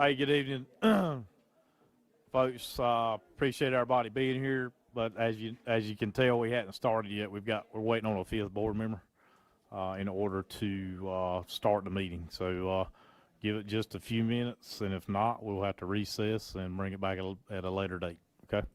Hey, good evening, folks. Appreciate everybody being here, but as you can tell, we hadn't started yet. We're waiting on a fifth board member in order to start the meeting. So give it just a few minutes, and if not, we'll have to recess and bring it back at a later date. Okay.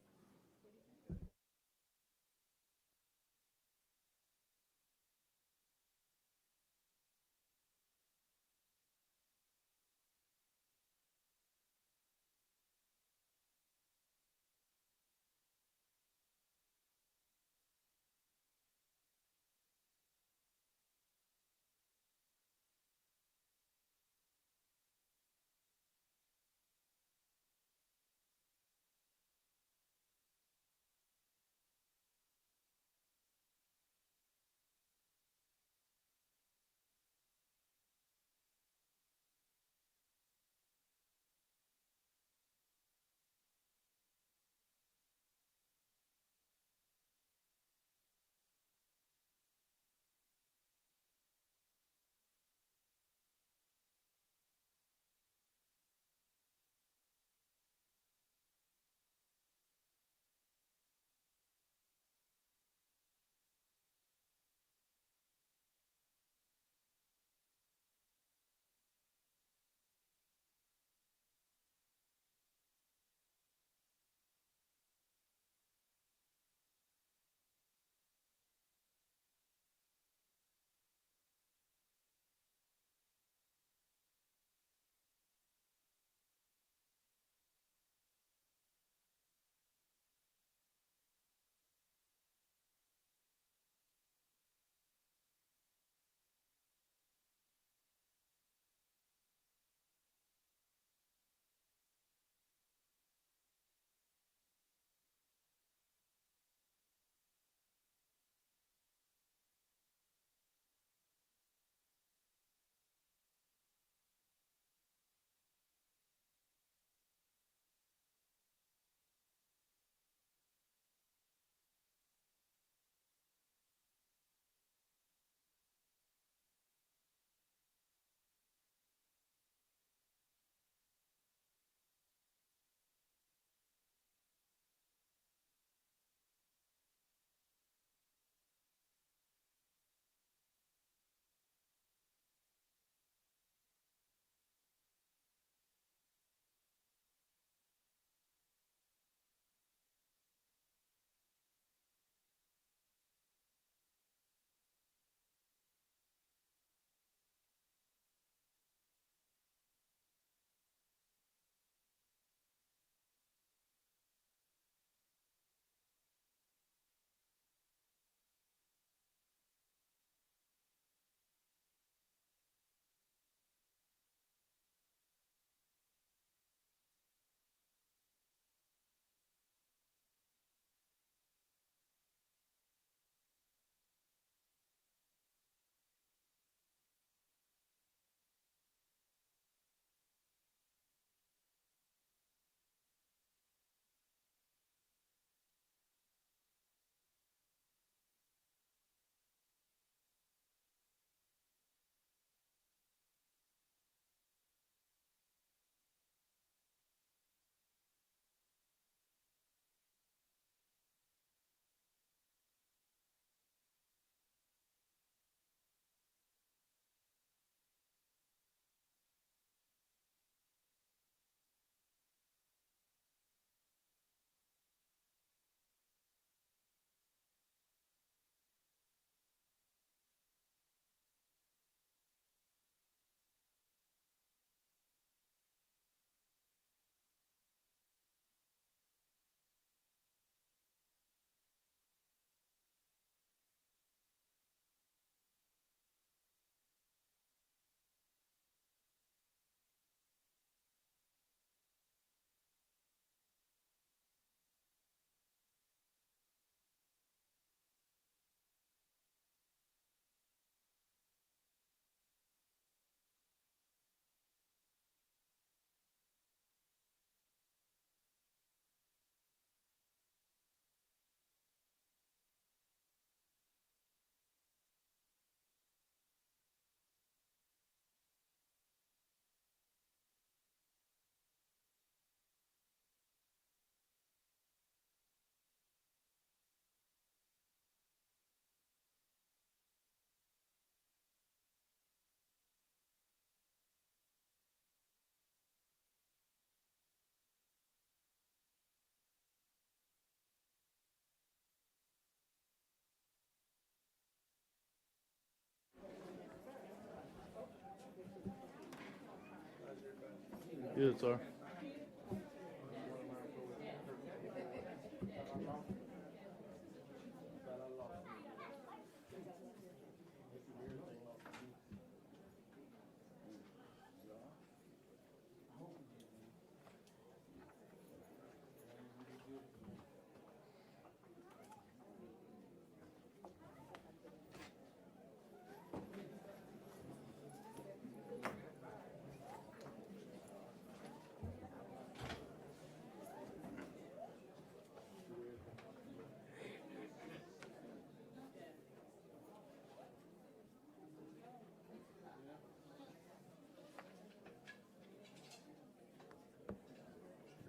good, sir.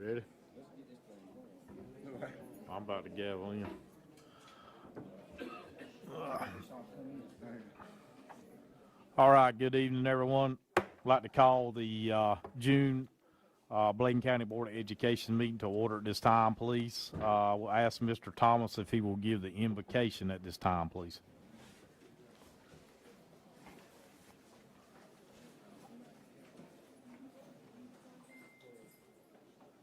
Ready? I'm about to gavel in. All right, good evening, everyone. I'd like to call the June Bladen County Board of Education meeting to order at this time, please. We'll ask Mr. Thomas if he will give the invocation at this time, please.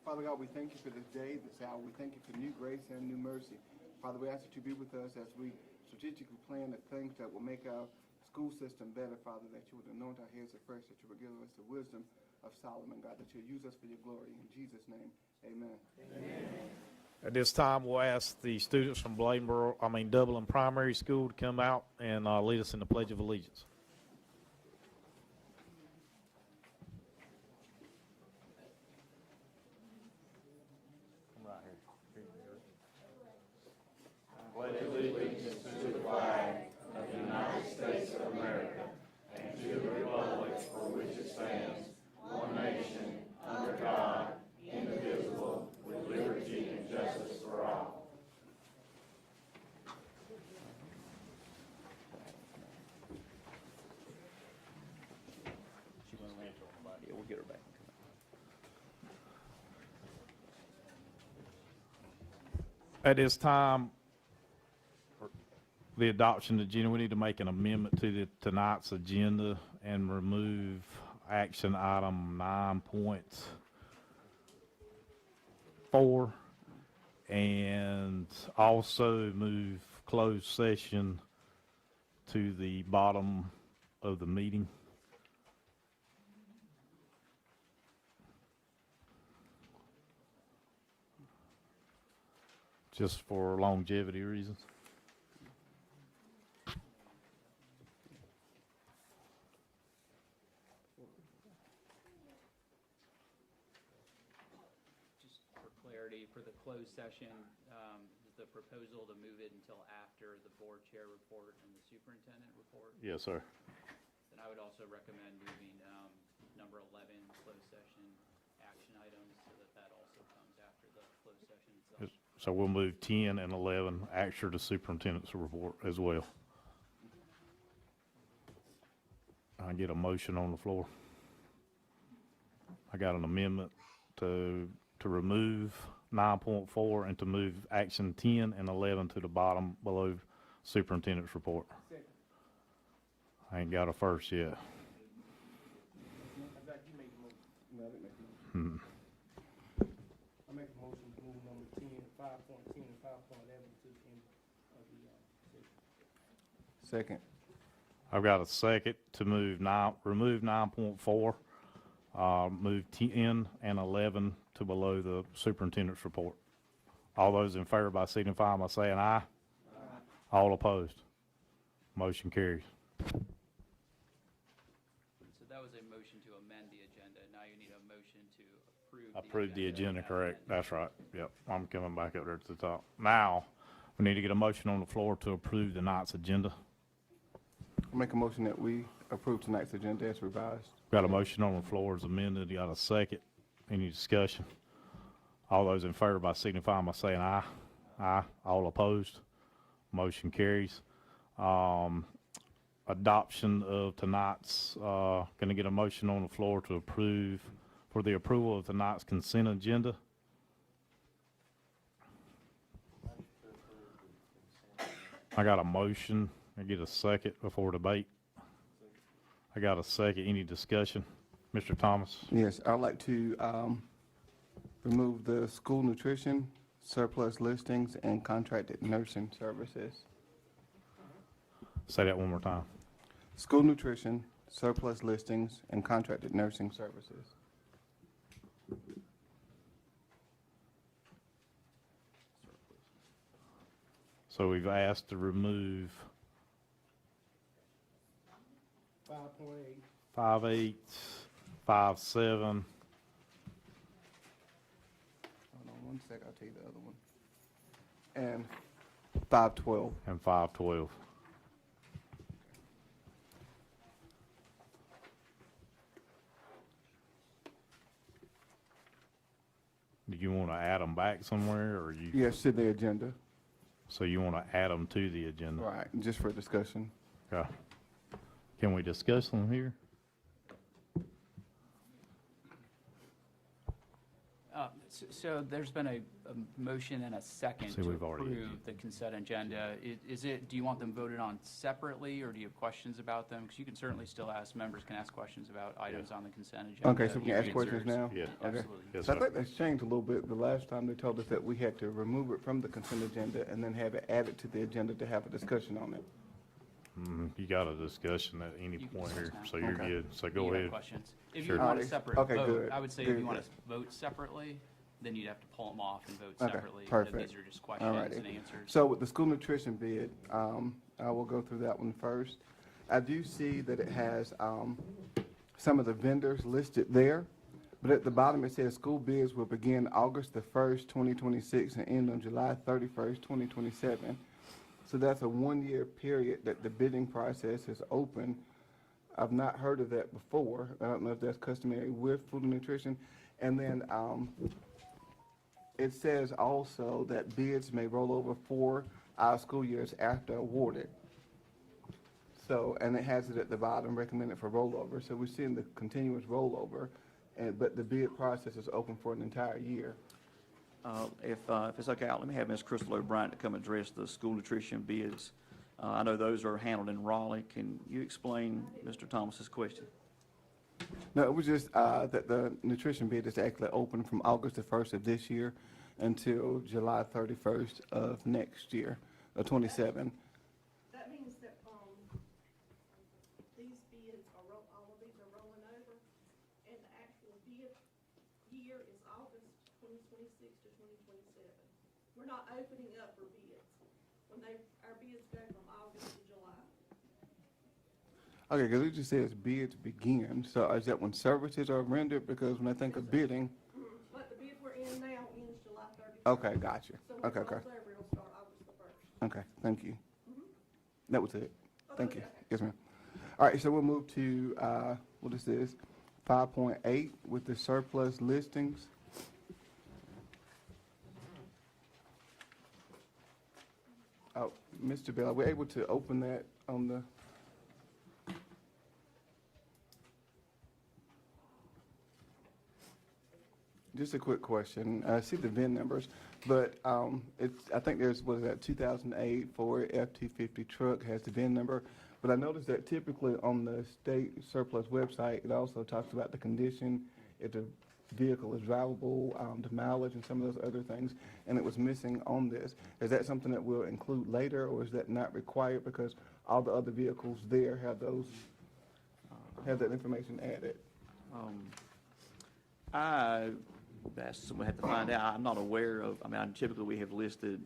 Father God, we thank you for this day, this hour. We thank you for new grace and new mercy. Father, we ask that you be with us as we strategically plan the things that will make our school system better, Father, that you would anoint our heads afresh, that you would give us the wisdom of Solomon, God, that you'll use us for your glory. In Jesus' name, amen. Amen. At this time, we'll ask the students from Dublin Primary School to come out and lead us in the Pledge of Allegiance. At this time, the adoption agenda, we need to make an amendment to tonight's agenda and remove action item 9.4 and also move closed session to the bottom of the meeting. Just for longevity reasons. Just for clarity, for the closed session, the proposal to move it until after the board chair report and the superintendent report. Yes, sir. Then I would also recommend moving number 11, closed session action items, so that also comes after the closed session itself. So we'll move 10 and 11 after the superintendent's report as well. I get a motion on the floor. I got an amendment to remove 9.4 and to move action 10 and 11 to the bottom below superintendent's report. I ain't got a first yet. I make a motion to move number 10, 5.10 and 5.11 to the end of the session. Second. I've got a second to remove 9.4, move 10 and 11 to below the superintendent's report. All those in favor by signifying by saying aye. Aye. All opposed. Motion carries. So that was a motion to amend the agenda. Now you need a motion to approve The agenda, correct. That's right. Yep. I'm coming back up there to the top. Now, we need to get a motion on the floor to approve tonight's agenda. I make a motion that we approve tonight's agenda as revised. Got a motion on the floor as amended. You got a second. Any discussion? All those in favor by signifying by saying aye. Aye. All opposed. Motion carries. Adoption of tonight's, gonna get a motion on the floor to approve, for the approval of tonight's consent agenda. I got a motion. I get a second before debate. I got a second. Any discussion? Mr. Thomas? Yes, I'd like to remove the school nutrition, surplus listings, and contracted nursing services. Say that one more time. School nutrition, surplus listings, and contracted nursing services. So we've asked to remove 5.8, 5.8, 5.7, Hold on one sec, I'll tell you the other one. And 512. and 5.12. Do you want to add them back somewhere, or you? Yes, to the agenda. So you want to add them to the agenda? Right, just for discussion. Okay. Can we discuss them here? So there's been a motion and a second See, to we've already- approve the consent agenda. Is it, do you want them voted on separately, or do you have questions about them? Because you can certainly still ask, members can ask questions about items on the consent agenda. Okay, so we can Hear ask questions answers. now? Yeah. Okay. Absolutely. Yes, So I sir. think that's changed a little bit. The last time they told us that we had to remove it from the consent agenda and then have it added to the agenda to have a discussion on it. You got a discussion at any You can point here, discuss so now. you're Okay. good. So Do go you have ahead. questions? If Sure. you want a Alright, separate okay, vote, good, I would say if good, you want good. to vote separately, then you'd have to pull them off and vote Okay, separately. perfect. These are just questions Alrighty. and answers. So with the school nutrition bid, I will go through that one first. I do see that it has some of the vendors listed there, but at the bottom it says school bids will begin August the 1st, 2026 and end on July 31st, 2027. So that's a one-year period that the bidding process is open. I've not heard of that before. I don't know if that's customary with food and nutrition. And then it says also that bids may roll over 4 our school years after awarded. So, and it has it at the bottom, recommended for rollover. So we're seeing the continuous rollover, but the bid process is open for an entire year. If it's okay, let me have Ms. Crystal O'Brien to come address the school nutrition bids. I know those are handled in Raleigh. Can you explain Mr. Thomas's question? No, it was just that the nutrition bid is actually open from August the 1st of this year until July 31st of next year, of 27. That means that, these bids are all of these are rolling over, and the actual bid year is August 2026 to 2027. We're not opening up for bids. Our bids go from August to July. Okay, because it just says bids begin. So is that when services are rendered? Because when I think of bidding, But the bid we're in now ends July 31st. okay, gotcha. So when Okay, it okay. rolls over, it'll start August the 1st. Okay, thank you. That was it. Thank you. Okay. Yes, ma'am. All right, so we'll move to, what is this? 5.8 with the surplus listings. Oh, Mr. Bell, are we able to open that on the? Just a quick question. I see the VIN numbers, but I think there's, what is that, 2008 Ford F-250 truck has the VIN number. But I noticed that typically on the state surplus website, it also talks about the condition, if the vehicle is drivable, the mileage and some of those other things, and it was missing on this. Is that something that we'll include later, or is that not required because all the other vehicles there have those, have that information added? That's something we have to find out. I'm not aware of, typically we have listed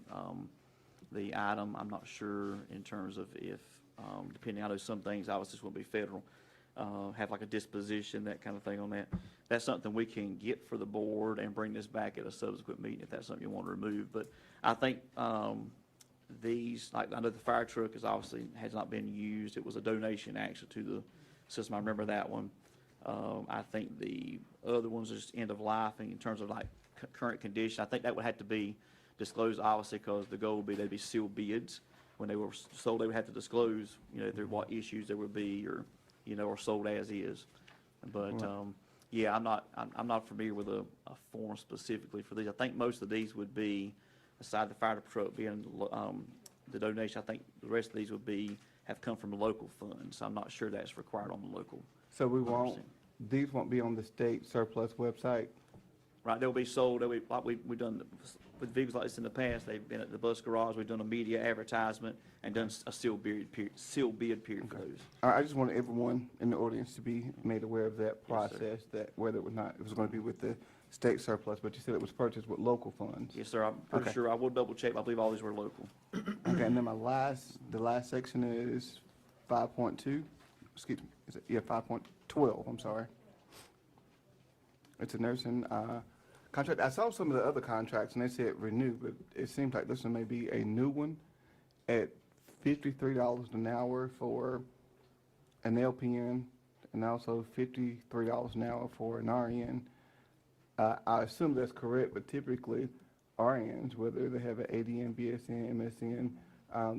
the item. I'm not sure in terms of if, depending, I know some things obviously will be federal, have like a disposition, that kind of thing on that. That's something we can get for the board and bring this back at a subsequent meeting if that's something you want to remove. But I think these, like, I know the fire truck is obviously has not been used. It was a donation actually to the system. I remember that one. I think the other ones are just end of life in terms of like current condition. I think that would have to be disclosed obviously because the goal would be they'd be sealed bids. When they were sold, they would have to disclose, what issues there would be or, or sold as is. But, yeah, I'm not familiar with a form specifically for these. I think most of these would be, aside the fire truck being, the donation, I think the rest of these have come from local funds. I'm not sure that's required on the local. So we won't these won't be on the state surplus website? Right, they'll be sold, they'll be, like we've done with vehicles like this in the past, they've been at the bus garage, we've done a media advertisement and done a sealed bid period for those. I just want everyone in the audience to be made aware of that Yes, sir. process, that whether it was not, it was going to be with the state surplus, but you said it was purchased with local funds. Yes, sir, I'm pretty Okay. sure, I will double check, but I believe all these were local. Okay, and then the last section is 5.2, excuse me, is it, yeah, 5.12, I'm sorry. It's a nursing, contract. I saw some of the other contracts and they said renew, but it seems like this one may be a new one at $53 an hour for an LPN and also $53 an hour for an RN. I assume that's correct, but typically RNs, whether they have an ADN, BSN, MSN,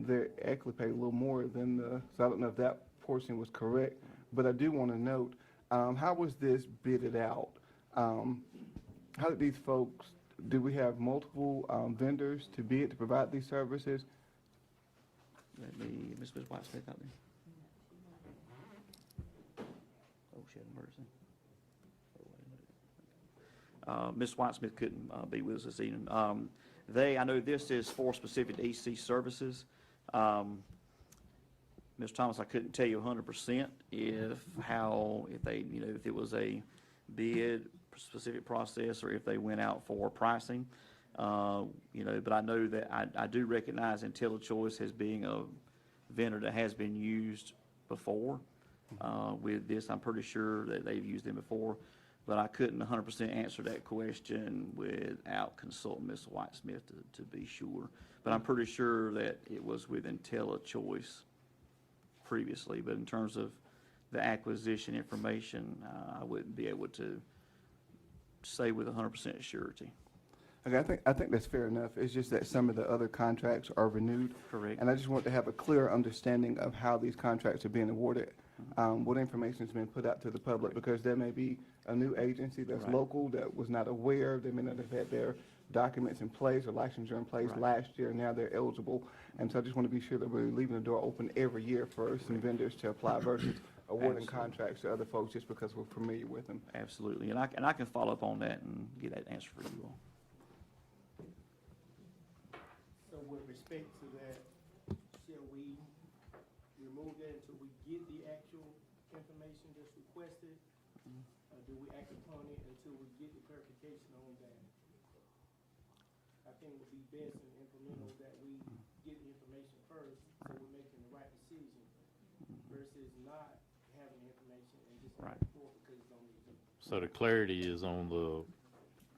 they're actually paid a little more than so I don't know if that portion was correct, but I do want to note, how was this bidded out? How did these folks, do we have multiple vendors to bid to provide these services? Let me, Ms. Whitesmith out there. Oh, she had an emergency. Oh, wait a minute. Ms. Whitesmith couldn't be with us this evening. I know this is for specific EC services. Ms. Thomas, I couldn't tell you 100% if it was a bid specific process or if they went out for pricing. But I know that I do recognize IntelliChoice as being a vendor that has been used before. With this, I'm pretty sure that they've used them before, but I couldn't 100% answer that question without consulting Ms. Whitesmith to be sure. But I'm pretty sure that it was with IntelliChoice previously, but in terms of the acquisition information, I wouldn't be able to say with 100% surety. Okay, I think that's fair enough. It's just that some of the other contracts are renewed. Correct. And I just want to have a clear understanding of how these contracts are being awarded, what information has been put out to the public, because there may be a new agency that's Right. local that was not aware, they may not have had their documents in place or licensure in place Right. last year, now they're eligible. And so I just want to be sure that we're leaving the door open every year for some vendors to apply versus awarding Absolutely. contracts to other folks just because we're familiar with them. Absolutely, and I can follow up on that and get that answer for you all. So with respect to that, shall we remove that until we get the actual information that's requested? Or do we act upon it until we get the clarification on that? I think it would be best and implemental that we get the information first, so we're making the right decision, versus not having the information and just Right. going forward because it's on the agenda. So the clarity is on the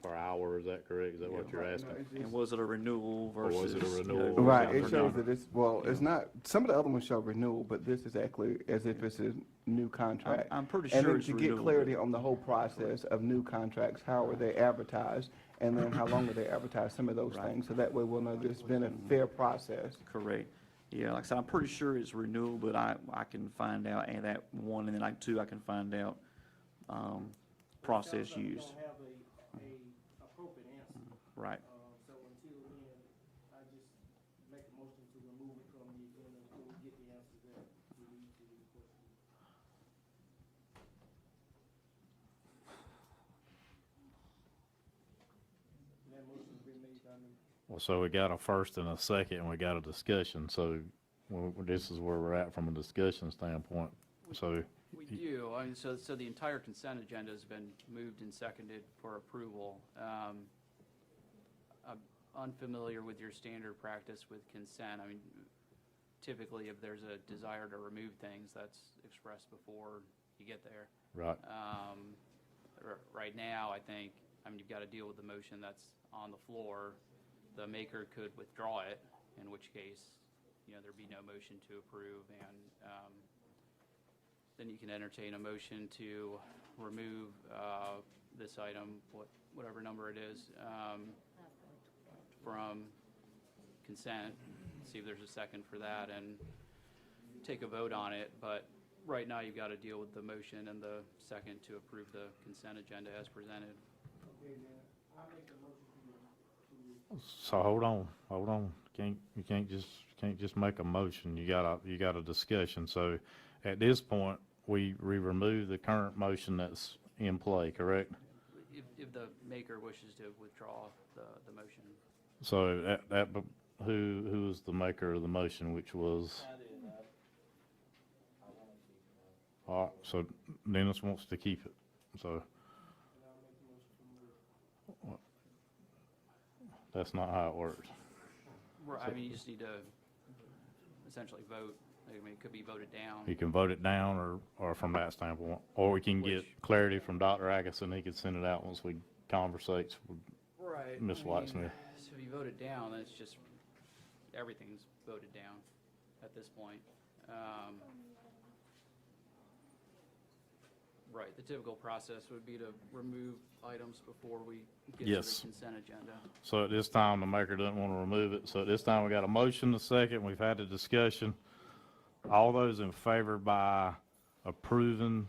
per hour, is that correct? Is that what Yeah. you're No, asking? it's And just- was it a renewal Or was versus? it a you know, renewal? was Right, a it shows renewal? that it's, well, it's not, some of the other ones show renewal, but this is actually as if it's a new contract. I'm pretty And sure then it's to renewal. get clarity on the whole process of new contracts, how are they advertised? And then how long are they advertised, some of those Right. things, so that way we'll know that it's been a fair process. Correct. Yeah, like I said, I'm pretty sure it's renewal, but I can find out, and that one, and then like two, I can find out, process Sounds like we used. don't have a appropriate answer. Right. So until then, I just make a motion to remove it from the agenda until we get the answers that we need to the question. That motion's been made by me. Well, so we got a first and a second, and we got a discussion, so this is where we're at from a discussion standpoint. So, We do, I mean, so the entire consent agenda has been moved and seconded for approval. I'm unfamiliar with your standard practice with consent. I mean, typically, if there's a desire to remove things, that's expressed before you get there. right, Right now, I think, you've got to deal with the motion that's on the floor. The maker could withdraw it, in which case, there'd be no motion to approve, and then you can entertain a motion to remove this item, whatever number it is, from consent, see if there's a second for that, and take a vote on it. But right now, you've got to deal with the motion and the second to approve the consent agenda as presented. Okay, then, I make a motion to so hold on. You can't just make a motion. You got a discussion. So at this point, we remove the current motion that's in play, correct? If the maker wishes to withdraw the motion. So who was the maker of the motion, which was? All right, so Dennis wants to keep it, so. That's not how it works. Right, I mean, you just need to essentially vote. I mean, it could be voted down. You can vote it down or from that standpoint, or we can get Which- clarity from Dr. Agason. He could send it out once we conversate with Right. Ms. Whitesmith. So if you vote it down, then it's just, everything's voted down at this point. Right, the typical process would be to remove items before we get to Yes. the consent agenda. So at this time, the maker doesn't want to remove it. So at this time, we got a motion, a second. We've had a discussion. All those in favor by approving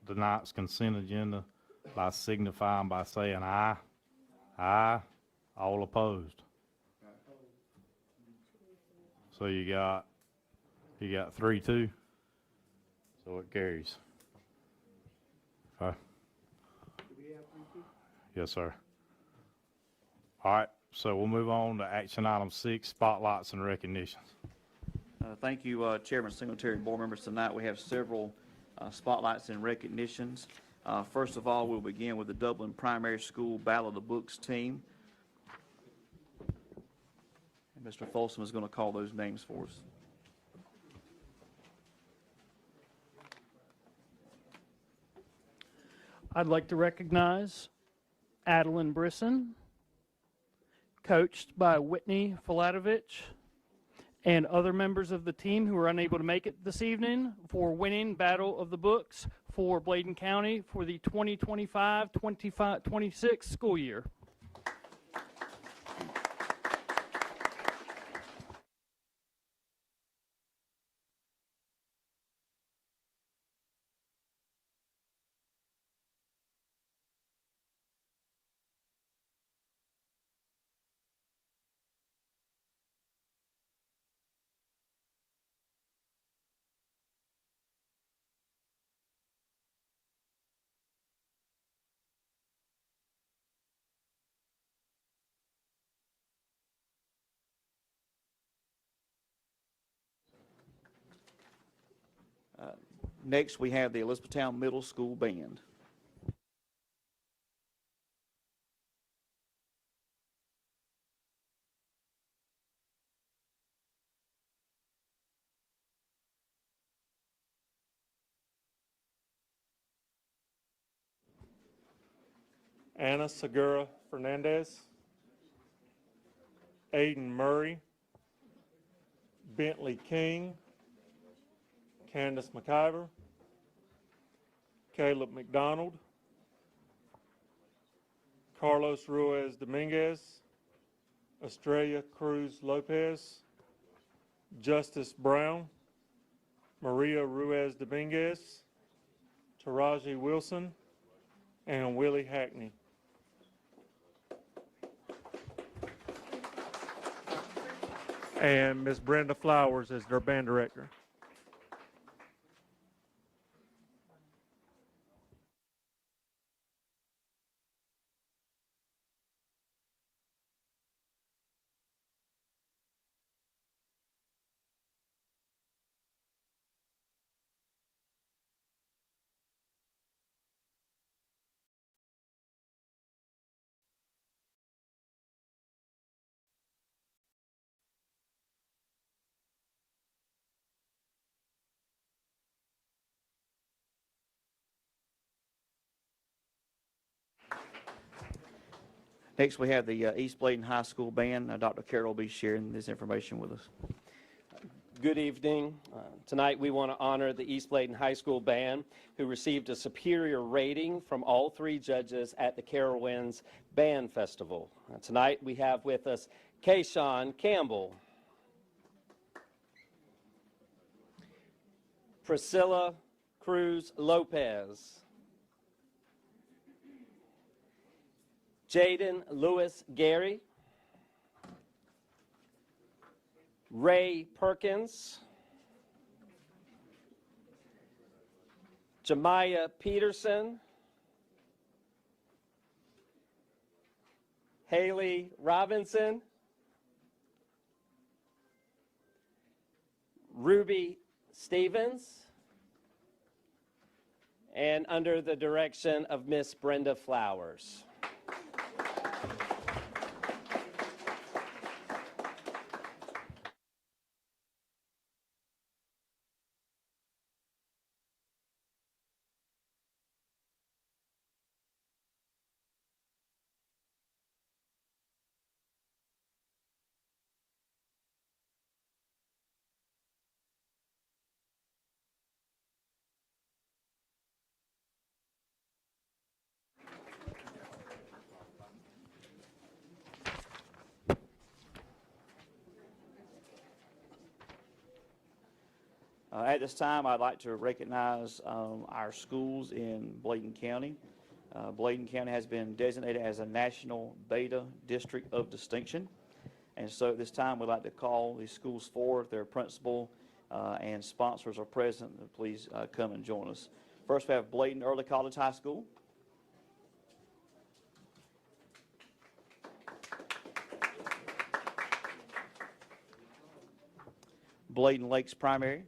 tonight's consent agenda by signifying by saying aye. Aye. All opposed. So you got 3-2. So it carries. Okay. Do we have 3-2? Yes, sir. All right, so we'll move on to action item 6, spotlights and recognitions. Thank you, Chairman Singletary, board members. Tonight we have several spotlights and recognitions. First of all, we'll begin with the Dublin Primary School Battle of the Books team. And Mr. Folsom is going to call those names for us. I'd like to recognize Adeline Brisson, coached by Whitney Filatovich, and other members of the team who were unable to make it this evening for winning Battle of the Books for Bladen County for the 2025-26 school year. Next, we have the Elizabethtown Middle School Band. Anna Segura Fernandez, Aiden Murray, Bentley King, Candace McIver, Caleb McDonald, Carlos Ruiz Dominguez, Estrella Cruz Lopez, Justice Brown, Maria Ruiz Dominguez, Taraji Wilson, and Willie Hackney. And Miss Brenda Flowers as their band director. Next, we have the East Bladen High School Band. Dr. Carroll will be sharing this information with us. Good evening. Tonight we want to honor the East Bladen High School Band, who received a superior rating from all three judges at the Carowinds Band Festival. Tonight we have with us Kayshawn Campbell, Priscilla Cruz Lopez, Jaden Lewis Gary, Ray Perkins, Jemiah Peterson, Haley Robinson, Ruby Stevens, and under the direction of Miss Brenda Flowers. At this time, I'd like to recognize our schools in Bladen County. Bladen County has been designated as a National Beta District of Distinction. And so at this time, we'd like to call these schools forward. Their principal and sponsors are present. Please come and join us. First, we have Bladen Early College High School. Bladen Lakes Primary.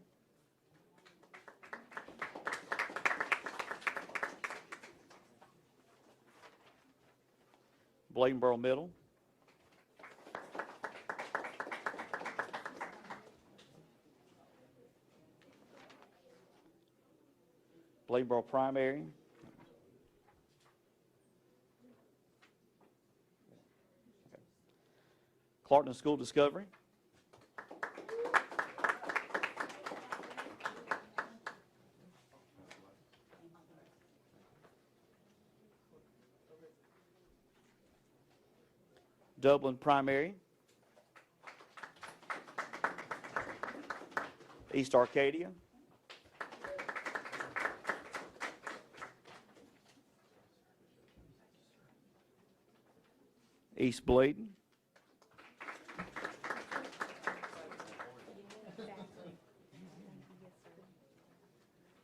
Bladenboro Middle. Bladenboro Primary. Clarkton School Discovery. Dublin Primary. East Arcadia. East Bladen.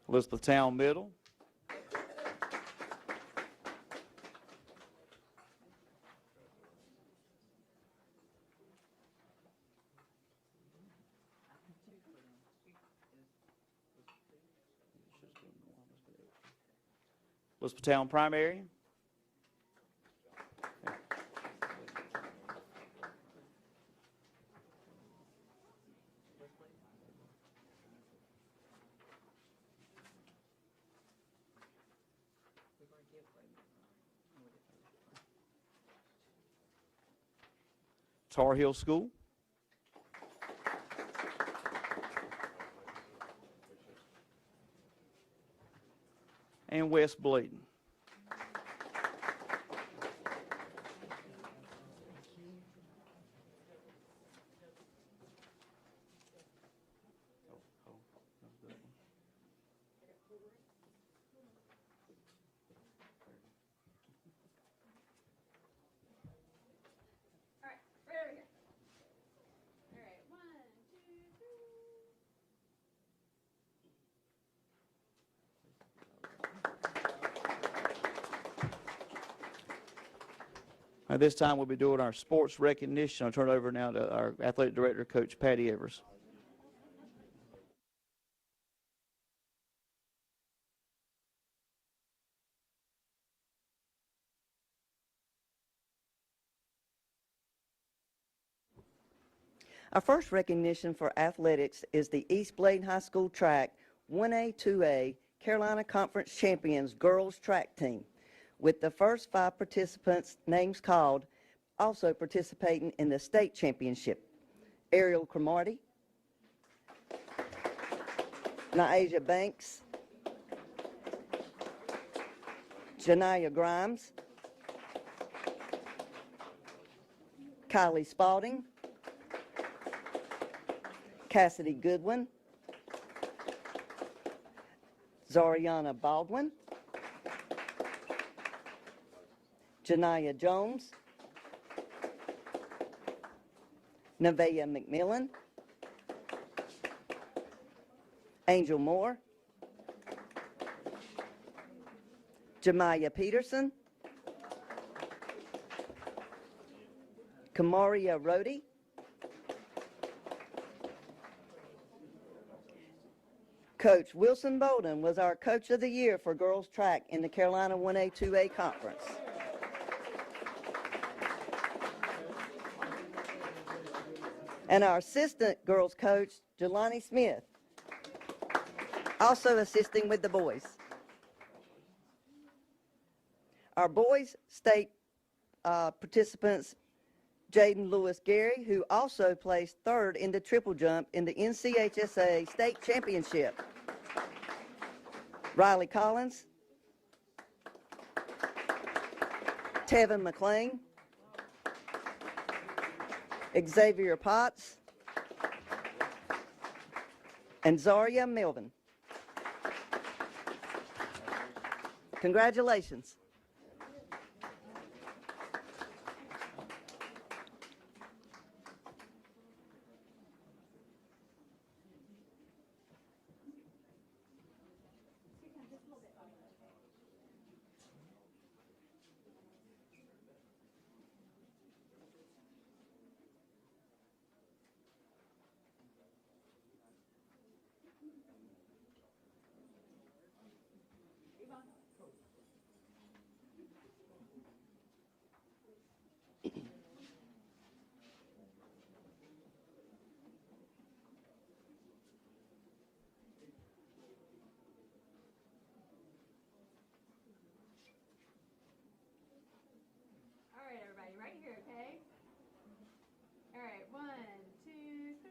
Elizabethtown Middle. Elizabethtown Primary. Tar Heel School. And West Bladen. All right, ready to go. All right, 1, 2, 3. At this time, we'll be doing our sports recognition. I'll turn it over now to our athletic director, Coach Patty Evers. Our first recognition for athletics is the East Bladen High School Track 1A, 2A Carolina Conference Champions Girls Track Team, with the first 5 participants' names called, also participating in the state championship. Ariel Cromartie, Naasia Banks, Janiyah Grimes, Kylie Spalding, Cassidy Goodwin, Zariana Baldwin, Janiyah Jones, Nevaeh McMillan, Angel Moore, Jemiah Peterson, Kamaria Rhodey, Coach Wilson Bolden was our Coach of the Year for girls track in the Carolina 1A, 2A conference. And our assistant girls coach, Jelani Smith, also assisting with the boys. Our boys state participants, Jaden Lewis Gary, who also placed third in the triple jump in the NCHSA state championship. Riley Collins, Tevin McLean, Xavier Potts, and Zaria Melvin. Congratulations. All right, everybody, right here, okay? All right, 1, 2, 3.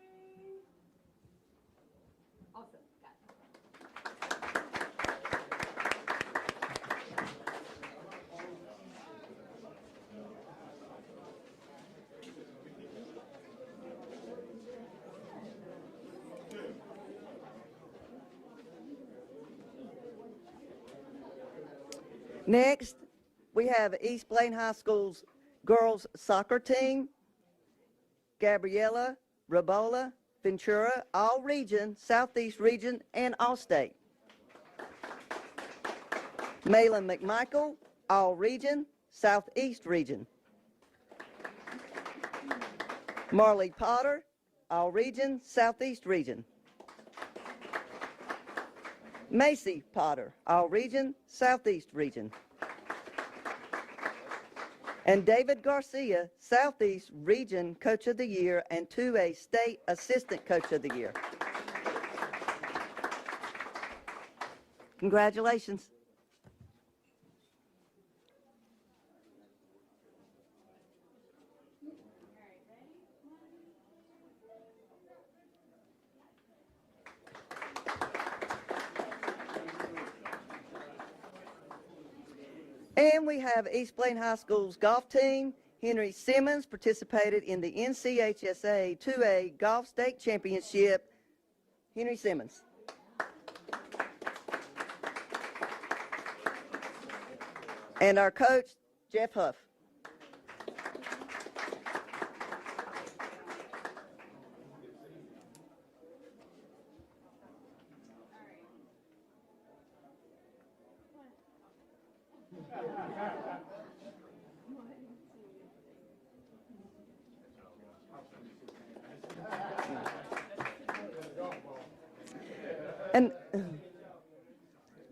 Awesome, got it. Next, we have East Blaine High School's girls soccer team, Gabriella, Rabola, Ventura, all region, Southeast region, and all state. Malin McMichael, all region, Southeast region. Marley Potter, all region, Southeast region. Macy Potter, all region, Southeast region. And David Garcia, Southeast Region Coach of the Year and 2A State Assistant Coach of the Year. Congratulations. And we have East Blaine High School's golf team. Henry Simmons participated in the NCHSA 2A Golf State Championship. Henry Simmons. And our coach, Jeff Huff.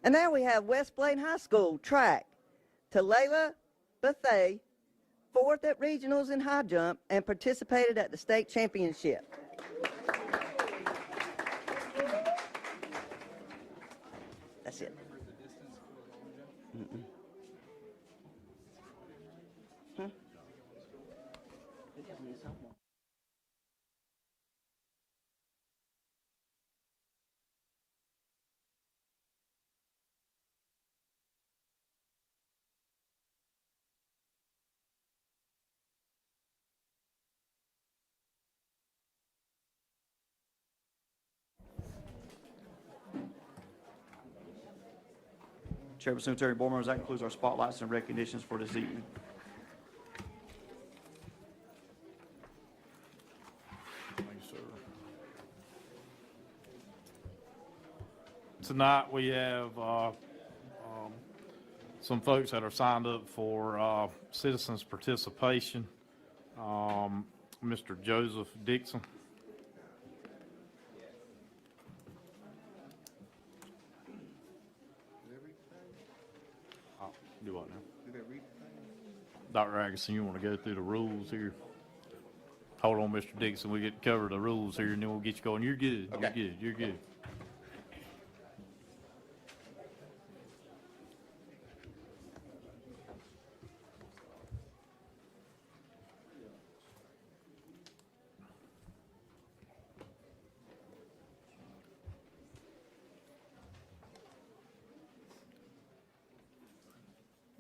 And now we have West Blaine High School track. Talayla Bethay, fourth at regionals in high jump and participated at the state championship. That's it. Chairman, Secretary, board members, that concludes our spotlights and recognitions for this evening. Thank you, sir. Tonight we have some folks that are signed up for citizens participation. Mr. Joseph Dixon. Do what now? Did they read the thing? Dr. Atkinson, you want to go through the rules here? Hold on, Mr. Dixon. We get to cover the rules here, and then we'll get you going. You're good. Okay. You're good. You're good.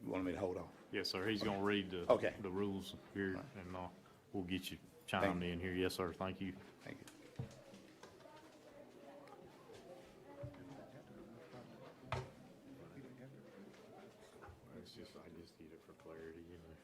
You want me to hold on? Yes, sir. He's going to read the, Okay. the rules here, and we'll get you chimed in here. Yes, sir. Thank you. Thank you. It's just, I just need it for clarity, you know.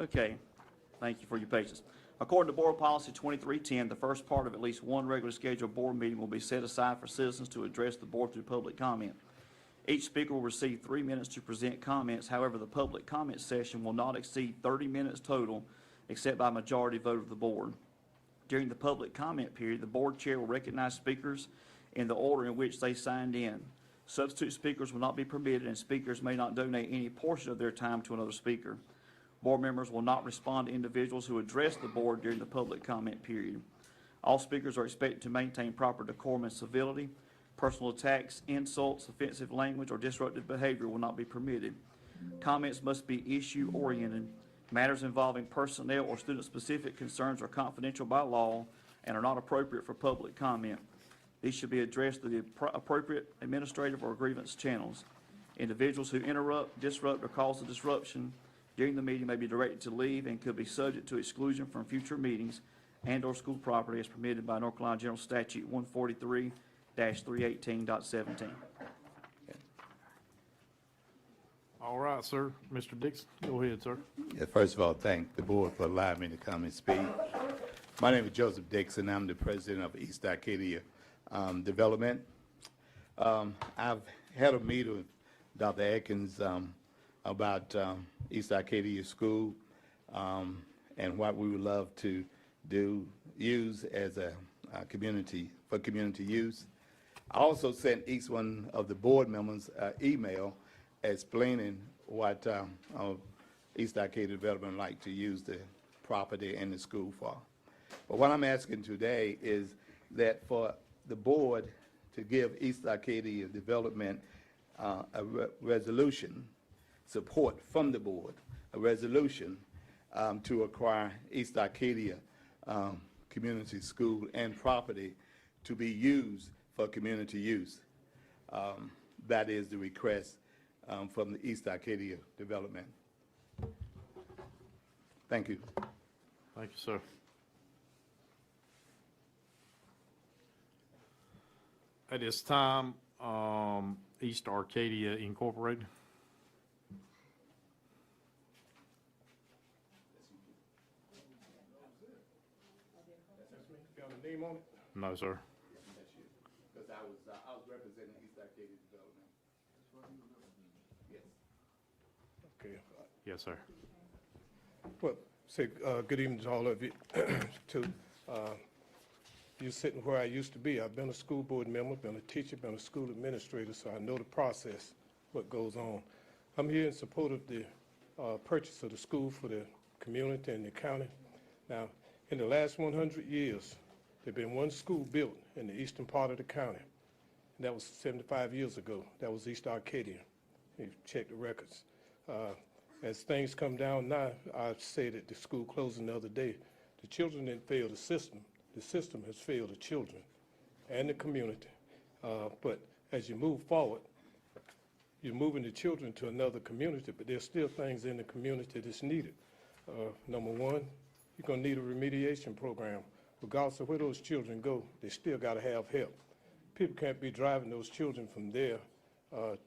Okay, thank you for your patience. According to Board Policy 2310, the first part of at least one regularly scheduled board meeting will be set aside for citizens to address the board through public comment. Each speaker will receive 3 minutes to present comments. However, the public comment session will not exceed 30 minutes total, except by majority vote of the board. During the public comment period, the board chair will recognize speakers in the order in which they signed in. Substitute speakers will not be permitted, and speakers may not donate any portion of their time to another speaker. Board members will not respond to individuals who address the board during the public comment period. All speakers are expected to maintain proper decorum and civility. Personal attacks, insults, offensive language, or disruptive behavior will not be permitted. Comments must be issue-oriented. Matters involving personnel or student-specific concerns are confidential by law and are not appropriate for public comment. These should be addressed through the appropriate administrative or grievance channels. Individuals who interrupt, disrupt, or cause a disruption during the meeting may be directed to leave and could be subject to exclusion from future meetings and/or school property as permitted by North Carolina General Statute 143-318.17. All right, sir. Mr. Dixon, go ahead, sir. Yeah, first of all, thank the board for allowing me to come and speak. My name is Joseph Dixon. I'm the president of East Arcadia Development. I've had a meeting with Dr. Atkins about East Arcadia School and what we would love to use as a community use. I also sent each one of the board members an email explaining what East Arcadia Development would like to use the property and the school for. But what I'm asking today is that for the board to give East Arcadia Development a resolution, support from the board, a resolution to acquire East Arcadia Community School and property to be used for community use. That is the request from the East Arcadia Development. Thank you. Thank you, sir. At this time, East Arcadia Incorporated. Got a name on it? No, sir. Because I was representing East Arcadia Development. Yes. Okay. Yes, sir. Well, say, good evening to all of you. You're sitting where I used to be. I've been a school board member, been a teacher, been a school administrator, so I know the process, what goes on. I'm here in support of the purchase of the school for the community and the county. Now, in the last 100 years, there's been one school built in the eastern part of the county, and that was 75 years ago. That was East Arcadia. You check the records. as things come down now, I said at the school closing the other day, the children didn't fail the system. The system has failed the children and the community. But as you move forward, you're moving the children to another community, but there's still things in the community that's needed. Number one, you're gonna need a remediation program. Regardless of where those children go, they still gotta have help. People can't be driving those children from there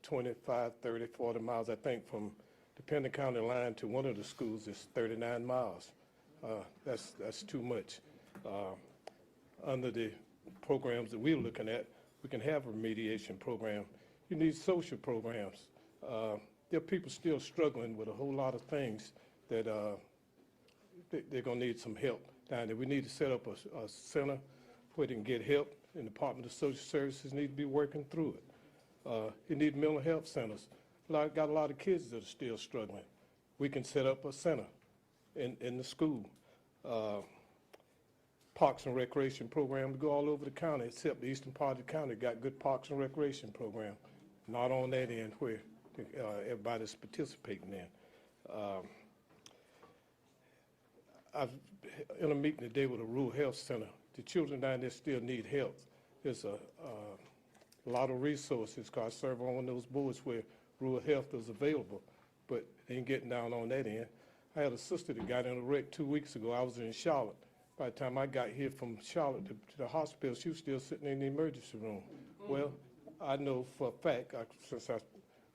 25, 30, 40 miles. I think from the Pender County line to one of the schools is 39 miles. That's too much. Under the programs that we're looking at, we can have a remediation program. You need social programs. There are people still struggling with a whole lot of things that they're gonna need some help down there. We need to set up a center where they can get help, and the Department of Social Services need to be working through it. You need mental health centers. Got a lot of kids that are still struggling. We can set up a center in the school. Parks and recreation program to go all over the county, except the eastern part of the county got good parks and recreation program. Not on that end where everybody's participating in. I've in a meeting today with a rural health center. The children down there still need help. There's a lot of resources, because I serve on one of those boards where rural health is available, but they ain't getting down on that end. I had a sister that got in a wreck 2 weeks ago. I was in Charlotte. By the time I got here from Charlotte to the hospital, she was still sitting in the emergency room. Well, I know for a fact, since I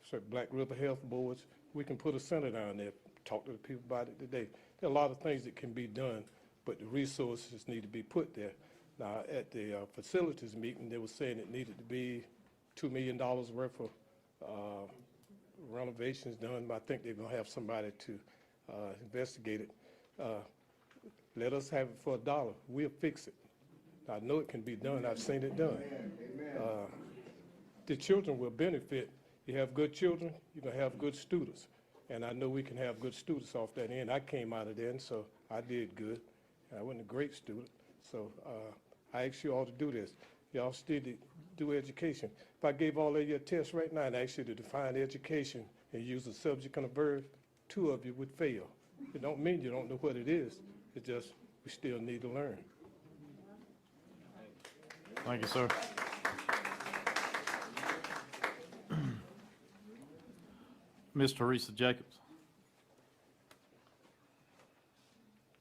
serve Black River Health Boards, we can put a center down there, talk to the people about it today. There are a lot of things that can be done, but the resources need to be put there. Now, at the facilities meeting, they were saying it needed to be $2 million worth of renovations done, but I think they're gonna have somebody to investigate it. Let us have it for $1. We'll fix it. I know it can be done. I've seen it done. The children will benefit. You have good children, you're gonna have good students. And I know we can have good students off that end. I came out of there, and so I did good. I wasn't a great student. So I ask you all to do this. Y'all still do education. If I gave all of you a test right now and asked you to define education and use a subject and a verb, 2 of you would fail. It don't mean you don't know what it is. It's just we still need to learn. Thank you, sir. Ms. Teresa Jacobs.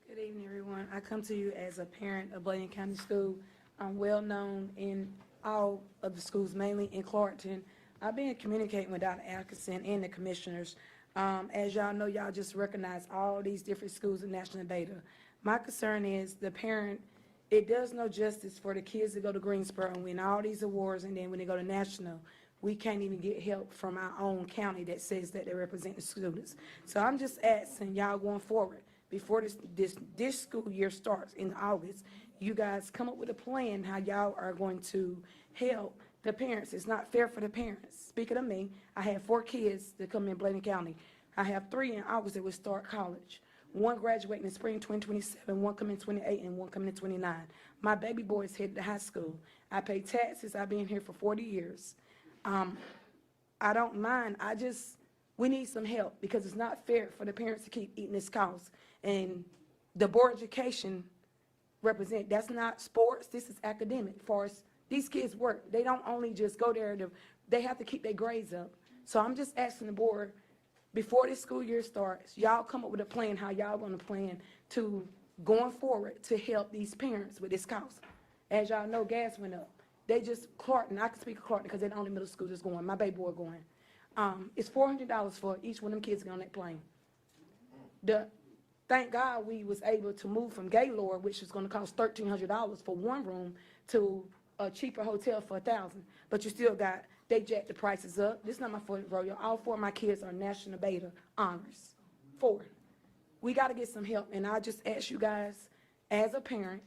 Good evening, everyone. I come to you as a parent of Bladen County School. I'm well-known in all of the schools, mainly in Clarkton. I've been communicating with Dr. Atkinson and the commissioners. As y'all know, y'all just recognize all these different schools in national data. My concern is the parent, it does no justice for the kids to go to Greensboro and win all these awards, and then when they go to national, we can't even get help from our own county that says that they represent the students. So I'm just asking y'all going forward, before this school year starts in August, you guys come up with a plan how y'all are going to help the parents. It's not fair for the parents. Speaking of me, I have 4 kids that come in Bladen County. I have 3 in August that will start college. 1 graduating in spring 2027, 1 coming in 28, and 1 coming in 29. My baby boy is headed to high school. I pay taxes. I've been here for 40 years. I don't mind. We need some help, because it's not fair for the parents to keep eating this cost. And the Board of Education represent, that's not sports, this is academic. For us, these kids work. They don't only just go there, they have to keep their grades up. So I'm just asking the board, before this school year starts, y'all come up with a plan, how y'all gonna plan to, going forward, to help these parents with this cost. As y'all know, gas went up. They just, Clarkton, I can speak of Clarkton because they're the only middle school that's going, my baby boy going. It's $400 for each one of them kids to get on that plane. Thank God we was able to move from Gaylord, which was gonna cost $1,300 for 1 room, to a cheaper hotel for $1,000. But you still got, they jacked the prices up. This is not my fault, rodeo. All 4 of my kids are National Beta honors. 4. We gotta get some help, and I just ask you guys, as a parent,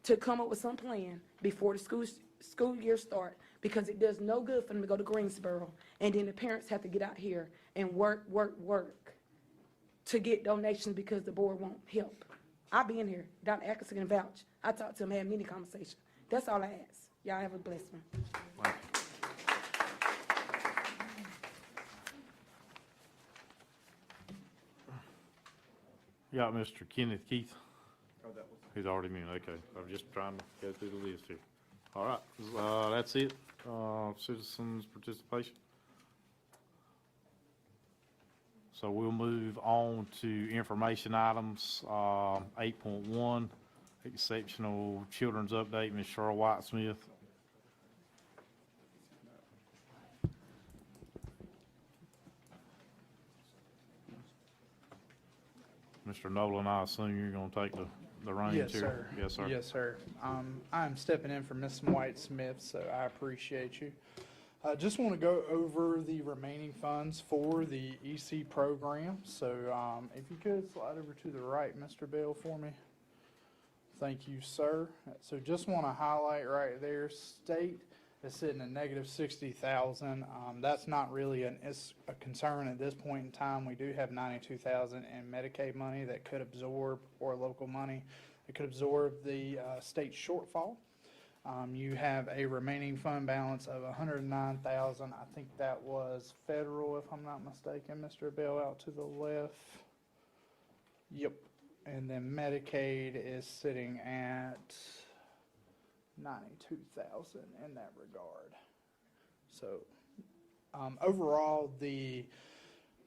to come up with some plan before the school year start, because it does no good for them to go to Greensboro, and then the parents have to get out here and work to get donations because the board won't help. I'll be in here. Dr. Atkinson can vouch. I talked to him, had many conversations. That's all I ask. Y'all have a blessed one. You got Mr. Kenneth Keith? Oh, that was. He's already muted, okay. I'm just trying to go through the list here. All right, that's it. Citizens participation. So we'll move on to information items, 8.1, exceptional children's update, Ms. Cheryl White-Smith. Mr. Nolan, I assume you're gonna take the reins here? Yes, sir. Yes, sir. Yes, sir. I'm stepping in for Ms. White Smith, so I appreciate you. Just want to go over the remaining funds for the EC program. So, if you could slide over to the right, Mr. Bell, for me. Thank you, sir. So just want to highlight right there, state is sitting at negative 60,000. That's not really a concern at this point in time. We do have 92,000 in Medicaid money that could absorb, or local money that could absorb the state shortfall. You have a remaining fund balance of 109,000. I think that was federal, if I'm not mistaken, Mr. Bell, out to the left. Yep. And then Medicaid is sitting at 92,000 in that regard. So, overall, the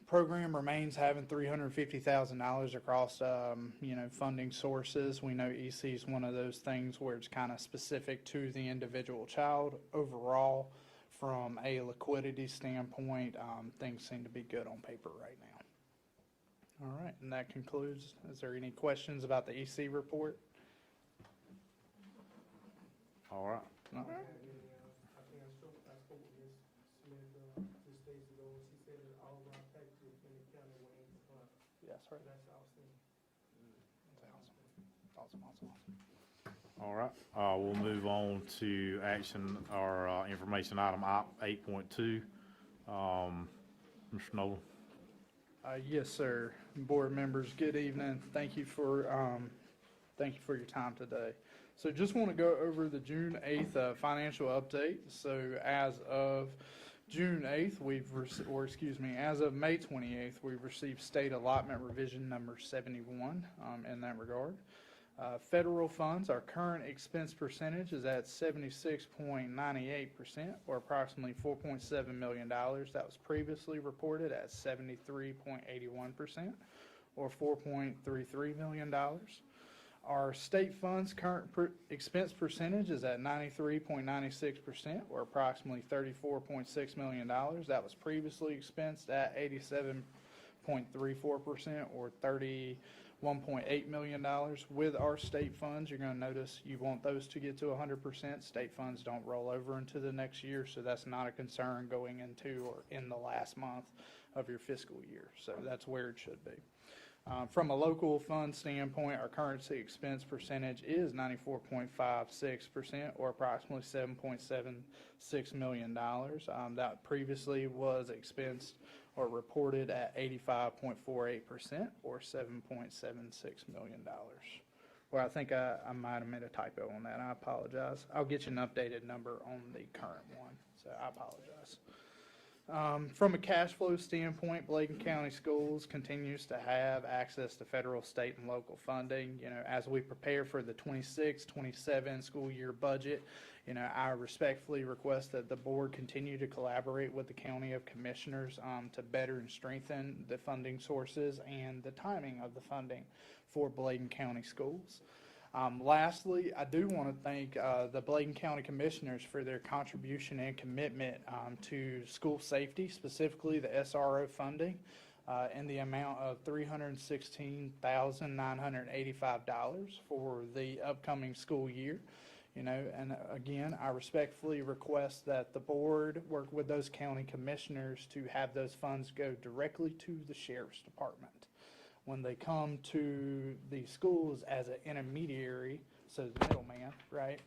program remains having $350,000 across, funding sources. We know EC is one of those things where it's kind of specific to the individual child. Overall, from a liquidity standpoint, things seem to be good on paper right now. All right, and that concludes. Is there any questions about the EC report? All right. No. I think I spoke with Ms. Smith, just days ago, and she said that all of our packages in the county went into fund. Yes, sir. That's outstanding. Awesome. All right, we'll move on to action, or information item 8.2. Mr. Nolan. Yes, sir. Board members, good evening. Thank you for your time today. So just want to go over the June 8th financial update. So as of June 8th, as of May 28th, we've received state allotment revision number 71 in that regard. Federal funds, our current expense percentage is at 76.98%, or approximately $4.7 million. That was previously reported at 73.81%, or $4.33 million. Our state funds current expense percentage is at 93.96%, or approximately $34.6 million. That was previously expensed at 87.34%, or $31.8 million. With our state funds, you're going to notice you want those to get to 100%. State funds don't roll over into the next year, so that's not a concern going into or in the last month of your fiscal year. So that's where it should be. From a local fund standpoint, our currency expense percentage is 94.56%, or approximately $7.76 million. That previously was expensed or reported at 85.48%, or $7.76 million. Well, I think I might have made a typo on that. I apologize. I'll get you an updated number on the current one, so I apologize. From a cash flow standpoint, Bladen County Schools continues to have access to federal, state, and local funding. As we prepare for the 26-27 school year budget, I respectfully request that the board continue to collaborate with the County of Commissioners to better and strengthen the funding sources and the timing of the funding for Bladen County Schools. Lastly, I do want to thank the Bladen County Commissioners for their contribution and commitment to school safety, specifically the SRO funding, in the amount of $316,985 for the upcoming school year. And again, I respectfully request that the board work with those county commissioners to have those funds go directly to the sheriff's department. When they come to the schools as an intermediary, so the middleman, right?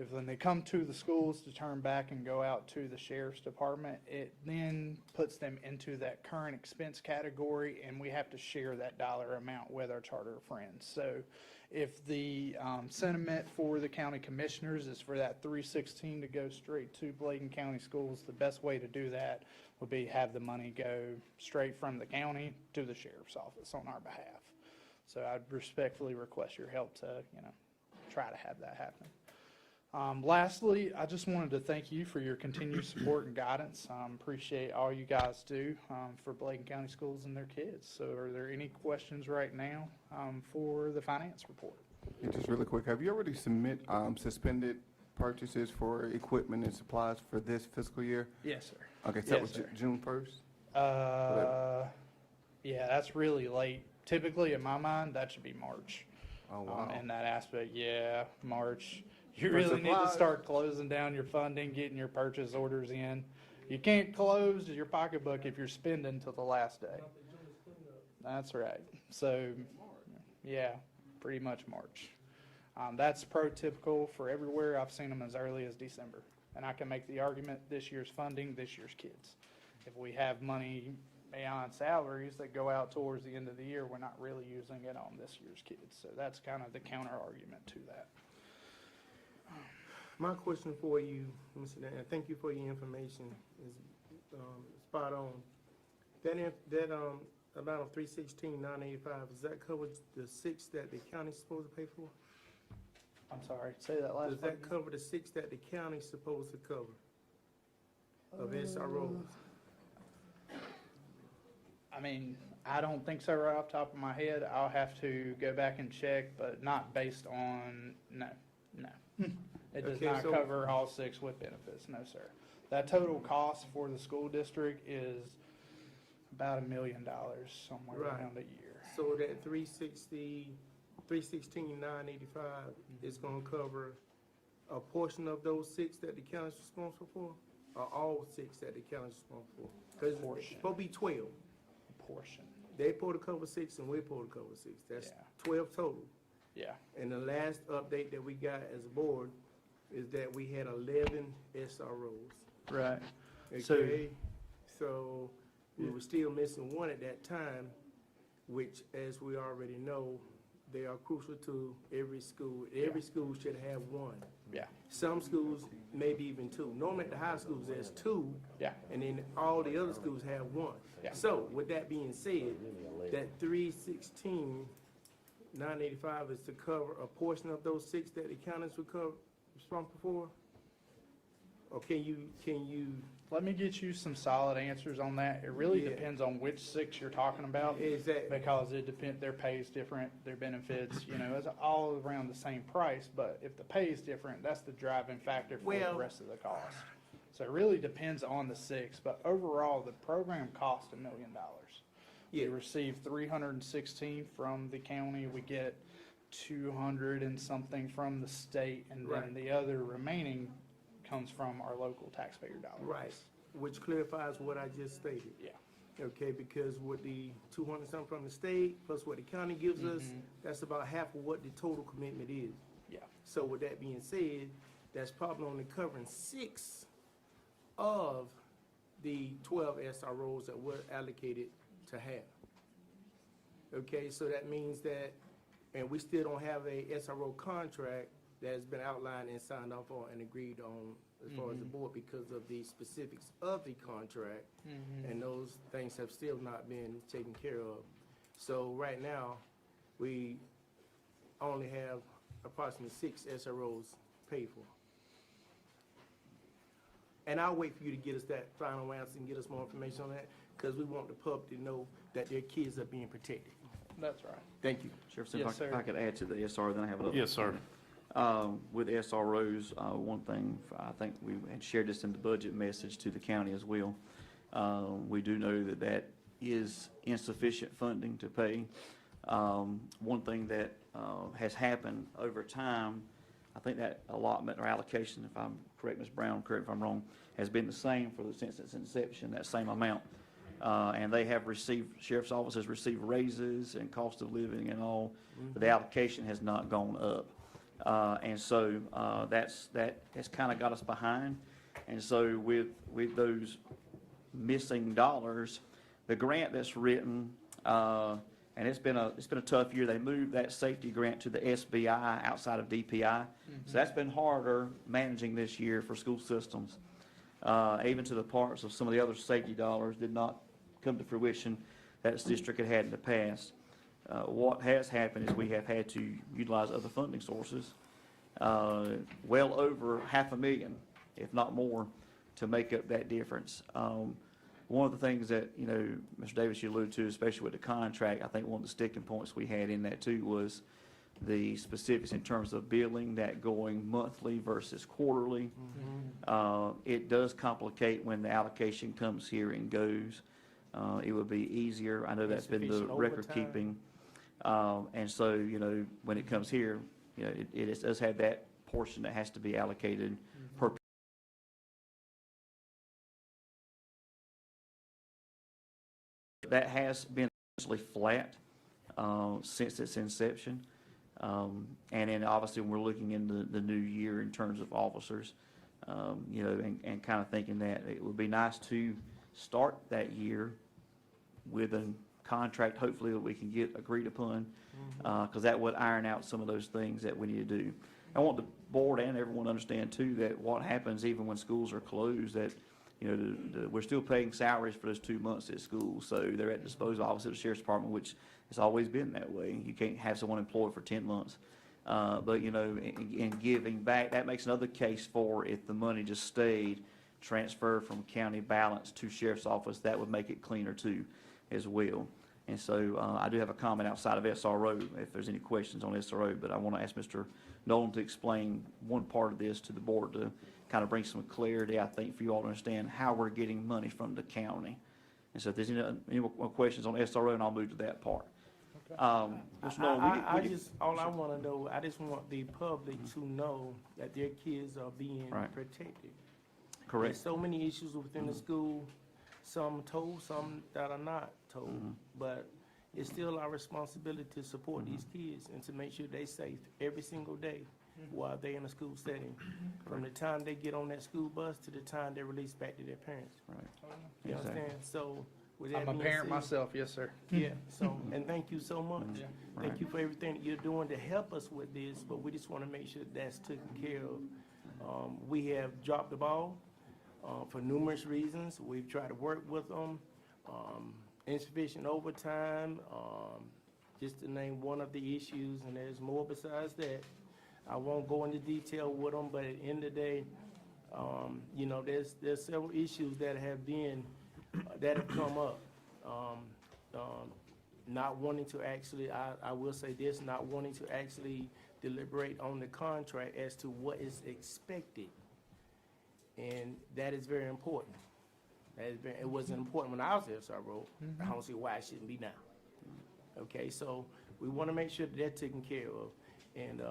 When they come to the schools to turn back and go out to the sheriff's department, it then puts them into that current expense category, and we have to share that dollar amount with our charter of friends. So if the sentiment for the county commissioners is for that $316 to go straight to Bladen County Schools, the best way to do that would be have the money go straight from the county to the sheriff's office on our behalf. So I'd respectfully request your help to, try to have that happen. Lastly, I just wanted to thank you for your continued support and guidance. Appreciate all you guys do for Bladen County Schools and their kids. So are there any questions right now for the finance report? And just really quick, have you already suspended purchases for equipment and supplies for this fiscal year? Yes, sir. Okay, so that Yes, was sir. June 1st? Yeah, that's really late. Typically, in my mind, that should be March. Oh, wow. In that aspect, yeah, March. You For really need to supplies? start closing down your funding, getting your purchase orders in. You can't close your pocketbook if you're spending till the last day. That's right. So, yeah, pretty much March. That's prototypical for everywhere. I've seen them as early as December. And I can make the argument this year's funding, this year's kids. If we have money beyond salaries that go out towards the end of the year, we're not really using it on this year's kids. So that's kind of the counter argument to that. My question for you, Mr. Dan, thank you for your information, is spot on. That amount of $316,985, does that cover the 6 that the county's supposed to pay for? I'm sorry, say that last Does part. that cover the 6 that the county's supposed to cover of SROs? I mean, I don't think so right off the top of my head. I'll have to go back and check, but not based on, no. It does Okay, not so- cover all 6 with benefits, no, sir. That total cost for the school district is about $1 million, somewhere Right. around a year. So that $316,985 is gonna cover a portion of those 6 that the county's responsible for? Or all 6 that the county's responsible for? Cause it's Portion. supposed to be 12. Portion, They supposed to cover 6 and we're supposed to cover 6. That's Yeah. 12 total. yeah. And the last update that we got as a board is that we had 11 SROs. Right. So- Okay, so we were still missing 1 at that time, which, as we already know, they are crucial to every school. Every school should have 1. Yeah. Some schools, maybe even 2. Normally at the high schools, there's 2. Yeah. And then all the other schools have 1. Yeah. So with that being said, that $316,985 is to cover a portion of those 6 that the counties responsible for? Or can you, Let me get you some solid answers on that. It really Yeah. depends on which 6 you're talking about. Exactly. Because their pay is different, their benefits, it's all around the same price, but if the pay is different, that's the driving factor for the Well- rest of the cost. So it really depends on the 6, but overall, the program cost $1 million. We Yeah. receive 316 from the county, we get 200 and something from the state, and then Right. the other remaining comes from our local taxpayer dollars. right, which clarifies what I just stated. Yeah. Okay, because with the 200 something from the state, plus what the county gives us, that's about half of what the total commitment is. Yeah. So with that being said, that's probably only covering 6 of the 12 SROs that we're allocated to have. Okay, so that means that, and we still don't have a SRO contract that has been outlined and signed off on and agreed on as far as the board because of the specifics of the contract. And those things have still not been taken care of. So right now, we only have approximately 6 SROs paid for. And I'll wait for you to get us that final answer and get us more information on that, because we want the public to know that their kids are being protected. That's right. Thank you. Sheriff, Yes, if I could add to the SRO, then I have another. Yes, sir. With SROs, one thing, I think we had shared this in the budget message to the county as well. We do know that that is insufficient funding to pay. One thing that has happened over time, I think that allotment or allocation, if I'm correct, Ms. Brown, correct if I'm wrong, has been the same since its inception, that same amount. And they have received, sheriff's office has received raises and cost of living and all, but the allocation has not gone up. And so that has kind of got us behind. And so with those missing dollars, the grant that's written, and it's been a tough year. They moved that safety grant to the SBI outside of DPI. So that's been harder managing this year for school systems. Even to the parts of some of the other safety dollars did not come to fruition that this district had in the past. What has happened is we have had to utilize other funding sources, well over $500,000, if not more, to make up that difference. One of the things that, you know, Mr. Davis, you alluded to, especially with the contract, I think one of the sticking points we had in that too was the specifics in terms of billing, that going monthly versus quarterly. It does complicate when the allocation comes here and goes. It would be easier. I know that's been the Insufficient record overtime. keeping. And so, you know, when it comes here, you know, it does have that portion that has to be allocated per. That has been essentially flat since its inception. And then obviously when we're looking into the new year in terms of officers, you know, and kind of thinking that it would be nice to start that year with a contract, hopefully, that we can get agreed upon, because that would iron out some of those things that we need to do. I want the board and everyone to understand too that what happens even when schools are closed, that, you know, we're still paying salaries for those 2 months at school, so they're at the disposal obviously of the sheriff's department, which has always been that way. You can't have someone employed for 10 months. But, you know, in giving back, that makes another case for if the money just stayed transferred from county balance to sheriff's office, that would make it cleaner too, as well. And so I do have a comment outside of SRO, if there's any questions on SRO, but I want to ask Mr. Nolan to explain one part of this to the board to kind of bring some clarity, I think, for you all to understand how we're getting money from the county. And so if there's any more questions on SRO, and I'll move to that part. Mr. Nolan, I just, all I want to know, I just want the public to know that their kids are being Right. protected. Correct. There's so many issues within the school, some told, some that are not told. But it's still our responsibility to support these kids and to make sure they're safe every single day while they're in a school setting. From the time they get on that school bus to the time they're released back to their parents. Right. You Exactly. understand? So with that I'm a being parent said- myself, yes, sir. Yeah, so, and thank you so much. Right. Thank you for everything that you're doing to help us with this, but we just want to make sure that's taken care of. We have dropped the ball for numerous reasons. We've tried to work with them, insufficient overtime, just to name one of the issues, and there's more besides that. I won't go into detail with them, but at the end of the day, you know, there's several issues that have been, that have come up. Not wanting to actually, I will say this, not wanting to actually deliberate on the contract as to what is expected. And that is very important. It wasn't important when I was there, so I wrote, I don't see why it shouldn't be now. Okay, so we want to make sure that that's taken care of, and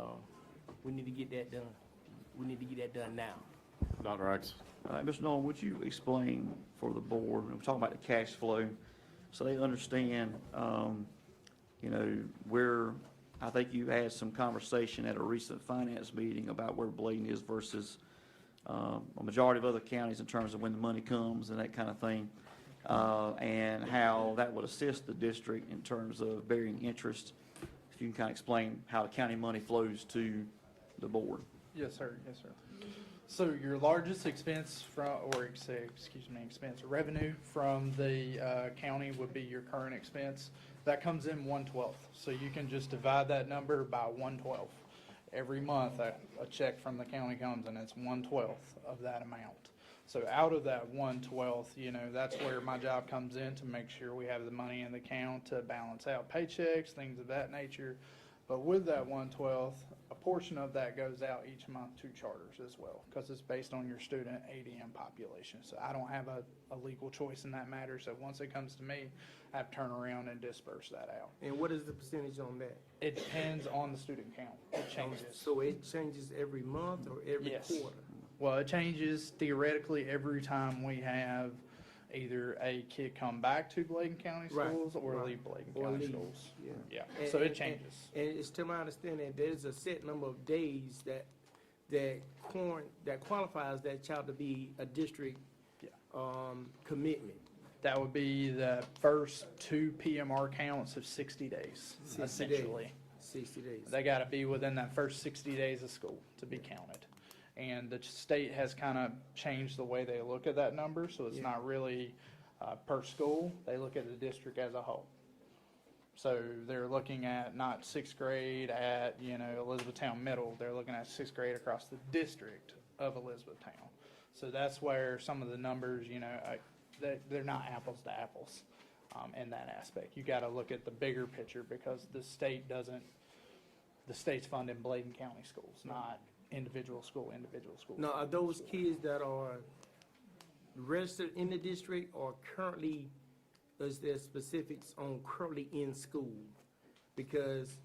we need to get that done. We need to get that done now. Dr. X. All right, Mr. Nolan, would you explain for the board, we're talking about the cash flow, so they understand, you know, where, I think you had some conversation at a recent finance meeting about where Bladen is versus a majority of other counties in terms of when the money comes and that kind of thing, and how that would assist the district in terms of bearing interest. If you can kind of explain how the county money flows to the board. Yes, sir, yes, sir. So your largest expense expense, revenue from the county would be your current expense. That comes in 1/12. So you can just divide that number by 1/12. Every month, a check from the county comes and it's 1/12 of that amount. So out of that 1/12, you know, that's where my job comes in to make sure we have the money in the account to balance out paychecks, things of that nature. But with that 1/12, a portion of that goes out each month to charters as well, because it's based on your student ADM population. So I don't have a legal choice in that matter. So once it comes to me, I have to turn around and disperse that out. And what is the percentage on that? It depends on the student count. It changes. So it changes every month or every Yes. quarter? Well, it changes theoretically every time we have either a kid come back to Bladen County Right, Schools or right. leave Bladen Or County leave, Schools. yeah. Yeah, And- so it and- changes. And it's to my understanding, there's a set number of days that qualifies that child to be a district commitment. That would be the first 2 PMR counts of 60 days, 60 days. essentially. 60 days. They gotta be within that first 60 days of school to be counted. And the state has kind of changed the way they look at that number, so it's Yeah. not really per school, they look at the district as a whole. So they're looking at not sixth grade at, Elizabethtown Middle, they're looking at sixth grade across the district of Elizabethtown. So that's where some of the numbers, they're not apples to apples in that aspect. You got to look at the bigger picture because the state's funding Bladen County schools, not individual school. Now, are those kids that are registered in the district or currently, is there specifics on currently in school? Because,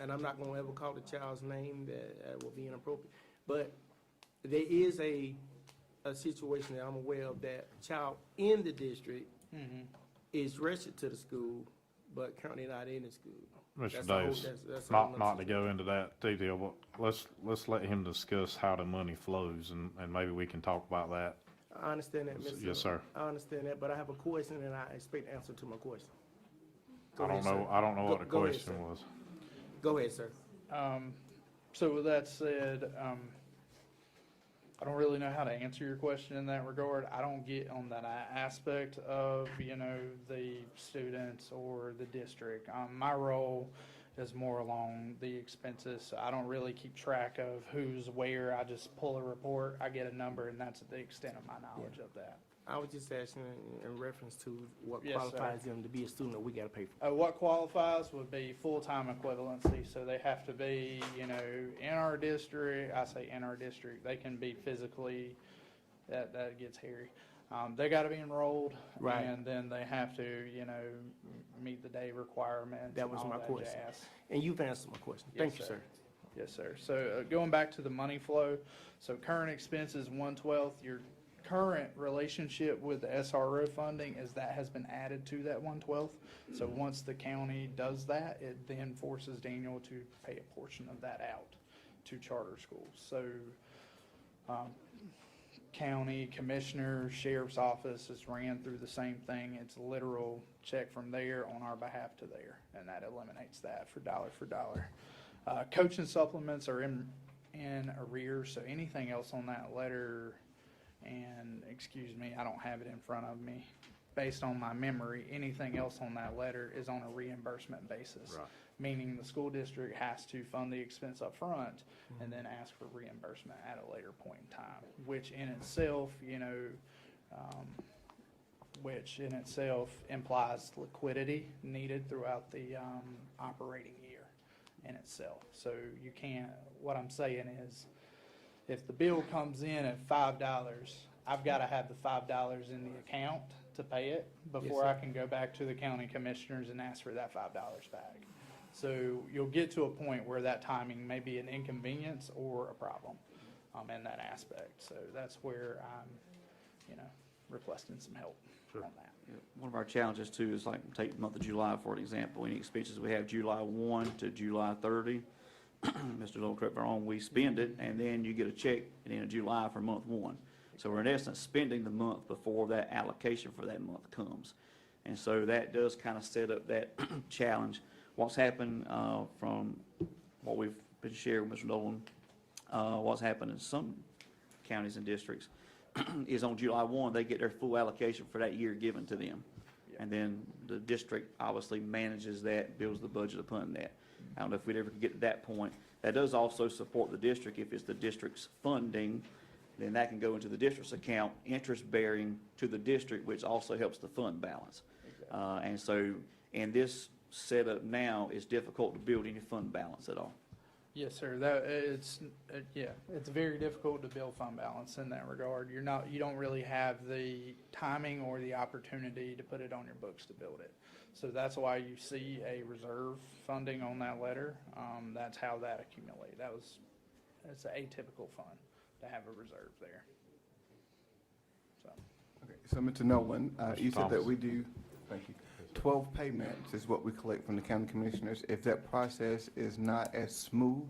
and I'm not gonna ever call the child's name, that will be inappropriate, but there is a situation that I'm aware of that child in the district is registered to the school, but currently not in the school. Mr. That's a whole- Davis, that's a whole nother not to situation. go into that detail, but let's let him discuss how the money flows, and maybe we can talk about that. I understand that, Mr. Yes, sir. I understand that, but I have a question and I expect answer to my question. Go I don't ahead, know, sir. I don't know what the Go ahead, question sir. was. Go ahead, sir. So with that said, I don't really know how to answer your question in that regard. I don't get on that aspect of, the students or the district. My role is more along the expenses. So I don't really keep track of who's where. I just pull a report, I get a number, and that's the extent of my knowledge of that. I was just asking in reference to what Yes, sir. qualifies them to be a student that we gotta pay for. What qualifies would be full-time equivalency, so they have to be, in our district. I say in our district, they can be physically, that gets hairy. They gotta be enrolled. Right. And then they have to, meet the day requirements. That and was all my that question. jazz. And you've answered my question. Yes, Thank you, sir. Yes, sir. So going back to the money flow, so current expenses 1/12, your current relationship with the SRO funding is that has been added to that 1/12. So once the county does that, it then forces Daniel to pay a portion of that out to charter schools. So county commissioner, sheriff's office is ran through the same thing. It's a literal check from there on our behalf to there, and that eliminates that for dollar. Coaching supplements are in arrears, so anything else on that letter, and excuse me, I don't have it in front of me. Based on my memory, anything else on that letter is on a reimbursement basis. Right. Meaning the school district has to fund the expense up front and then ask for reimbursement at a later point in time, which in itself, implies liquidity needed throughout the operating year in itself. So you can't, what I'm saying is, if the bill comes in at $5, I've got to have the $5 in the account to pay it before sir. I can go back to the county commissioners and ask for that $5 back. So you'll get to a point where that timing may be an inconvenience or a problem in that aspect. So that's where I'm, requesting some help on that. Yeah, one of our challenges too is like, take the month of July for an example, any expenses we have July 1 to July 30, Mr. Little, correct me if I'm wrong, we spend it, and then you get a check at the end of July for month 1. So we're in essence spending the month before that allocation for that month comes. And so that does kind of set up that challenge. What's happened from what we've been sharing with Mr. Nolan, what's happened in some counties and districts is on July 1, they get their full allocation for that year given to them. And then the district obviously manages that, builds the budget upon that. I don't know if we'd ever get to that point. That does also support the district. If it's the district's funding, then that can go into the district's account, interest bearing to the district, which also helps the fund balance. And so, in this setup now, it's difficult to build any fund balance at all. Yes, sir. It's very difficult to build fund balance in that regard. You don't really have the timing or the opportunity to put it on your books to build it. So that's why you see a reserve funding on that letter. That's how that accumulated. It's an atypical fund to have a reserve there. So. Okay, so Mr. Nolan, you said that Thomas. we do, thank you, 12 payments is what we collect from the county commissioners. If that process is not as smooth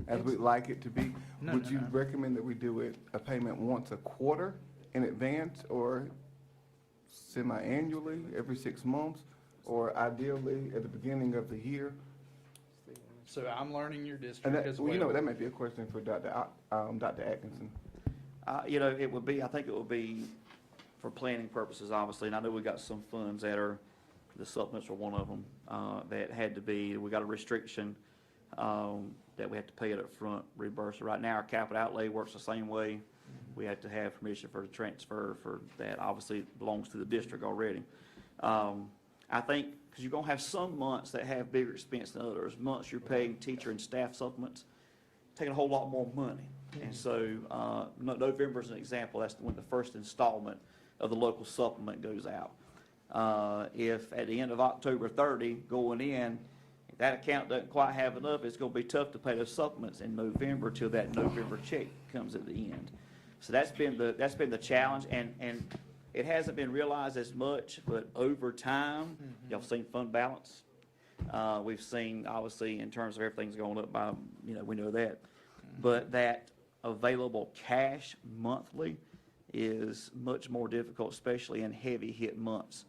as we'd like it to be, would you recommend that we do it, a payment once a quarter in advance, or semi-annually, every 6 months, or ideally at the beginning of the year? So I'm learning your And district that, as well, well. you know, that might be a question for Dr. Atkinson. It would be, I think it would be for planning purposes, obviously, and I know we got some funds that are the supplements were one of them, that had to be, we got a restriction, that we have to pay it up front, reimburse it. Right now, our capital outlay works the same way. We have to have permission for the transfer for that. Obviously, it belongs to the district already. I think, because you're gonna have some months that have bigger expense than others. Months you're paying teacher and staff supplements, taking a whole lot more money. And so, November is an example. That's when the first installment of the local supplement goes out. If at the end of October 30, going in, if that account doesn't quite have enough, it's gonna be tough to pay those supplements in November till that November check comes at the end. So that's been the challenge, and it hasn't been realized as much, but over time, y'all seen fund balance. We've seen, obviously, in terms of everything's going up by, we know that. But that available cash monthly is much more difficult, especially in heavy hit months.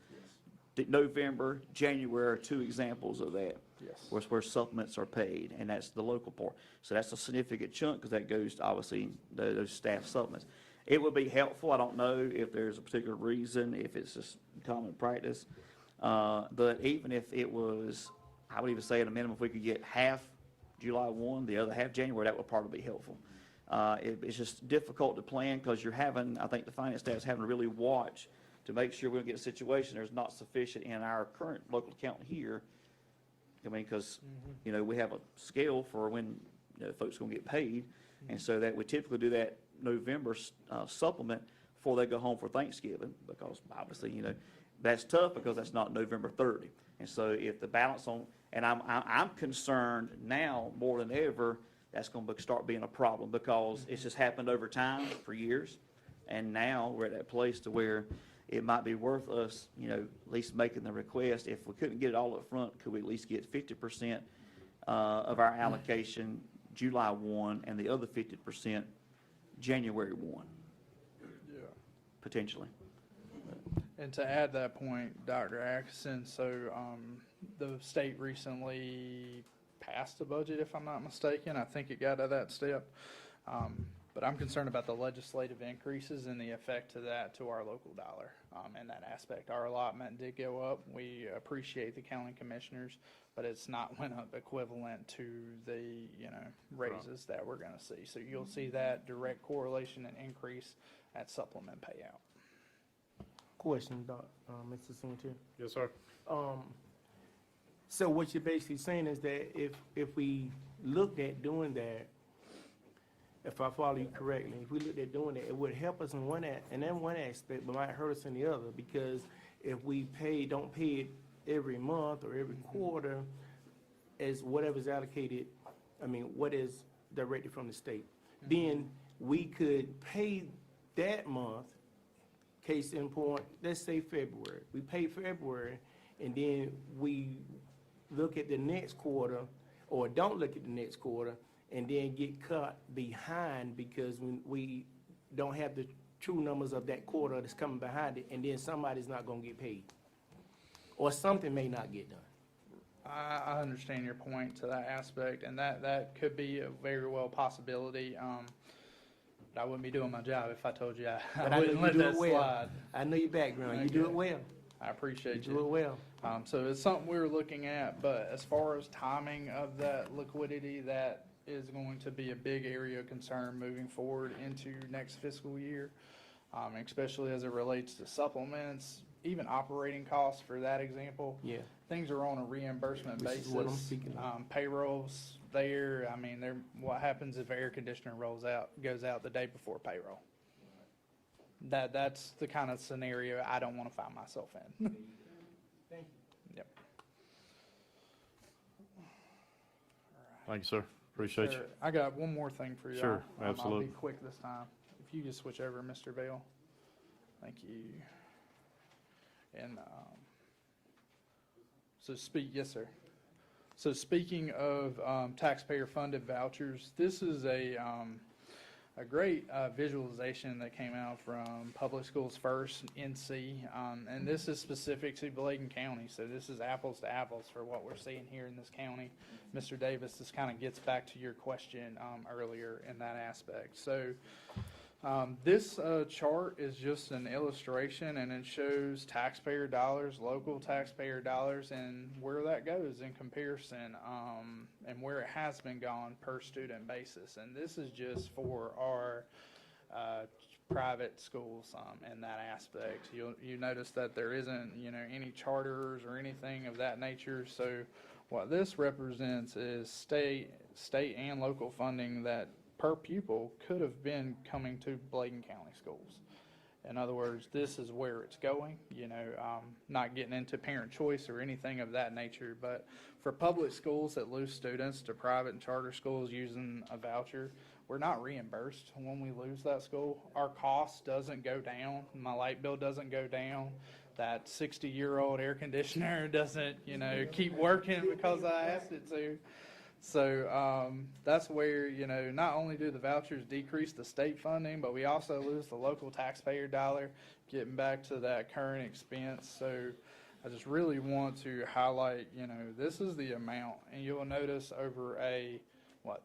November, January are two examples of that. Yes. Where supplements are paid, and that's the local part. So that's a significant chunk, because that goes to, obviously, those staff supplements. It would be helpful, I don't know if there's a particular reason, if it's just common practice, but even if it was, I would even say at a minimum, if we could get half July 1, the other half January, that would probably be helpful. It's just difficult to plan, because you're having, I think the finance staff is having to really watch to make sure we don't get a situation there's not sufficient in our current local account here. I mean, because, we have a scale for when, folks are going to get paid. And so that we typically do that November supplement before they go home for Thanksgiving, because obviously, that's tough, because that's not November 30. And so if the balance on, and I'm concerned now more than ever, that's going to start being a problem, because it's just happened over time for years. And now we're at that place to where it might be worth us, at least making the request. If we couldn't get it all up front, could we at least get 50% of our allocation July 1 and the other 50% January 1? Yeah. Potentially. And to add that point, Dr. Atkinson, so the state recently passed a budget, if I'm not mistaken. I think it got to that step. But I'm concerned about the legislative increases and the effect of that to our local dollar in that aspect. Our allotment did go up. We appreciate the county commissioners, but it's not went up equivalent to the raises that we're going to see. So you'll see that direct correlation and increase at supplement payout. Question, Mr. Singleton. Yes, sir. So what you're basically saying is that if we looked at doing that, if I follow you correctly, if we looked at doing that, it would help us in one aspect, but might hurt us in the other, because if we don't pay it every month or every quarter, as whatever's allocated, what is directed from the state, then we could pay that month. Case in point, let's say February. We pay February, and then we look at the next quarter, or don't look at the next quarter, and then get cut behind because we don't have the true numbers of that quarter that's coming behind it, and then somebody's not gonna get paid. Or something may not get done. I understand your point to that aspect, and that could be a very well possibility. But I wouldn't be doing my job if I told you I wouldn't let that slide. I know your background. You do it well. I appreciate you. You do it well. So it's something we were looking at, but as far as timing of that liquidity, that is going to be a big area of concern moving forward into next fiscal year, especially as it relates to supplements, even operating costs for that example. Yeah. Things are on a reimbursement This basis. is what I'm speaking of. Payrolls there, what happens if air conditioner goes out the day before payroll? That's the kind of scenario I don't want to find myself in. Thank you. Yep. Thank you, sir. Appreciate you. Sir, I got one more thing for you. Sure, I'll absolutely. be quick this time. If you just switch over, Mr. Bell. Thank you. And yes, sir. So speaking of taxpayer-funded vouchers, this is a great visualization that came out from Public Schools First, NC, and this is specific to Bladen County, so this is apples to apples for what we're seeing here in this county. Mr. Davis, this kind of gets back to your question earlier in that aspect. So This chart is just an illustration, and it shows taxpayer dollars, local taxpayer dollars, and where that goes in comparison, and where it has been gone per student basis. And this is just for our private schools in that aspect. You notice that there isn't, any charters or anything of that nature. So what this represents is state and local funding that per pupil could have been coming to Bladen County schools. In other words, this is where it's going, not getting into parent choice or anything of that nature, but for public schools that lose students to private and charter schools using a voucher, we're not reimbursed when we lose that school. Our cost doesn't go down. My light bill doesn't go down. That 60-year-old air conditioner doesn't, keep working because I asked it to. So that's where, not only do the vouchers decrease the state funding, but we also lose the local taxpayer dollar, getting back to that current expense. So I just really want to highlight, this is the amount. And you'll notice over a,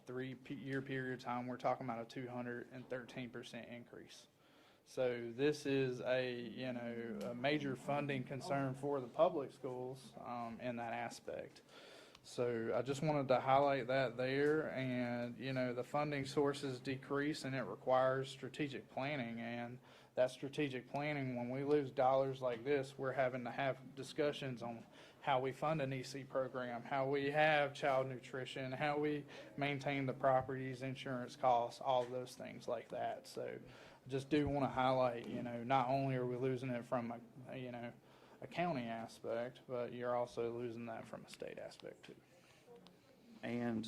3-year period of time, we're talking about a 213% increase. So this is a major funding concern for the public schools in that aspect. So I just wanted to highlight that there, and the funding sources decrease, and it requires strategic planning. And that strategic planning, when we lose dollars like this, we're having to have discussions on how we fund an EC program, how we have child nutrition, how we maintain the properties, insurance costs, all of those things like that. So I just do want to highlight, not only are we losing it from a county aspect, but you're also losing that from a state aspect too. And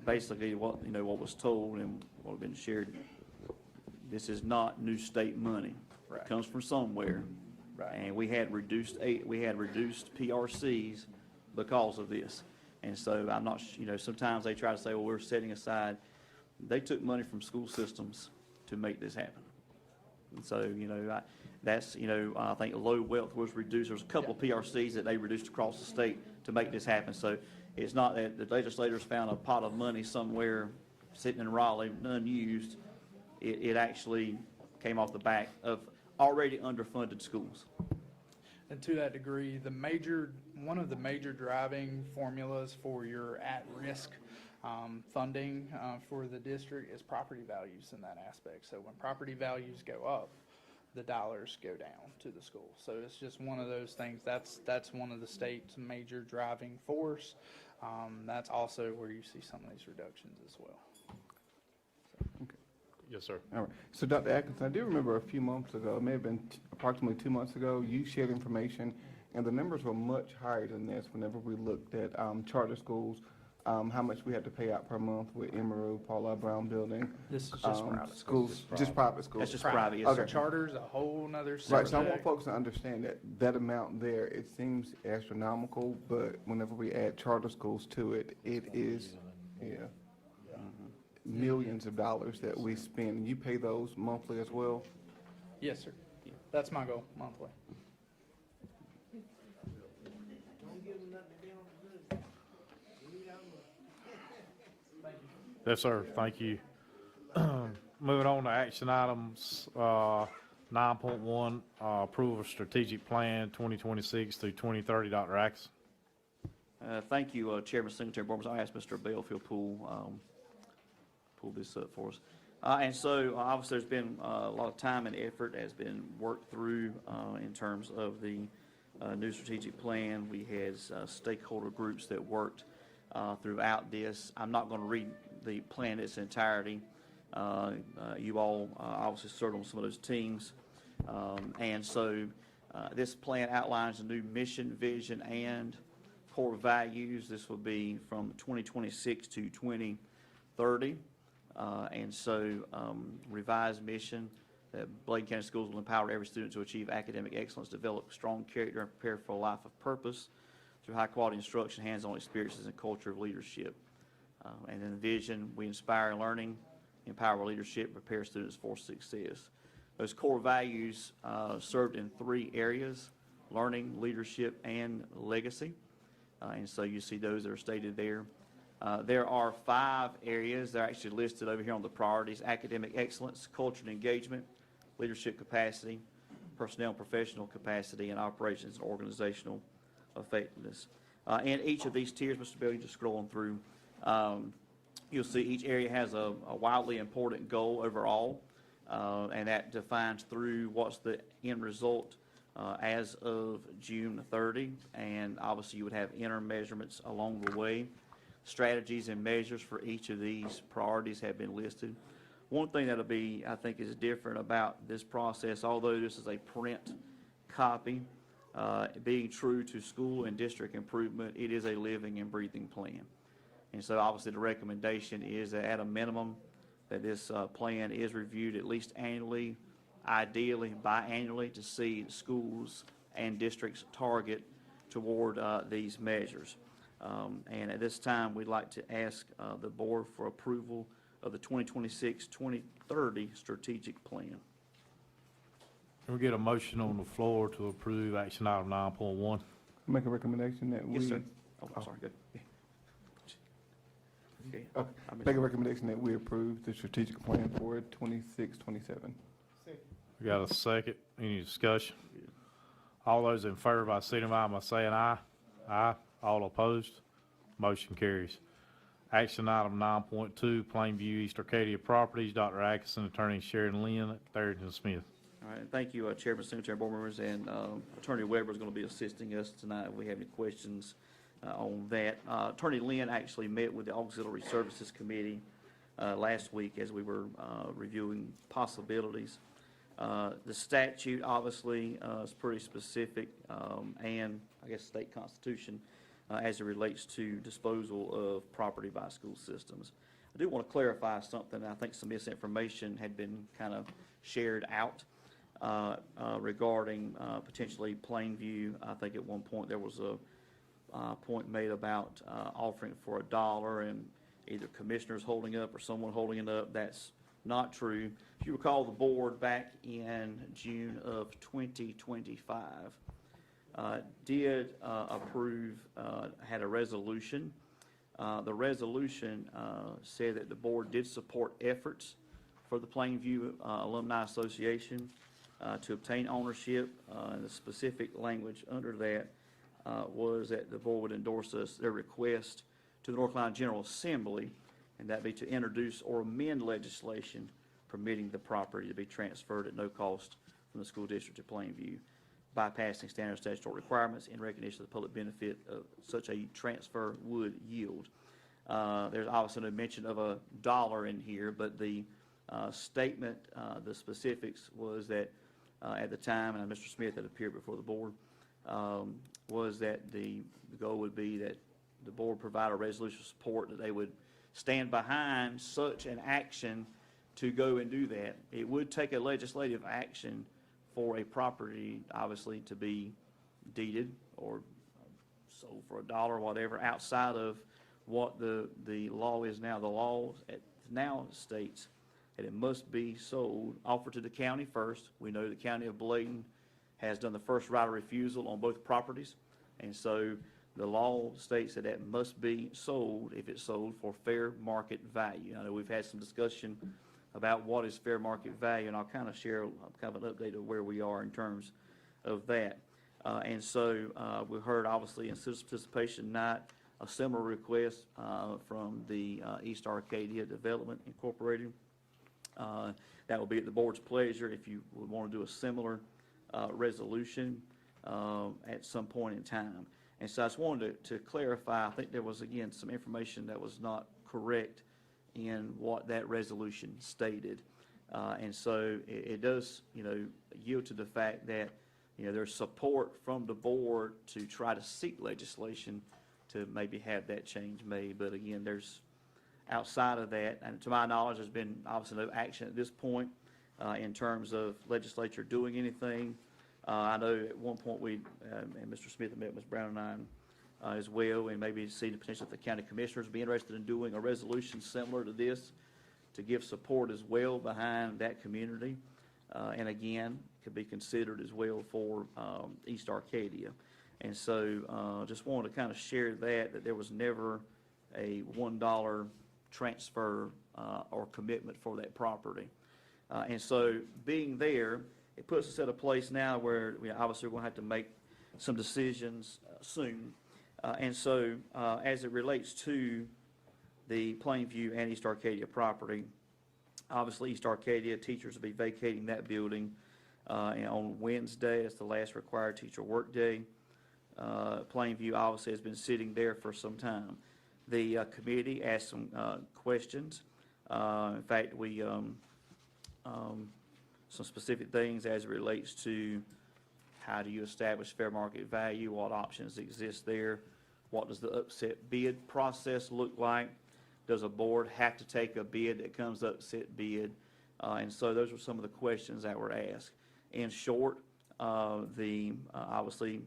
basically what was told and what had been shared, this is not new state money. Right. It comes from somewhere. Right. And we had reduced PRCs because of this. And so I'm not, sometimes they try to say, well, we're setting aside. They took money from school systems to make this happen. And so, I think low wealth was reduced. There's a couple of PRCs that they reduced across the state to make this happen. So it's not that the legislators found a pot of money somewhere sitting in Raleigh, unused. It actually came off the back of already underfunded schools. And to that degree, one of the major driving formulas for your at-risk funding for the district is property values in that aspect. So when property values go up, the dollars go down to the school. So it's just one of those things. That's one of the state's major driving force. That's also where you see some of these reductions as well. Yes, sir. All right. So, Dr. Atkinson, I do remember a few months ago, it may have been approximately 2 months ago, you shared information, and the numbers were much higher than this whenever we looked at charter schools, how much we had to pay out per month with Emerald, Paula Brown Building. This is just private schools. Just private schools. That's just private, yes, Okay. sir. Charter's a whole nother Right, so I subject. want folks to understand that amount there, it seems astronomical, but whenever we add charter schools to it, it is, millions of dollars that we spend. You pay those monthly as well? Yes, sir. That's my goal, monthly. Yes, sir. Thank you. Moving on to action items, 9.1, approval of strategic plan 2026 through 2030. Dr. Atkinson. Thank you, Chairman, Secretary Board. I'll ask Mr. Bell if he'll pull this up for us. And so, obviously, there's been a lot of time and effort has been worked through in terms of the new strategic plan. We had stakeholder groups that worked throughout this. I'm not going to read the plan in its entirety. You all obviously served on some of those teams. And so, this plan outlines a new mission, vision, and core values. This will be from 2026 to 2030. And so revised mission that Bladen County Schools will empower every student to achieve academic excellence, develop strong character, and prepare for a life of purpose through high-quality instruction, hands-on experiences, and culture of leadership. And then the vision, we inspire learning, empower leadership, prepare students for success. Those core values served in 3 areas: learning, leadership, and legacy. And so you see those that are stated there. There are 5 areas. They're actually listed over here on the priorities: academic excellence, culture and engagement, leadership capacity, personnel and professional capacity, and operations and organizational effectiveness. In each of these tiers, Mr. Bell, you just scroll on through, you'll see each area has a wildly important goal overall, and that defines through what's the end result as of June 30, and obviously you would have interim measurements along the way. Strategies and measures for each of these priorities have been listed. One thing that'll be, I think, is different about this process, although this is a print copy, being true to school and district improvement, it is a living and breathing plan. And so obviously the recommendation is that at a minimum that this plan is reviewed at least annually, ideally biannually, to see schools and districts target toward these measures. And at this time, we'd like to ask the board for approval of the 2026-2030 strategic plan. Can we get a motion on the floor to approve action item 9.1? Make a recommendation that Yes, sir. Oh, I'm sorry, good. Okay. I missed Make a it. recommendation that we approve the strategic plan for 26-27. We got a second. Any discussion? All those in favor by signify by saying aye. Aye. All opposed? Motion carries. Action item 9.2, Plainview East Arcadia Properties. Dr. Atkinson, Attorney Sheridan Lynn, Tharrington Smith. All right, and thank you, Chairman, Secretary, board members, and Attorney Weber is going to be assisting us tonight if we have any questions on that. Attorney Lynn actually met with the Auxiliary Services Committee last week as we were reviewing possibilities. The statute obviously is pretty specific, and I guess state constitution as it relates to disposal of property by school systems. I do want to clarify something. I think some misinformation had been kind of shared out regarding potentially Plainview. I think at one point there was a point made about offering it for $1 and either commissioners holding up or someone holding it up. That's not true. If you recall, the board back in June of 2025 did approve, had a resolution. The resolution said that the board did support efforts for the Plainview Alumni Association to obtain ownership. And the specific language under that was that the board would endorse their request to the North Carolina General Assembly, and that be to introduce or amend legislation permitting the property to be transferred at no cost from the school district to Plainview, bypassing standard statutory requirements in recognition of the public benefit of such a transfer would yield. There's obviously no mention of $1 in here, but the statement, the specifics was that at the time, and Mr. Smith had appeared before the board, was that the goal would be that the board provide a resolution of support, that they would stand behind such an action to go and do that. It would take a legislative action for a property, obviously, to be deeded or sold for $1 or whatever, outside of what the law is now. The law now states that it must be sold, offered to the county first. We know the county of Bladen has done the first right of refusal on both properties, and so the law states that that must be sold if it's sold for fair market value. I know we've had some discussion about what is fair market value, and I'll kind of share kind of an update of where we are in terms of that. And so we heard, obviously, in citizen participation night, a similar request from the East Arcadia Development Incorporated. That will be at the board's pleasure if you would want to do a similar resolution at some point in time. And so I just wanted to clarify, I think there was, again, some information that was not correct in what that resolution stated. And so it does, yield to the fact that, there's support from the board to try to seek legislation to maybe have that change made. But again, there's outside of that, and to my knowledge, there's been obviously no action at this point in terms of legislature doing anything. I know at one point and Mr. Smith met Ms. Brown and I as well, and maybe see the potential that the county commissioners would be interested in doing a resolution similar to this to give support as well behind that community. And again, could be considered as well for East Arcadia. And so just wanted to kind of share that there was never a $1 transfer or commitment for that property. And so being there, it puts us at a place now where we obviously are going to have to make some decisions soon. And so as it relates to the Plainview and East Arcadia property, obviously East Arcadia teachers will be vacating that building and on Wednesday. It's the last required teacher workday. Plainview obviously has been sitting there for some time. The committee asked some questions. In fact, we some specific things as it relates to how do you establish fair market value, what options exist there, what does the upset bid process look like, does a board have to take a bid that comes upset bid, and so those were some of the questions that were asked. In short, obviously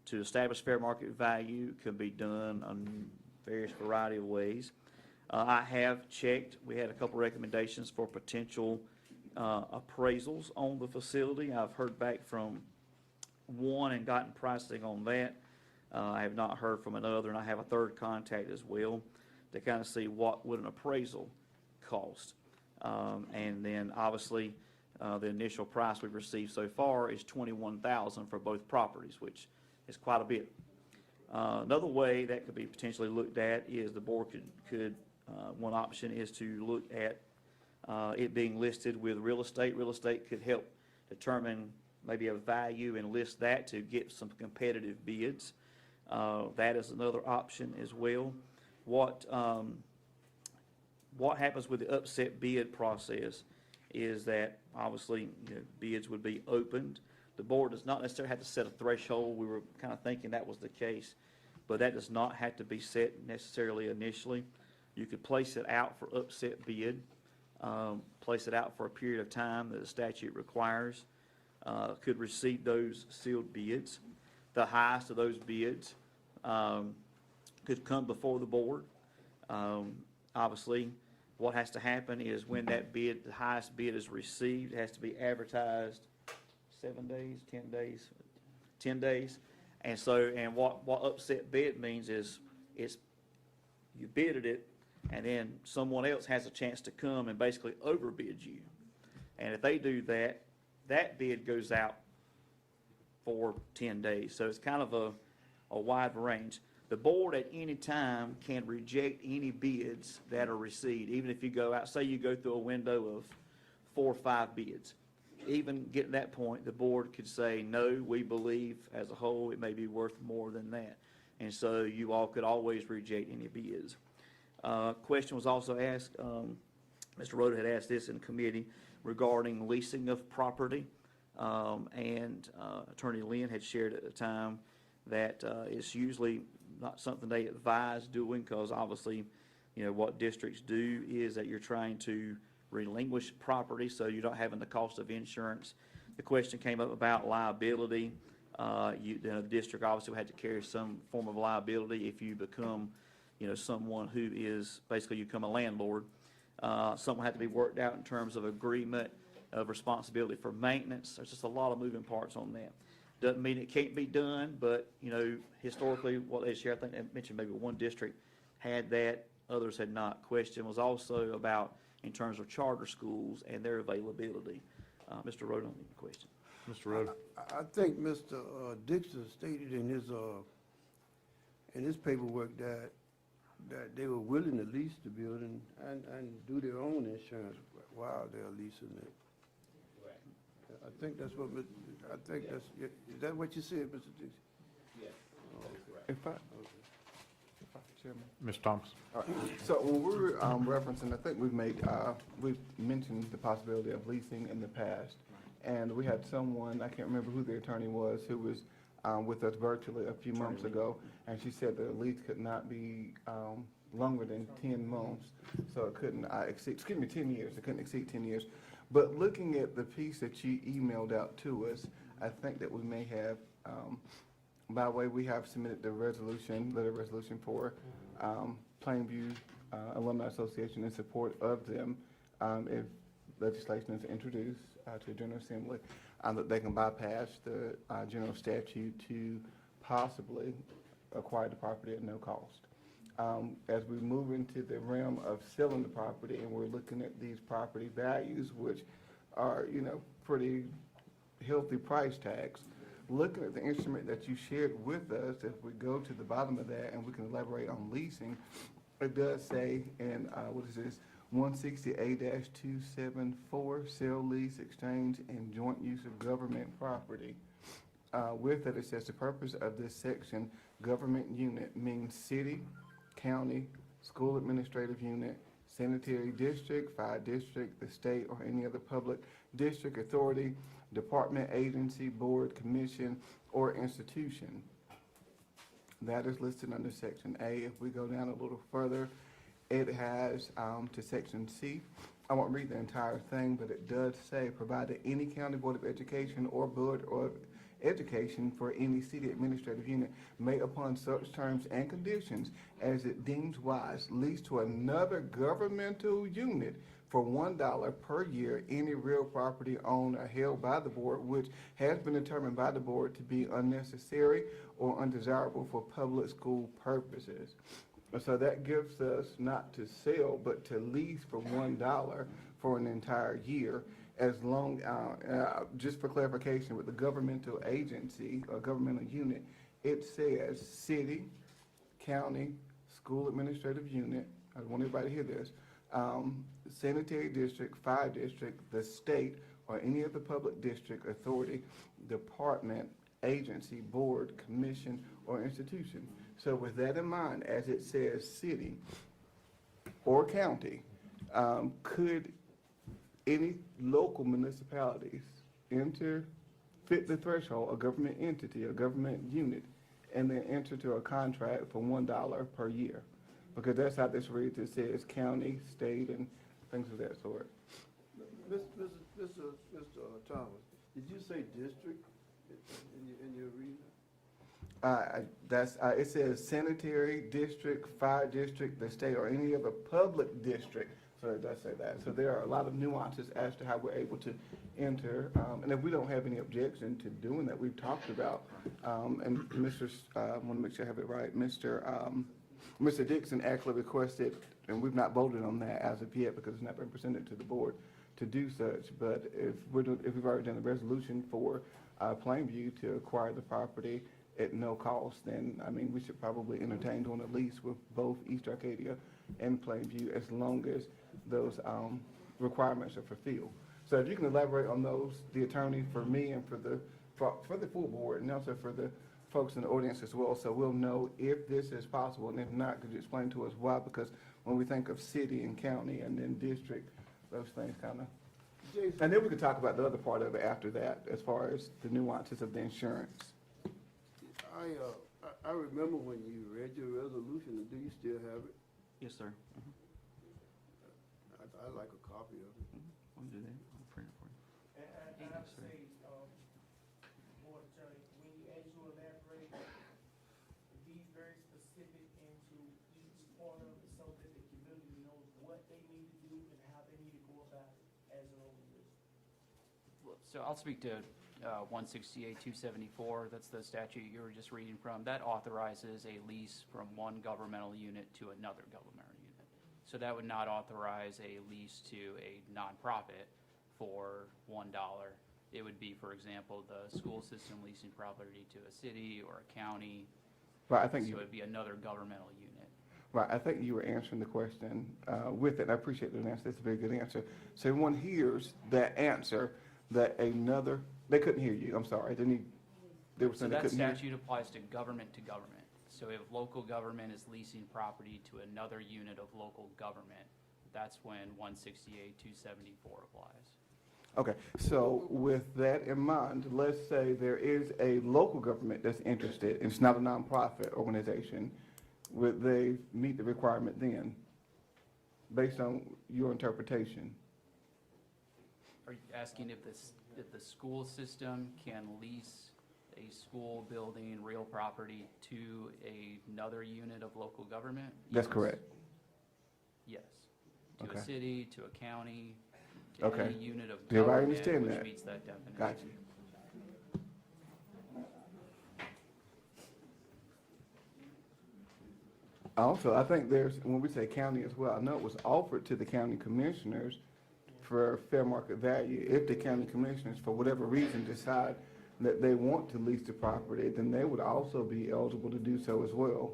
to establish fair market value can be done on various variety of ways. I have checked, we had a couple recommendations for potential appraisals on the facility. I've heard back from one and gotten pricing on that. I have not heard from another, and I have a third contact as well to kind of see what would an appraisal cost. And then obviously the initial price we've received so far is $21,000 for both properties, which is quite a bit. Another way that could be potentially looked at is the board could one option is to look at it being listed with real estate. Real estate could help determine maybe a value and list that to get some competitive bids. That is another option as well. What happens with the upset bid process is that obviously bids would be opened. The board does not necessarily have to set a threshold. We were kind of thinking that was the case, but that does not have to be set necessarily initially. You could place it out for upset bid, place it out for a period of time that the statute requires, could receive those sealed bids. The highest of those bids could come before the board. Obviously, what has to happen is when that bid, the highest bid is received, it has to be advertised 7 days, 10 days, 10 days. And so, and what upset bid means is you bidded it, and then someone else has a chance to come and basically overbid you. And if they do that, that bid goes out for 10 days. So it's kind of a wide range. The board at any time can reject any bids that are received, even if you go out, say you go through a window of 4 or 5 bids. Even getting that point, the board could say, no, we believe as a whole it may be worth more than that. And so you all could always reject any bids. Question was also asked, Mr. Rhoda had asked this in committee regarding leasing of property. And Attorney Lynn had shared at the time that it's usually not something they advise doing, because obviously, what districts do is that you're trying to relinquish property, so you're not having the cost of insurance. The question came up about liability. The district obviously had to carry some form of liability if you become, someone who is basically you become a landlord. Something had to be worked out in terms of agreement of responsibility for maintenance. There's just a lot of moving parts on that. Doesn't mean it can't be done, but historically, what they share, I think I mentioned maybe one district had that, others had not. Question was also about in terms of charter schools and their availability. Mr. Rhoda, on the question. Mr. Rhoda. I think Mr. Dixon stated in his paperwork that they were willing to lease the building and do their own insurance while they're leasing it. I think that's what, is that what you said, Mr. Dixon? Yes. If I, Chairman. Mr. Thomas. All right. So when we were referencing, I think we've mentioned the possibility of leasing in the past. And we had someone, I can't remember who the attorney was, who was with us virtually a few months ago. And she said the lease could not be longer than 10 months. So it couldn't exceed, 10 years. It couldn't exceed 10 years. But looking at the piece that you emailed out to us, I think that we may have, by the way, we have submitted the letter resolution for Plainview Alumni Association in support of them. If legislation is introduced to the General Assembly, that they can bypass the general statute to possibly acquire the property at no cost. as we move into the realm of selling the property and we're looking at these property values, which are, pretty healthy price tags, looking at the instrument that you shared with us, if we go to the bottom of that and we can elaborate on leasing, it does say in, 160A-274, sell, lease, exchange, and joint use of government property. With that, it says the purpose of this section, government unit, means city, county, school administrative unit, sanitary district, fire district, the state, or any other public district, authority, department, agency, board, commission, or institution. That is listed under section A. If we go down a little further, it has to section C. I won't read the entire thing, but it does say, provided any county board of education or board of education for any city administrative unit may, upon such terms and conditions as it deems wise, lease to another governmental unit for $1 per year any real property owned or held by the board which has been determined by the board to be unnecessary or undesirable for public school purposes. So that gives us not to sell, but to lease for $1 for an entire year. As long, just for clarification, with the governmental agency or governmental unit, it says city, county, school administrative unit, I want everybody to hear this, sanitary district, fire district, the state, or any other public district, authority, department, agency, board, commission, or institution. So with that in mind, as it says city or county, could any local municipalities fit the threshold, a government entity, a government unit, and then enter to a contract for $1 per year? Because that's how this reads. It says county, state, and things of that sort. Mr. Thomas, did you say district in your reading? It says sanitary district, fire district, the state, or any other public district. So it does say that. So there are a lot of nuances as to how we're able to enter. And if we don't have any objection to doing that, we've talked about, and Mr., I want to make sure I have it right, Mr. Dixon actually requested, and we've not voted on that as of yet because it's not been presented to the board to do such. But if we've already done a resolution for Plainview to acquire the property at no cost, then, I mean, we should probably entertain doing a lease with both East Arcadia and Plainview as long as those requirements are fulfilled. So if you can elaborate on those, the attorney, for me and for the full board, and also for the folks in the audience as well, so we'll know if this is possible, and if not, could you explain to us why? Because when we think of city and county and then district, those things kind of, and then we could talk about the other part of it after that, as far as the nuances of the insurance. I remember when you read your resolution, do you still have it? Yes, sir. I'd like a copy of it. I'll do that. I'll print it for you. And I would say, Board Attorney, when you, as you elaborate, be very specific into each part of it so that the community knows what they need to do and how they need to go about it as an organization. So I'll speak to 168-274, that's the statute you were just reading from. That authorizes a lease from one governmental unit to another governmental unit. So that would not authorize a lease to a nonprofit for $1. It would be, for example, the school system leasing property to a city or a county. Right, I think so it would be another governmental unit. Right, I think you were answering the question with it. I appreciate the answer. That's a very good answer. So everyone hears that answer, that another, they couldn't hear you, I'm sorry. They were So saying they that couldn't hear. statute applies to government. So if local government is leasing property to another unit of local government, that's when 168-274 applies. Okay, so with that in mind, let's say there is a local government that's interested, and it's not a nonprofit organization, would they meet the requirement then, based on your interpretation? Are you asking if the school system can lease a school building, real property, to another unit of local government? That's Yes. correct. Yes. To Okay. a city, to a county, to Okay. any unit of Do everybody government understand which that? meets that definition. Gotcha. Also, I think when we say county as well, I know it was offered to the county commissioners for fair market value. If the county commissioners, for whatever reason, decide that they want to lease the property, then they would also be eligible to do so as well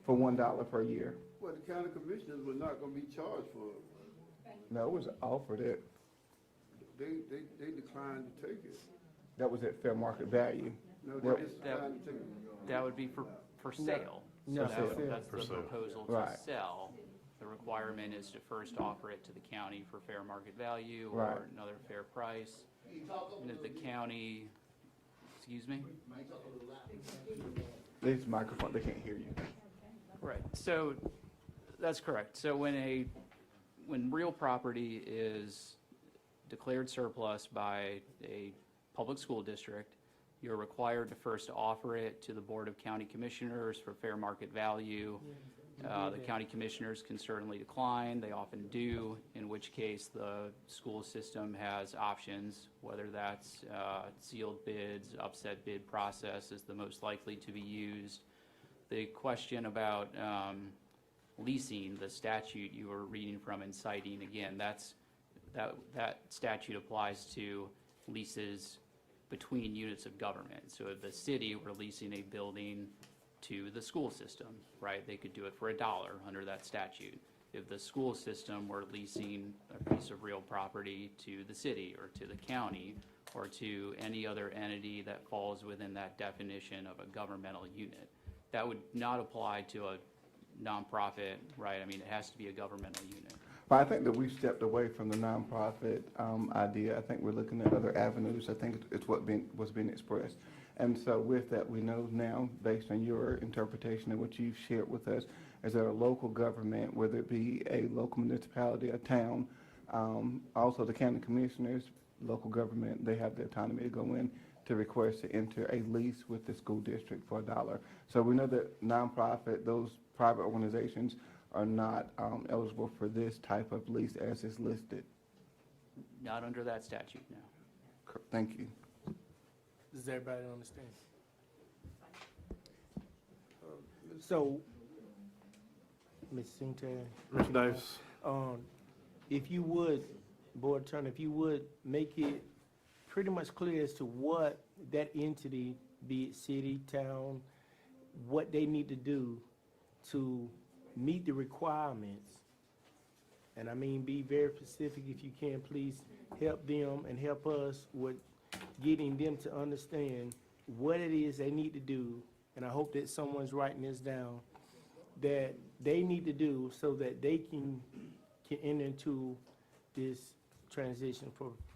for $1 per year. Well, the county commissioners were not gonna be charged for it. No, it was offered it. They declined to take it. That was at fair market value. No, Well, they just declined to take it. That would be for sale. No, So for that- sale. that's For the sale. proposal to Right. sell. The requirement is to first offer it to the county for fair market value or Right. another fair price. And if the county, excuse me? This microphone, they can't hear you. Right, so, that's correct. So when real property is declared surplus by a public school district, you're required to first offer it to the Board of County Commissioners for fair market value. The county commissioners can certainly decline, they often do, in which case the school system has options, whether that's sealed bids, upset bid process is the most likely to be used. The question about leasing, the statute you were reading from and citing, again, that statute applies to leases between units of government. So if the city were leasing a building to the school system, right, they could do it for $1 under that statute. If the school system were leasing a piece of real property to the city or to the county or to any other entity that falls within that definition of a governmental unit, that would not apply to a nonprofit, right? I mean, it has to be a governmental unit. But I think that we've stepped away from the nonprofit idea. I think we're looking at other avenues. I think it's what's being expressed. And so with that, we know now, based on your interpretation and what you've shared with us, is that a local government, whether it be a local municipality, a town, also the county commissioners, local government, they have the autonomy to go in to request to enter a lease with the school district for $1. So we know that nonprofit, those private organizations are not eligible for this type of lease as is listed. Not under that statute, no. Thank you. Does everybody understand? So, Ms. Singletary? Mr. Davis. If you would, Board Attorney, if you would make it pretty much clear as to what that entity, be it city, town, what they need to do to meet the requirements. And I mean, be very specific if you can, please help them and help us with getting them to understand what it is they need to do, and I hope that someone's writing this down, that they need to do so that they can enter into this transition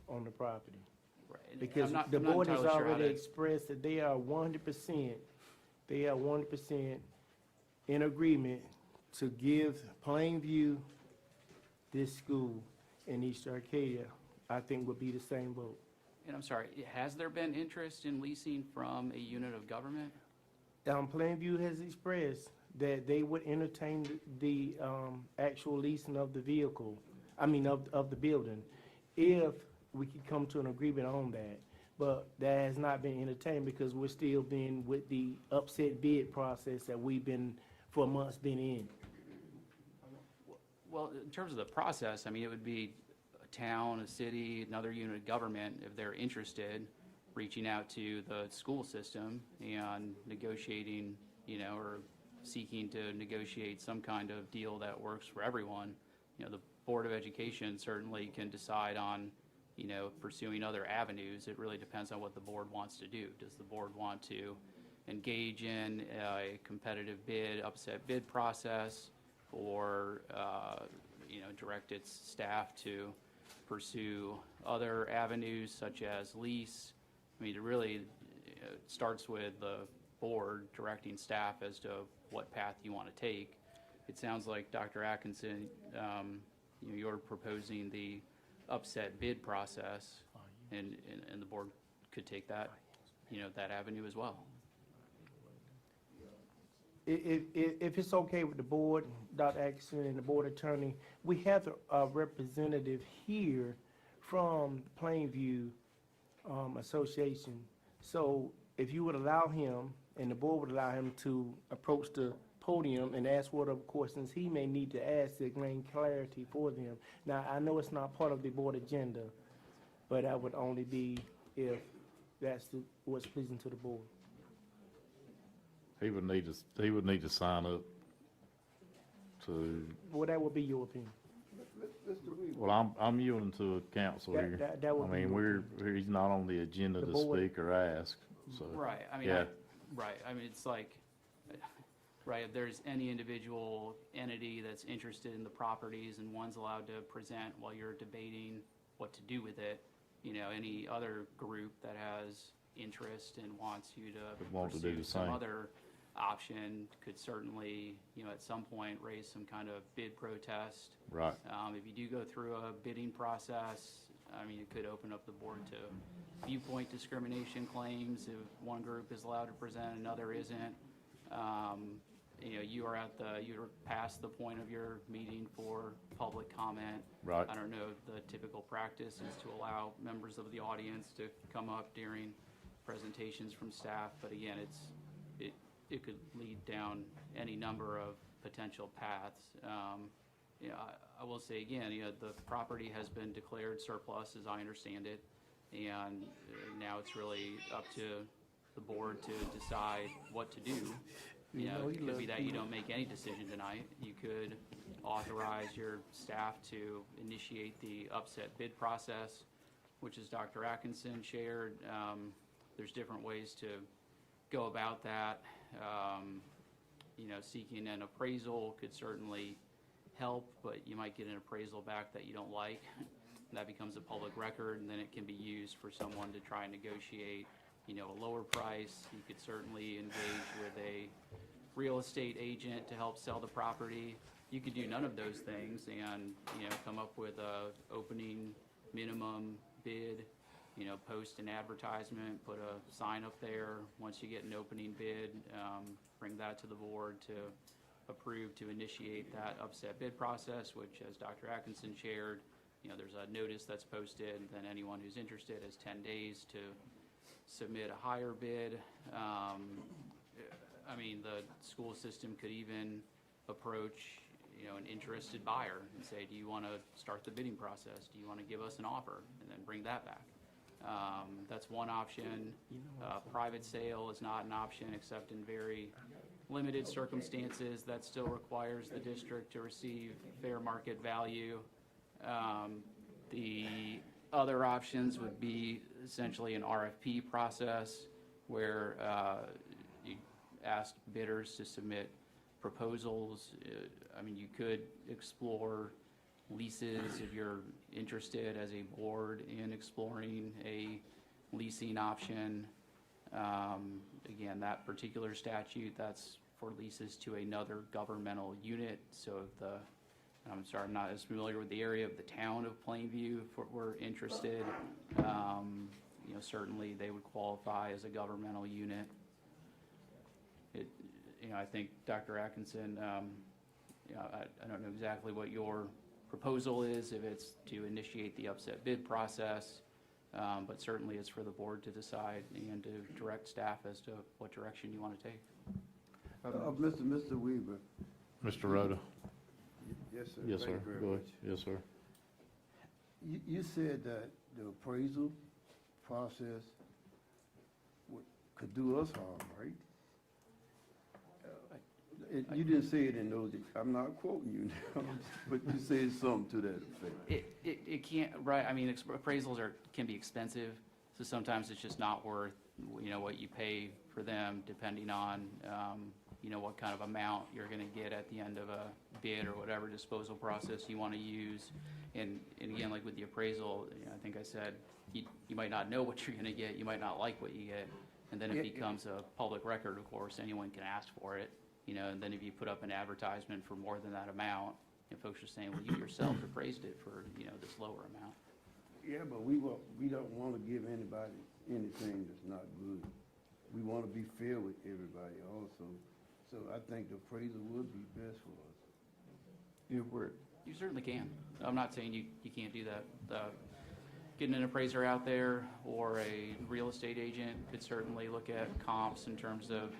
on the property. Right. Because I'm not the board has entirely sure how already to- expressed that they are 100% in agreement to give Plainview this school in East Arcadia. I think would be the same vote. And I'm sorry, has there been interest in leasing from a unit of government? Plainview has expressed that they would entertain the actual leasing of the vehicle, of the building, if we could come to an agreement on that. But that has not been entertained because we're still being with the upset bid process that we've been, for months, been in. Well, in terms of the process, I mean, it would be a town, a city, another unit of government, if they're interested, reaching out to the school system and negotiating, or seeking to negotiate some kind of deal that works for everyone. The Board of Education certainly can decide on, pursuing other avenues. It really depends on what the board wants to do. Does the board want to engage in a competitive bid, upset bid process, or, direct its staff to pursue other avenues such as lease? I mean, it really starts with the board directing staff as to what path you want to take. It sounds like, Dr. Atkinson, you're proposing the upset bid process, and the board could take that, that avenue as well. If it's okay with the board, Dr. Atkinson and the board attorney, we have a representative here from Plainview Association. So if you would allow him, and the board would allow him to approach the podium and ask whatever questions he may need to ask to gain clarity for them. Now, I know it's not part of the board agenda, but that would only be if that's what's pleasing to the board. He would need to sign up to, Well, that would be your opinion. Mr. Weaver, well, I'm yielding to a council That- here. that would I mean, be- he's not on the agenda The to board- speak or ask, so. Right, I mean, Yeah. right, I mean, it's like, right, if there's any individual entity that's interested in the properties and one's allowed to present while you're debating what to do with it, you know, any other group that has interest and wants you to Would want to do pursue the some same. other option could certainly, you know, at some point raise some kind of bid protest. Right. If you do go through a bidding process, I mean, it could open up the board to viewpoint discrimination claims if one group is allowed to present, another isn't. You know, you're past the point of your meeting for public comment. Right. I don't know, the typical practice is to allow members of the audience to come up during presentations from staff, but again, it could lead down any number of potential paths. You know, I will say again, you know, the property has been declared surplus, as I understand it, and now it's really up to the board to decide what to do. You know, it could be that you don't make any decision tonight. You could authorize your staff to initiate the upset bid process, which is Dr. Atkinson shared. There's different ways to go about that. You know, seeking an appraisal could certainly help, but you might get an appraisal back that you don't like. That becomes a public record, and then it can be used for someone to try and negotiate, you know, a lower price. You could certainly engage with a real estate agent to help sell the property. You could do none of those things and, you know, come up with a opening minimum bid, you know, post an advertisement, put a sign up there. Once you get an opening bid, bring that to the board to approve to initiate that upset bid process, which, as Dr. Atkinson shared, you know, there's a notice that's posted, and then anyone who's interested has 10 days to submit a higher bid. I mean, the school system could even approach, you know, an interested buyer and say, do you want to start the bidding process? Do you want to give us an offer? And then bring that back. That's one option. Private sale is not an option except in very limited circumstances. That still requires the district to receive fair market value. The other options would be essentially an RFP process where you ask bidders to submit proposals. I mean, you could explore leases if you're interested as a board in exploring a leasing option. Again, that particular statute, that's for leases to another governmental unit. So if I'm sorry, I'm not as familiar with the area of the town of Plainview if we're interested. You know, certainly they would qualify as a governmental unit. You know, I think Dr. Atkinson, you know, I don't know exactly what your proposal is, if it's to initiate the upset bid process, but certainly it's for the board to decide and to direct staff as to what direction you want to take. Mr. Weaver. Mr. Rhoda? Yes, sir. Yes, Thank sir. you very Go ahead. much. Yes, sir. You said that the appraisal process could do us harm, right? You didn't say it in those, I'm not quoting you now, but you said something to that effect. It can't, right, I mean, appraisals can be expensive, so sometimes it's just not worth, you know, what you pay for them, depending on, you know, what kind of amount you're gonna get at the end of a bid or whatever disposal process you wanna use. And again, like with the appraisal, you know, I think I said, you might not know what you're gonna get, you might not like what you get, and then it becomes a public record, of course, anyone can ask for it. You know, and then if you put up an advertisement for more than that amount, and folks are saying, well, you yourself appraised it for, you know, this lower amount. Yeah, but we don't want to give anybody anything that's not good. We want to be fair with everybody also. So I think the appraisal would be best for us. You certainly can. I'm not saying you can't do that. Getting an appraiser out there or a real estate agent could certainly look at comps in terms of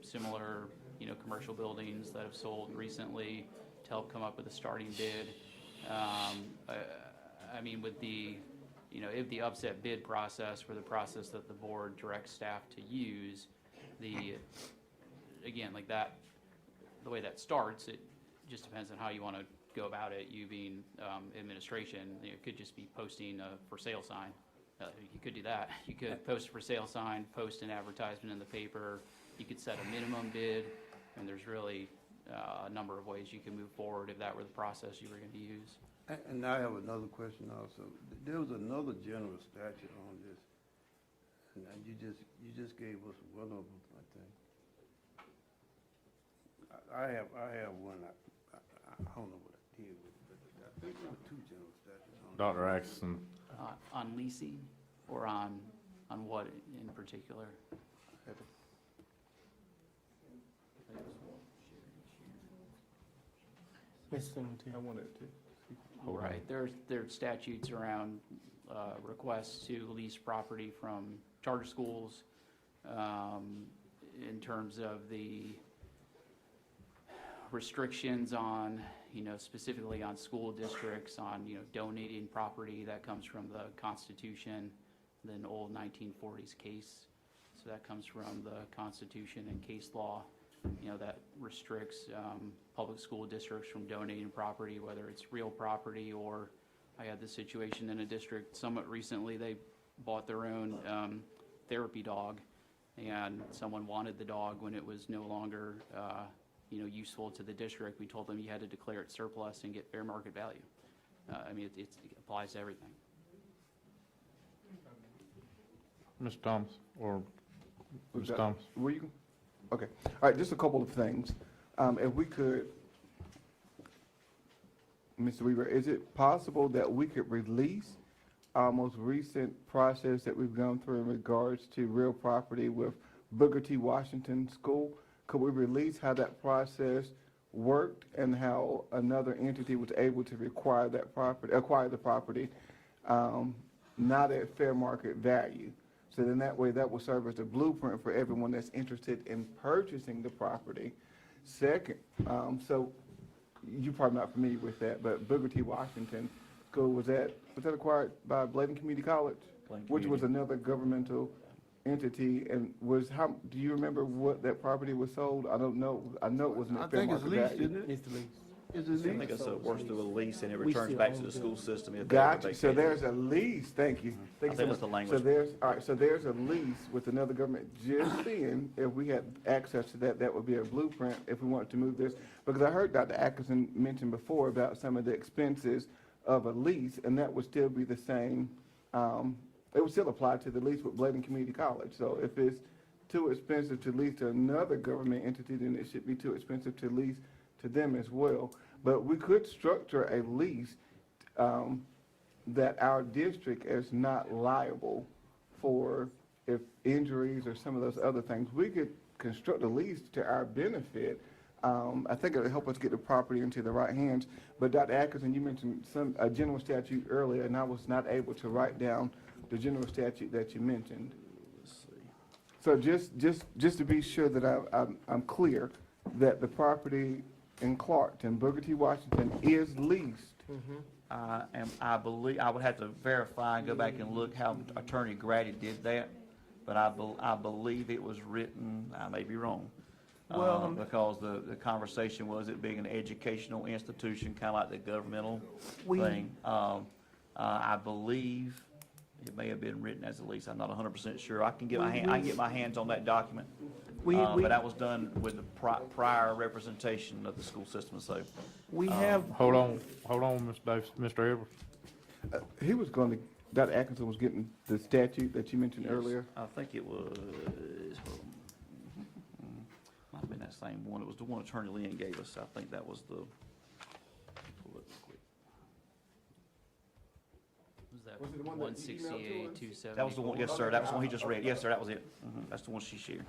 similar, commercial buildings that have sold recently to help come up with a starting bid. I mean, with the, if the upset bid process for the process that the board directs staff to use, again, like that, the way that starts, it just depends on how you want to go about it. You being administration, it could just be posting a for sale sign. You could do that. You could post a for sale sign, post an advertisement in the paper. You could set a minimum bid, and there's really a number of ways you can move forward if that were the process you were going to use. And I have another question also. There was another general statute on this, and you just gave us one of them, I think. I have one. I don't know what I did with it, but I think there were two general statutes on it. Dr. Atkinson, On leasing or on what in particular? I wanted to. Right, there are statutes around requests to lease property from charter schools in terms of the restrictions on, specifically on school districts, on, donating property that comes from the Constitution, the old 1940s case. So that comes from the Constitution and case law, that restricts public school districts from donating property, whether it's real property or I had this situation in a district somewhat recently. They bought their own therapy dog, and someone wanted the dog when it was no longer useful to the district. We told them you had to declare it surplus and get fair market value. I mean, it applies to everything. Mr. Thomas, or Ms. Thomas? Were you? Okay. All right, just a couple of things. If we could, Mr. Weaver, is it possible that we could release our most recent process that we've gone through in regards to real property with Booker T. Washington School? Could we release how that process worked and how another entity was able to acquire the property, not at fair market value? So then that way, that will serve as a blueprint for everyone that's interested in purchasing the property. Second, so you're probably not familiar with that, but Booker T. Washington School, was that acquired by Bladen Community College? Which was another governmental entity, and do you remember what that property was sold? I don't know. I know it wasn't at fair market value. I think it's leased, isn't it? It's the lease. I think it's works through a lease and it returns back to the school system. if they Gotcha, so vacate it. there's a lease, thank you. Thank you so think that's the much. language. So there's a lease with another government, just seeing if we had access to that, that would be a blueprint if we wanted to move this. Because I heard Dr. Atkinson mention before about some of the expenses of a lease, and that would still be the same, it would still apply to the lease with Bladen Community College. So if it's too expensive to lease to another government entity, then it should be too expensive to lease to them as well. But we could structure a lease that our district is not liable for if injuries or some of those other things. We could construct a lease to our benefit. I think it would help us get the property into the right hands. But Dr. Atkinson, you mentioned a general statute earlier, and I was not able to write down the general statute that you mentioned. So just to be sure that I'm clear, that the property in Clarkton, Booker T. Washington, is leased. I believe, I would have to verify and go back and look how Attorney Grady did that, but I believe it was written, I may be wrong, because the conversation was it being an educational institution, kind of like the governmental thing. I believe it may have been written as a lease. I'm not 100% sure. I can get my hands on that document. But that was done with the prior representation of the school system, so. We have. Hold on, Mr. Edwards. He was going to, Dr. Atkinson was getting the statute that you mentioned earlier. I think it was, might have been that same one. It was the one Attorney Lynn gave us. I think that was the, Was that 168, 270? that was the one, yes, sir. That was the one he just read. Yes, sir, that was it. That's the one she shared.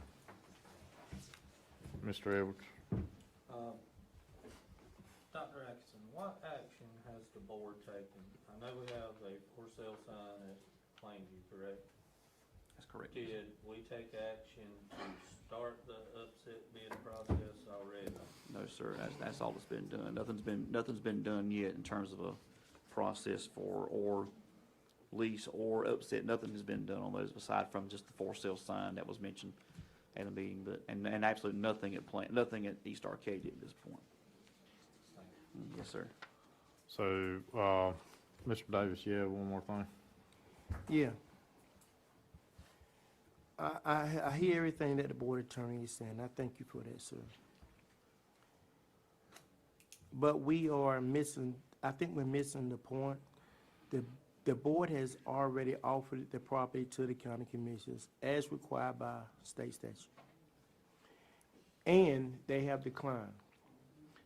Mr. Edwards. Dr. Atkinson, what action has the board taken? I know we have a for sale sign at Plainview, correct? That's correct. Did we take action to start the upset bid process already? No, sir, that's all that's been done. Nothing's been done yet in terms of a process for, or lease or upset. Nothing has been done on those aside from just the for sale sign that was mentioned at a meeting, but, and absolutely nothing nothing at East Arcadia at this point. Yes, sir. So, Mr. Davis, you have one more thing? Yeah. I hear everything that the board attorney is saying. I thank you for that, sir. But we are missing, I think we're missing the point. The board has already offered the property to the county commissioners as required by state statute. And they have declined.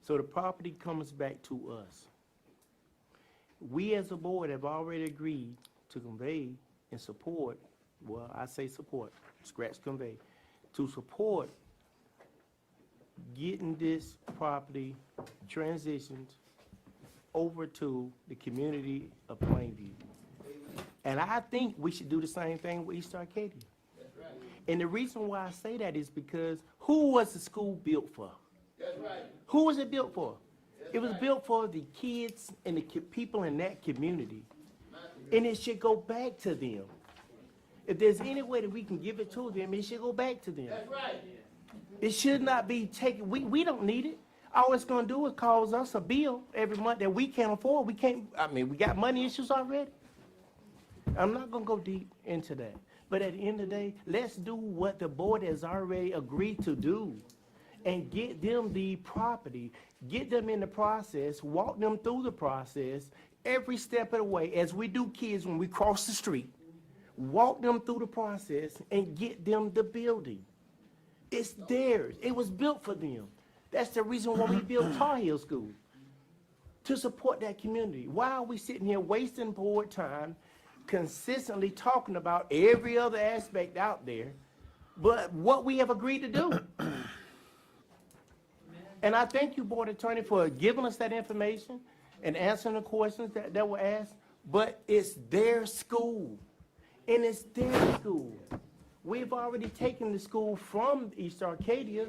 So the property comes back to us. We as a board have already agreed to convey and support, well, I say support, scratch convey, to support getting this property transitioned over to the community of Plainview. And I think we should do the same thing with East Arcadia. And the reason why I say that is because who was the school built for? Who was it built for? It was built for the kids and the people in that community. And it should go back to them. If there's any way that we can give it to them, it should go back to them. It should not be taken, we don't need it. All it's gonna do is cause us a bill every month that we can't afford. We got money issues already. I'm not gonna go deep into that. But at the end of the day, let's do what the board has already agreed to do and get them the property, get them in the process, walk them through the process every step of the way, as we do kids when we cross the street. Walk them through the process and get them the building. It's theirs. It was built for them. That's the reason why we built Tar Heel School, to support that community. Why are we sitting here wasting board time, consistently talking about every other aspect out there, but what we have agreed to do? And I thank you, board attorney, for giving us that information and answering the questions that were asked, but it's their school, and it's their school. We've already taken the school from East Arcadia.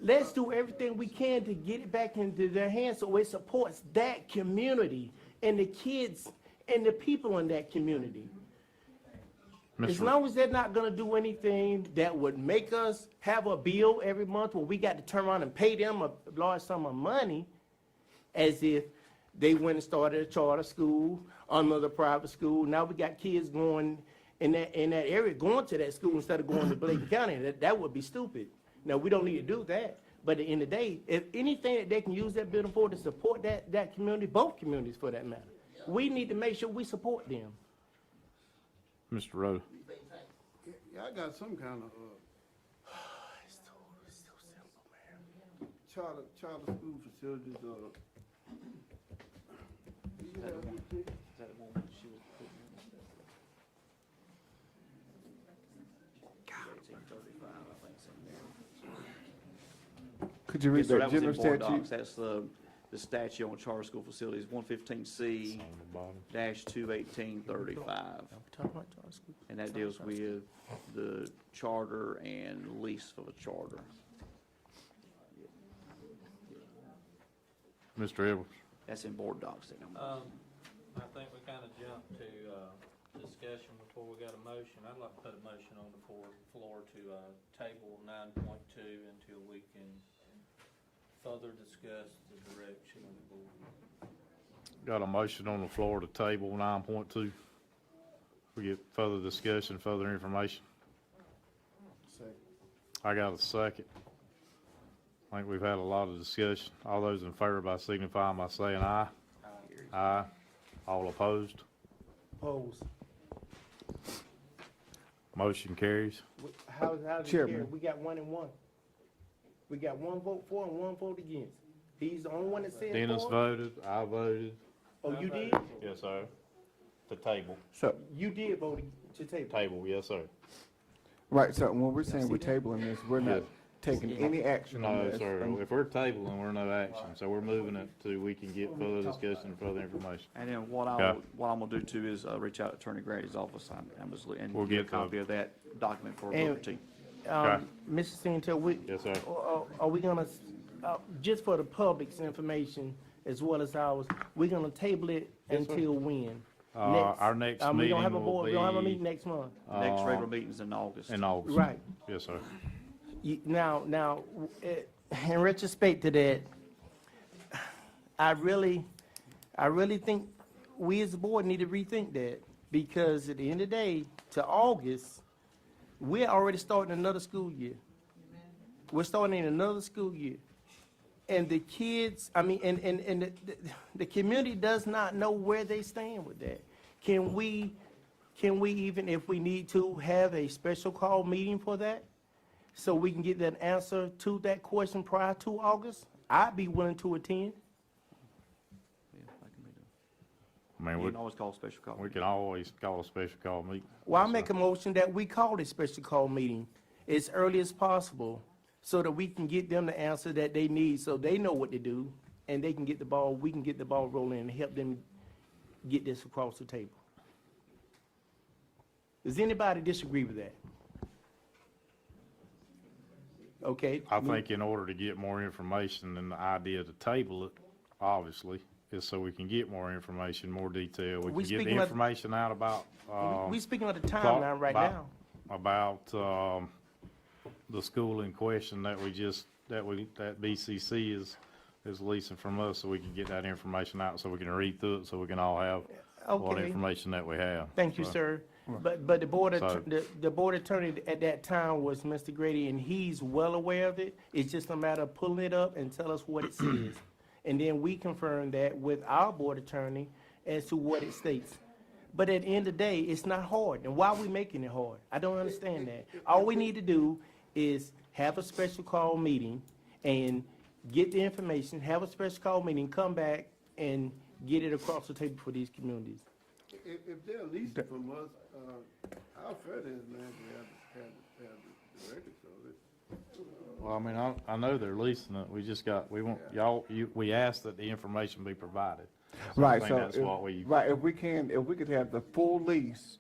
Let's do everything we can to get it back into their hands so it supports that community and the kids and the people in that community. As long as they're not gonna do anything that would make us have a bill every month where we got to turn around and pay them a large sum of money, as if they went and started a charter school, another private school. Now we got kids going in that area, going to that school instead of going to Bladen County. That would be stupid. Now, we don't need to do that. But at the end of the day, if anything that they can use that building for to support that community, both communities for that matter, we need to make sure we support them. Mr. Rowe. Yeah, I got some kind of, It's too simple, man. charter school facilities, Could you read Yes, sir, that was in general board statute? docs. That's the statute on charter school facilities, 115C dash 21835. Talk about charter school. And that deals with the charter and lease for the charter. Mr. Edwards. That's in board docs. I think we kind of jumped to discussion before we got a motion. I'd like to put a motion on the floor to table 9.2 until we can further discuss the direction of the board. Got a motion on the floor to table 9.2. We get further discussion, further information. I got a second. I think we've had a lot of discussion. All those in favor by signifying by saying aye. Aye. All opposed? Opposed. Motion carries. How's it Chairman. here? We got 1 and 1. We got 1 vote for and 1 vote against. He's the only one that said Dennis for. voted, I voted. Oh, you did? Yes, sir. To table. So, You did vote to table. Table, yes, sir. right, so when we're saying we're tabling this, we're not, taking any action on No, this. sir. If we're tabling, we're no action. So we're moving it to, we can get further discussion and further information. And then what Okay. I'm gonna do too is, reach out to Attorney Grady's office, I'm just, and We'll get a get copy of that document for And- Booker T. Okay. Mr. Senator, Yes, sir. are we gonna, just for the public's information as well as ours, we're gonna table it Yes, sir. until when? Our next We don't have a meeting board, will we don't have a be, meeting next month. Next regular meeting's in August. in August. Right. Yes, sir. Now, in retrospect to that, I really think we as a board need to rethink that, because at the end of the day, to August, we're already starting another school year. We're starting another school year. And the kids, I mean, and the community does not know where they stand with that. Can we even, if we need to, have a special call meeting for that? So we can get that answer to that question prior to August? I'd be willing to attend. Yeah, that can be done. I mean, You we, can always call a special call. we can always call a special call meeting. Well, I Yes, make sir. a motion that we call a special call meeting as early as possible so that we can get them the answer that they need, so they know what to do, and they can get the ball, we can get the ball rolling and help them get this across the table. Does anybody disagree with that? Okay. I think in order to get more information, and the idea to table it, obviously, is so we can get more information, more detail. We We can get the speaking of- information out about, We speaking of the thought timeline right about- now. about, the school in question that that BCC is leasing from us, so we can get that information out, so we can read through it, so we can all have all the Okay. information that we have. Thank you, So, sir. But the board, So- the board attorney at that time was Mr. Grady, and he's well aware of it. It's just a matter of pulling it up and tell us what it says. And then we confirm that with our board attorney as to what it states. But at the end of the day, it's not hard. And why are we making it hard? I don't understand that. All we need to do is have a special call meeting and get the information, have a special call meeting, come back and get it across the table for these communities. If they're leasing from us, our further is man to have the records of it. Well, I mean, I know they're leasing it. We just got, we want, we asked that the information be provided. So I Right, think so, that's what we, if we could have the full lease,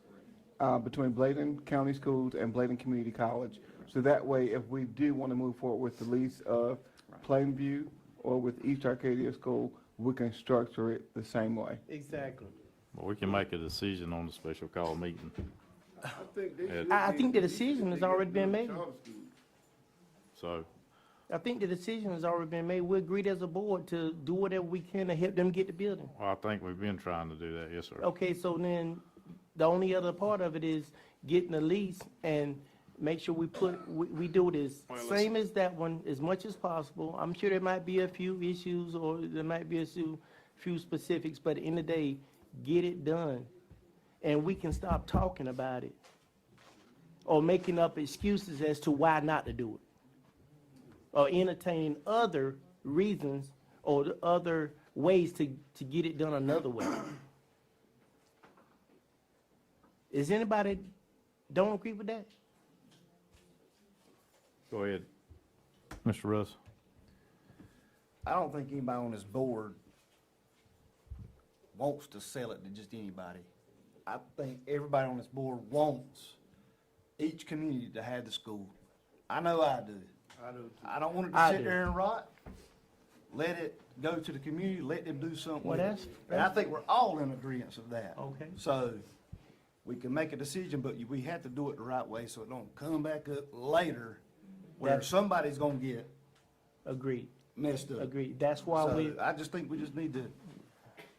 between Bladen County Schools and Bladen Community College. So that way, if we do want to move forward with the lease of Plainview or with East Arcadia School, we can structure it the same way. Exactly. but we can make a decision on the special call meeting. I think they Yeah. should I be- think the decision has already been made. Charter schools. So, I think the decision has already been made. We agreed as a board to do whatever we can to help them get the building. well, I think we've been trying to do that, yes, sir. Okay, so then the only other part of it is getting the lease and make sure we do this same as that one as much as possible. I'm sure there might be a few issues or there might be a few specifics, but at the end of the day, get it done. And we can stop talking about it or making up excuses as to why not to do it. Or entertaining other reasons or the other ways to get it done another way. Is anybody don't agree with that? Go ahead. Mr. Russ. I don't think anybody on this board wants to sell it to just anybody. I think everybody on this board wants each community to have the school. I know I do. I do too. I don't want it to I sit do. there and rot. Let it go to the community, let them do something Well, with that's- it. And I think we're all in agreement of that. Okay. So, we can make a decision, but we have to do it the right way so it don't come back up later where That's- somebody's gonna get Agreed, messed up. agreed. That's why So, I just think we just need to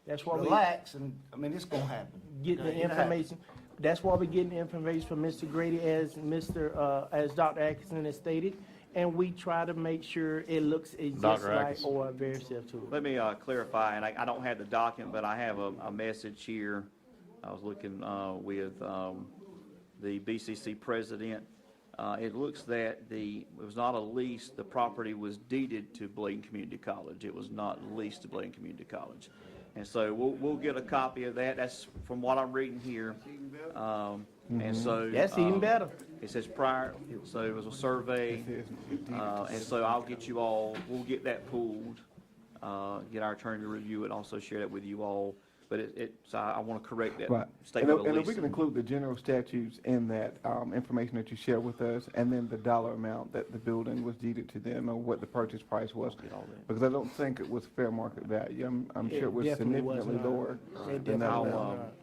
that's why we relax and, I mean, it's gonna happen. getting the It happens. information. That's why we're getting the information from Mr. Grady as as Dr. Atkinson has stated. And we try to make sure it looks just Dr. like Atkinson. or very similar to it. Let me clarify, and I don't have the document, but I have a message here. I was looking with the BCC president. It looks that it was not a lease, the property was deeded to Bladen Community College. It was not leased to Bladen Community College. And so we'll get a copy of that. That's from what I'm reading here. And so. That's even better. It says prior, so it was a survey, and so I'll get you all, we'll get that pulled, get our attorney to review it, also share that with you all. But so I want to correct that Right. statement of And if we Lisa. can include the general statutes in that information that you share with us, and then the dollar amount that the building was deeded to them, or what the purchase price was. Because I don't think it was fair market value. I'm sure it was definitely was significantly not. lower It than that definitely amount. was not.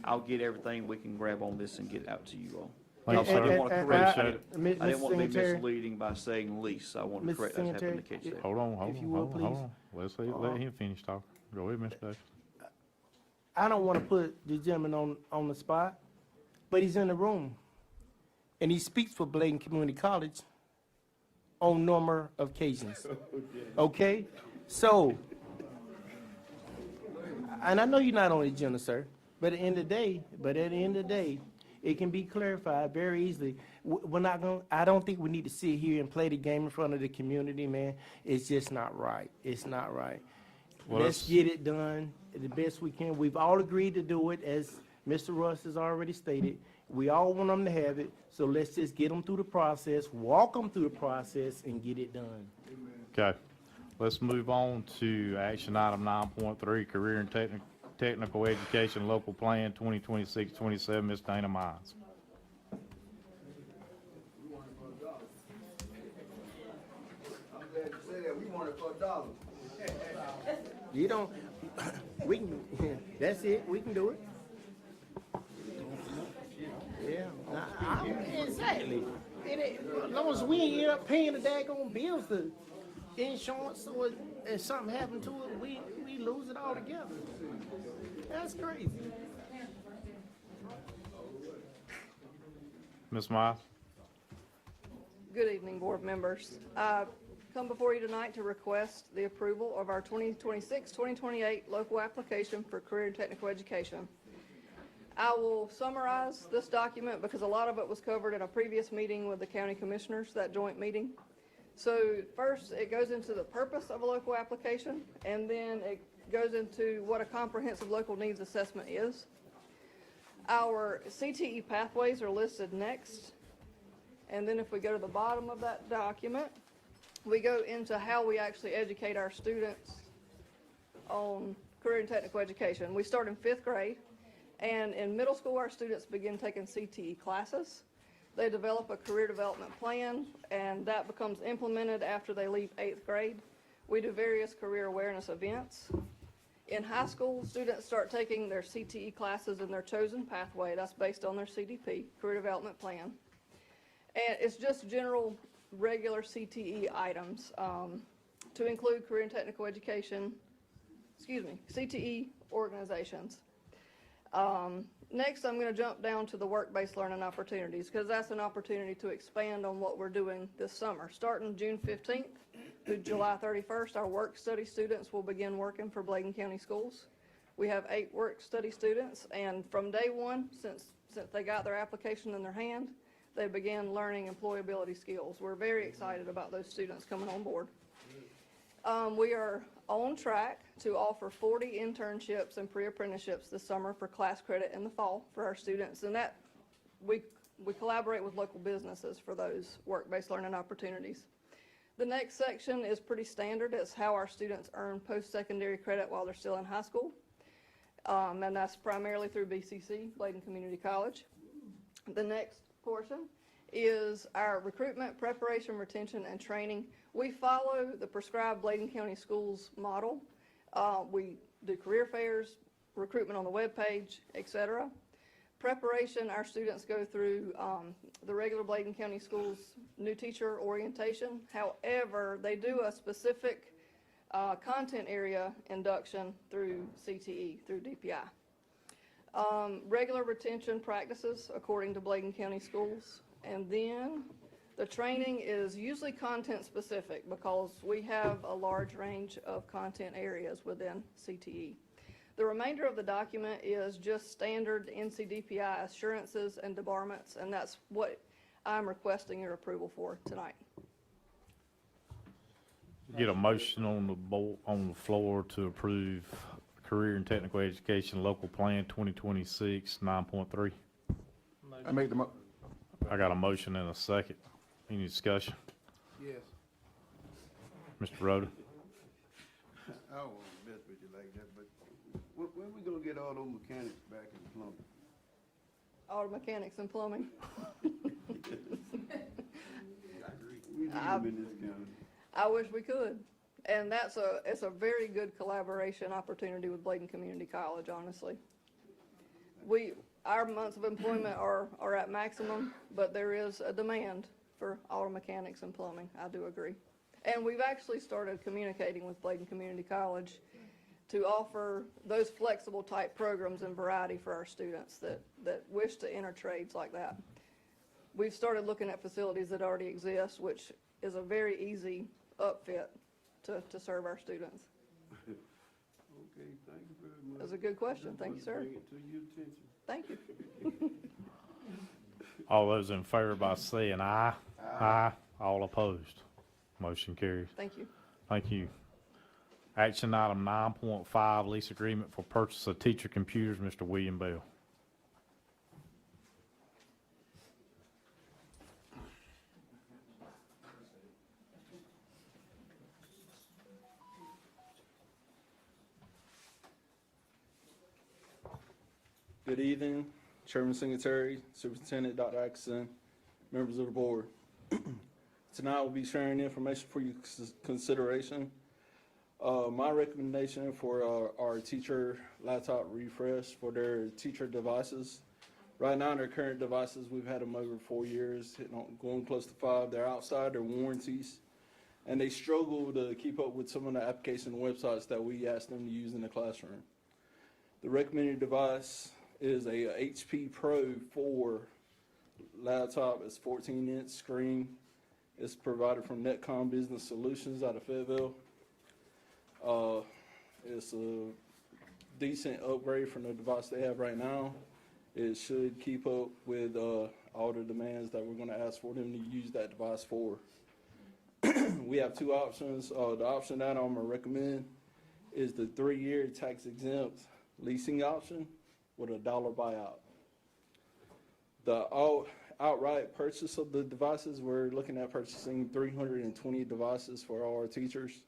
I'll get everything we can grab on this and get it out to you all. Thank Also, you, I didn't sir. want to And- correct and- it. and- I didn't want to be Mr. misleading by saying lease. I want to Mr. correct, I just happened to Secretary, catch that. Hold on, If you will, hold on. please. Let him finish talking. Go ahead, Mr. Davis. I don't want to put the gentleman on the spot, but he's in the room. And he speaks for Bladen Community College on number of occasions. Okay? So, and I know you're not on the agenda, sir, but at the end of the day, it can be clarified very easily. We're not going, I don't think we need to sit here and play the game in front of the community, man. It's just not right. It's not right. Well, Let's get it done the best we can. We've all agreed to do it, as Mr. Russ has already stated. We all want them to have it, so let's just get them through the process, walk them through the process, and get it done. Okay, let's move on to action item 9.3, career and technical education, local plan 2026-27, Ms. Dana Mines. I'm glad you said that. We want it for $1. You don't, we can, that's it, we can do it. Yeah, exactly. As long as we ain't end up paying the daggone bills, the insurance, or if something happened to it, we lose it all together. That's crazy. Ms. Miles? Good evening, board members. I come before you tonight to request the approval of our 2026-2028 local application for career and technical education. I will summarize this document because a lot of it was covered in a previous meeting with the county commissioners, that joint meeting. So first, it goes into the purpose of a local application, and then it goes into what a comprehensive local needs assessment is. Our CTE pathways are listed next. And then if we go to the bottom of that document, we go into how we actually educate our students on career and technical education. We start in 5th grade, and in middle school, our students begin taking CTE classes. They develop a career development plan, and that becomes implemented after they leave 8th grade. We do various career awareness events. In high school, students start taking their CTE classes in their chosen pathway. That's based on their CDP, Career Development Plan. And it's just general, regular CTE items to include career and technical education, CTE organizations. Next, I'm going to jump down to the work-based learning opportunities, because that's an opportunity to expand on what we're doing this summer. Starting June 15th through July 31st, our work-study students will begin working for Bladen County Schools. We have 8 work-study students, and from day one, since they got their application in their hand, they began learning employability skills. We're very excited about those students coming on board. We are on track to offer 40 internships and pre-apprenticeships this summer for class credit in the fall for our students, and that we collaborate with local businesses for those work-based learning opportunities. The next section is pretty standard. It's how our students earn post-secondary credit while they're still in high school, and that's primarily through BCC, Bladen Community College. The next portion is our recruitment, preparation, retention, and training. We follow the prescribed Bladen County Schools model. We do career fairs, recruitment on the webpage, etc. Preparation, our students go through the regular Bladen County Schools new teacher orientation. However, they do a specific content area induction through CTE, through DPI. Regular retention practices according to Bladen County Schools. And then the training is usually content specific because we have a large range of content areas within CTE. The remainder of the document is just standard NCDPI assurances and debarments, and that's what I'm requesting your approval for tonight. Get a motion on the floor to approve Career and Technical Education Local Plan 2026, 9.3. I make the I got a motion and a second. Any discussion? Yes. Mr. Rhoda? I don't want to mess with you like that, but when we gonna get all those mechanics back in plumbing? Auto mechanics and plumbing. We need them in this county. I wish we could. And it's a very good collaboration opportunity with Bladen Community College, honestly. Our months of employment are at maximum, but there is a demand for auto mechanics and plumbing. I do agree. And we've actually started communicating with Bladen Community College to offer those flexible type programs and variety for our students that wish to enter trades like that. We've started looking at facilities that already exist, which is a very easy upfit to serve our students. Okay, thank you very much. That's a good question. Thank you, sir. Bring it to your attention. Thank you. All those in favor by saying aye. Aye. All opposed. Motion carries. Thank you. Thank you. Action item 9.5, lease agreement for purchase of teacher computers, Mr. William Bell. Good evening, Chairman Singletary, Superintendent Dr. Atkinson, members of the board. Tonight we'll be sharing information for your consideration. My recommendation for our teacher laptop refresh for their teacher devices. Right now, their current devices, we've had them over 4 years, going close to 5. They're outside their warranties, and they struggle to keep up with some of the application websites that we ask them to use in the classroom. The recommended device is a HP Pro 4 laptop. It's 14-inch screen. It's provided from Netcom Business Solutions out of Fayetteville. It's a decent upgrade from the device they have right now. It should keep up with all the demands that we're going to ask for them to use that device for. We have two options. The option that I'm going to recommend is the 3-year tax-exempt leasing option with a $1 buyout. The outright purchase of the devices, we're looking at purchasing 320 devices for all our teachers,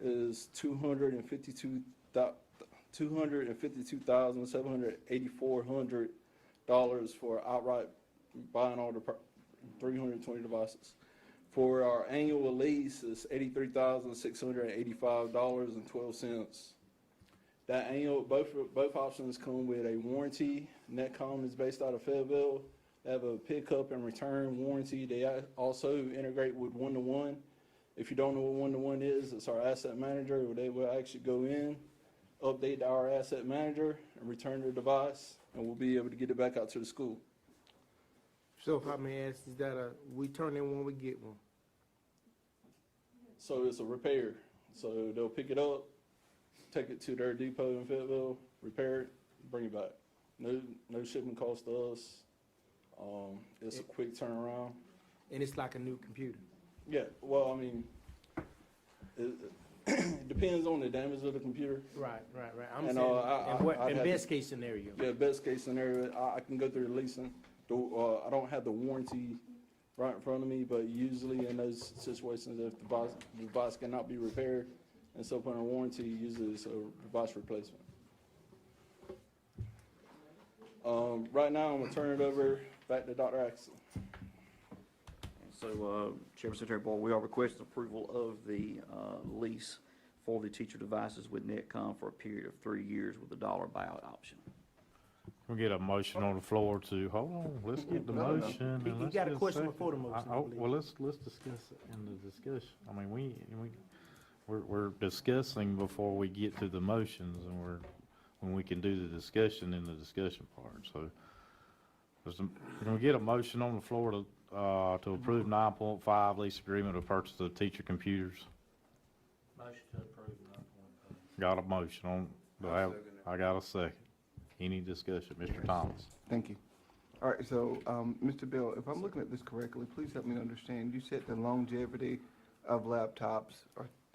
is $252,784 for outright buying all the 320 devices. For our annual lease, it's $83,685.12. That annual, both options come with a warranty. Netcom is based out of Fayetteville. They have a pickup and return warranty. They also integrate with one-to-one. If you don't know what one-to-one is, it's our asset manager, where they will actually go in, update our asset manager, and return the device, and we'll be able to get it back out to the school. So if I may ask, is that we turn in one, we get one? So it's a repair. So they'll pick it up, take it to their depot in Fayetteville, repair it, bring it back. No shipping cost to us. It's a quick turnaround. And it's like a new computer? Yeah, well, I mean, it depends on the damage of the computer. Right. I'm And, saying, in best case scenario. Yeah, best case scenario, I can go through the leasing. I don't have the warranty right in front of me, but usually in those situations, if the device cannot be repaired and so put on a warranty, usually it's a device replacement. Right now, I'm gonna turn it over back to Dr. Atkinson. So, Chairman Secretary Board, we are requesting approval of the lease for the teacher devices with Netcom for a period of 3 years with a $1 buyout option. We'll get a motion on the floor to, hold on, let's get the No. motion. and You let's got a get question second. before the motion, I believe. Well, let's discuss it in the discussion. I mean, we're discussing before we get to the motions, and when we can do the discussion in the discussion part, so. Can we get a motion on the floor to approve 9.5 lease agreement of purchase of teacher computers? Motion to approve 9.5. Got a motion on, I got a second. Any discussion? Mr. Thomas? Thank you. All right, so, Mr. Bill, if I'm looking at this correctly, please help me understand. You said the longevity of laptops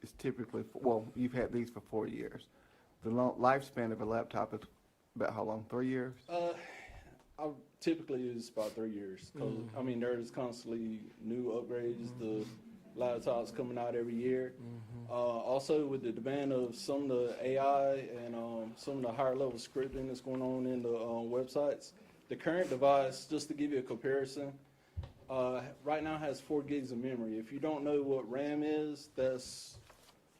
is typically, well, you've had these for 4 years. the lifespan of a laptop is about how long? 3 years? Typically it's about 3 years. 'Cause, I mean, there's constantly new upgrades. The laptops coming out every year. Also, with the demand of some of the AI and some of the higher level scripting that's going on in the websites, the current device, just to give you a comparison, right now has 4 gigs of memory. If you don't know what RAM is, that's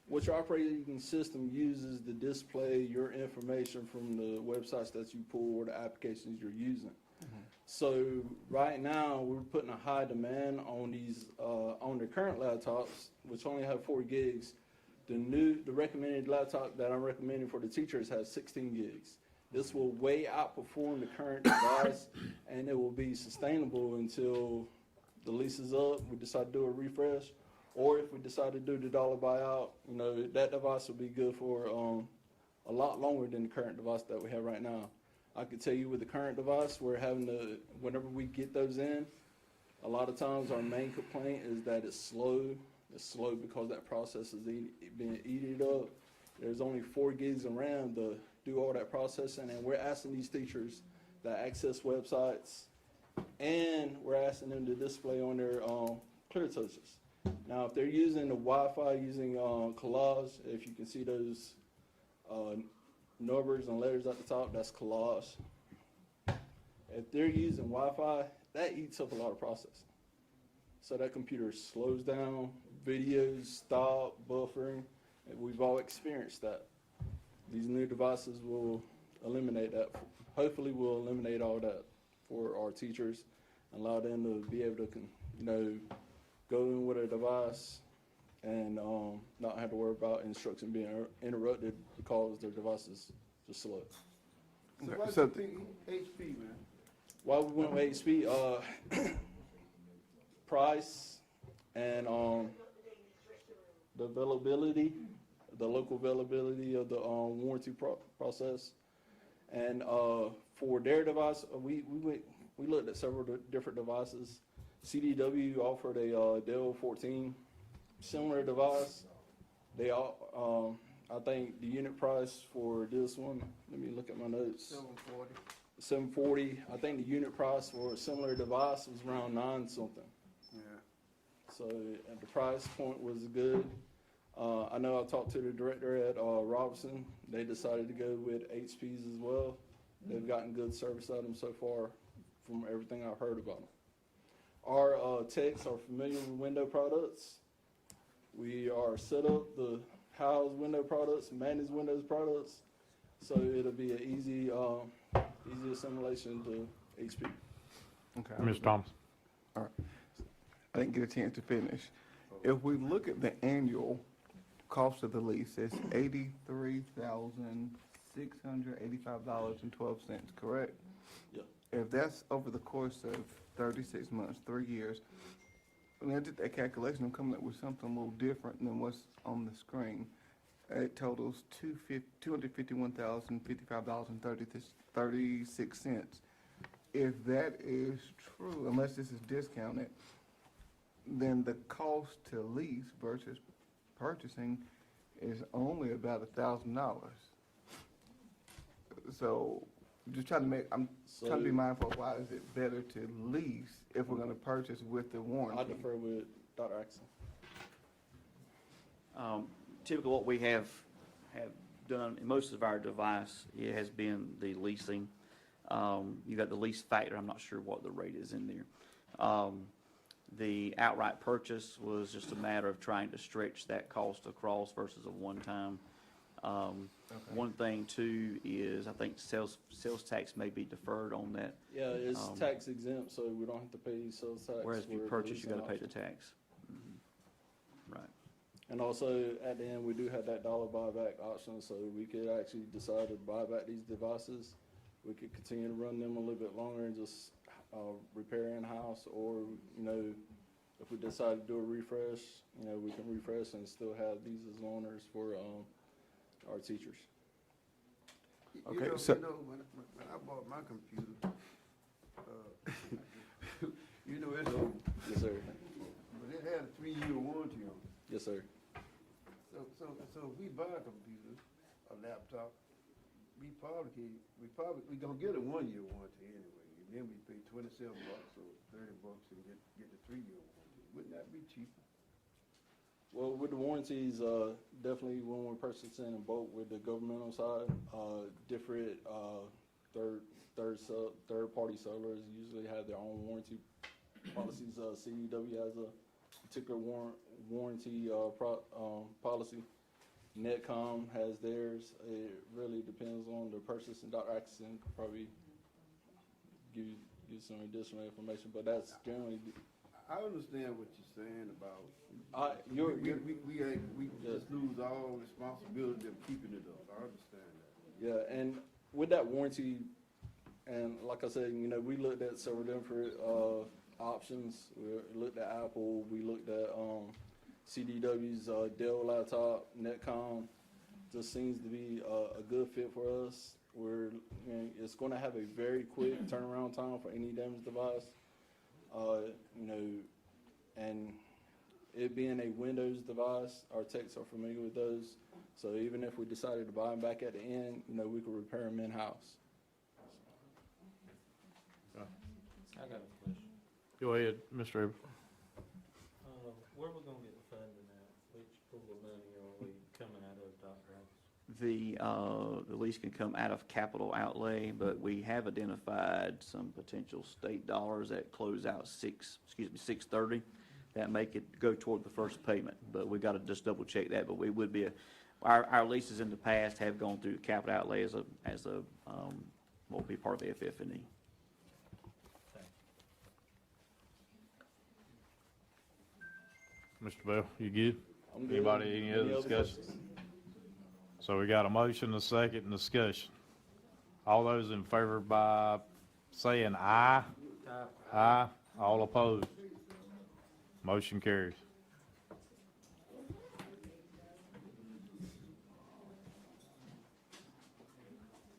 what your operating system uses to display your information from the websites that you pull or the applications you're using. So right now, we're putting a high demand on these, on the current laptops, which only have 4 gigs. The recommended laptop that I'm recommending for the teachers has 16 gigs. This will way outperform the current device, and it will be sustainable until the lease is up, we decide to do a refresh, or if we decide to do the dollar buyout, you know, that device will be good for a lot longer than the current device that we have right now. I can tell you with the current device, we're having to, whenever we get those in, a lot of times our main complaint is that it's slow. It's slow because that process is being eaten up. There's only 4 gigs of RAM to do all that processing, and we're asking these teachers that access websites, and we're asking them to display on their clear touches. Now, if they're using the Wi-Fi, using Collage, if you can see those numbers and letters at the top, that's Collage. If they're using Wi-Fi, that eats up a lot of processing. So that computer slows down, videos stop, buffering, and we've all experienced that. These new devices will eliminate that. Hopefully we'll eliminate all that for our teachers and allow them to be able to, you know, go in with a device and not have to worry about instruction being interrupted because their device is just slow. So why do you think HP, man? Why we went with HP? Price and the availability, the local availability of the warranty process, and for their device, we looked at several different devices. CDW offered a Dell 14 similar device. They all, I think the unit price for this one, let me look at my notes. $740. I think the unit price for a similar device was around $9 something. Yeah. So the price point was good. I know I talked to the director at Robinson. They decided to go with HPs as well. They've gotten good service out of them so far from everything I've heard about them. Our techs are familiar with window products. We are set up to house window products, manage Windows products. So it'll be an easy assimilation to HP. Okay. Mr. Thomas. All right. I didn't get a chance to finish. If we look at the annual cost of the lease, it's $83,685.12, correct? Yeah. If that's over the course of 36 months, 3 years, when I did that calculation, I'm coming up with something a little different than what's on the screen. It totals $251,055.36. If that is true, unless this is discounted, then the cost to lease versus purchasing is only about $1,000. So, just trying to I'm trying to be mindful of why is it better to lease if we're going to purchase with the warranty. I defer with Dr. Axon. Typically what we have done in most of our device, it has been the leasing. You got the lease factor, I'm not sure what the rate is in there. The outright purchase was just a matter of trying to stretch that cost across versus a one-time. One thing too is I think sales tax may be deferred on that. Yeah, it's tax exempt, so we don't have to pay sales tax. Whereas if you for purchase, you leasing got to pay the option. tax. Right. And also, at the end, we do have that dollar buyback option, so we could actually decide to buy back these devices. We could continue to run them a little bit longer and just repair in-house, or, you know, if we decide to do a refresh, you know, we can refresh and still have these as loaners for our teachers. Okay, You so- know, when I bought my computer, you know, it's old, Yes, sir. but it had a 3-year warranty on it. Yes, sir. So if we buy a computer, a laptop, we gonna get a 1-year warranty anyway, and then we pay $27 or $30 and get the 3-year warranty. Wouldn't that be cheaper? Well, with the warranties, definitely when we're purchasing a boat with the governmental side, different third-party sellers usually have their own warranty policies. CDW has a particular warranty policy. Netcom has theirs. It really depends on the purchase, and Dr. Atkinson could probably give some additional information, but that's generally. I understand what you're saying about, we just lose all responsibility of keeping it up. I understand that. Yeah, and with that warranty, and like I said, we looked at several different options. We looked at Apple, we looked at CDW's Dell laptop, Netcom. Just seems to be a good fit for us. It's going to have a very quick turnaround time for any damaged device. And it being a Windows device, our techs are familiar with those. So even if we decided to buy them back at the end, we could repair them in-house. I got a question. Go ahead, Mr. Evans. Where are we gonna get the funding at? Which pool of money are we coming out of, Dr. Atkinson? The lease can come out of capital outlay, but we have identified some potential state dollars that close out 6/30. That make it go toward the first payment, but we got to just double check that. But we would be our leases in the past have gone through capital outlay as a will be part of FF&E. Mr. Bell, you good? I'm good. Anybody, any other discussion? So we got a motion, a second, and discussion. All those in favor by saying aye? Aye. All opposed? Motion carries.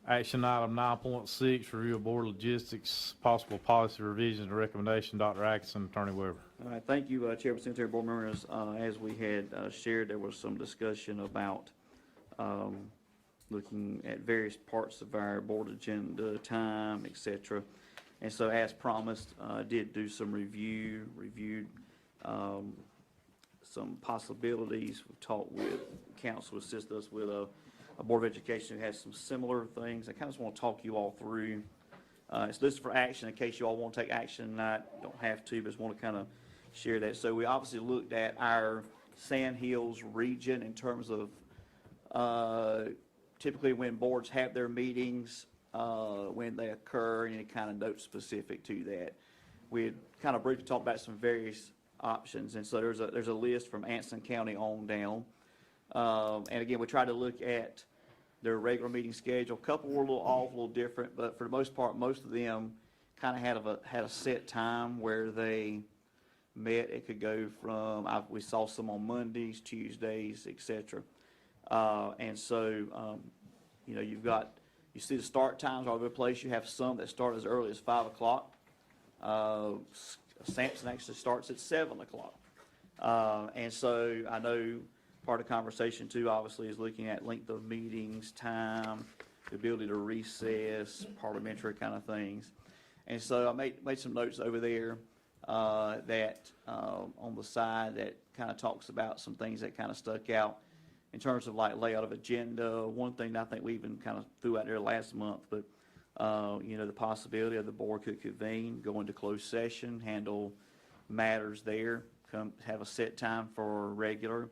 Action item 9.6, review of board logistics, possible policy revisions and recommendation. Dr. Atkinson, Attorney Weber. All right, thank you, Chairman, Secretary, board members. As we had shared, there was some discussion about looking at various parts of our board agenda, time, et cetera. And so as promised, did do some reviewed some possibilities. We talked with council, assist us with a Board of Education who has some similar things. I kind of just want to talk you all through. It's listed for action in case you all want to take action tonight. Don't have to, but just want to kind of share that. So we obviously looked at our Sand Hills region in terms of typically when boards have their meetings, when they occur, and any kind of note specific to that. We had kind of briefly talked about some various options, and so there's a list from Anson County on down. And again, we tried to look at their regular meeting schedule. A couple were a little off, a little different, but for the most part, most of them kind of had a set time where they met. It could go from, we saw some on Mondays, Tuesdays, etc. And so, you see the start times all over the place. You have some that start as early as 5 o'clock. Sampson actually starts at 7 o'clock. And so I know part of the conversation too, obviously, is looking at length of meetings, time, the ability to recess, parliamentary kind of things. And so I made some notes over there that on the side that kind of talks about some things that kind of stuck out in terms of like layout of agenda. One thing that I think we even kind of threw out there last month, but the possibility of the board could convene, go into closed session, handle matters there, come have a set time for regular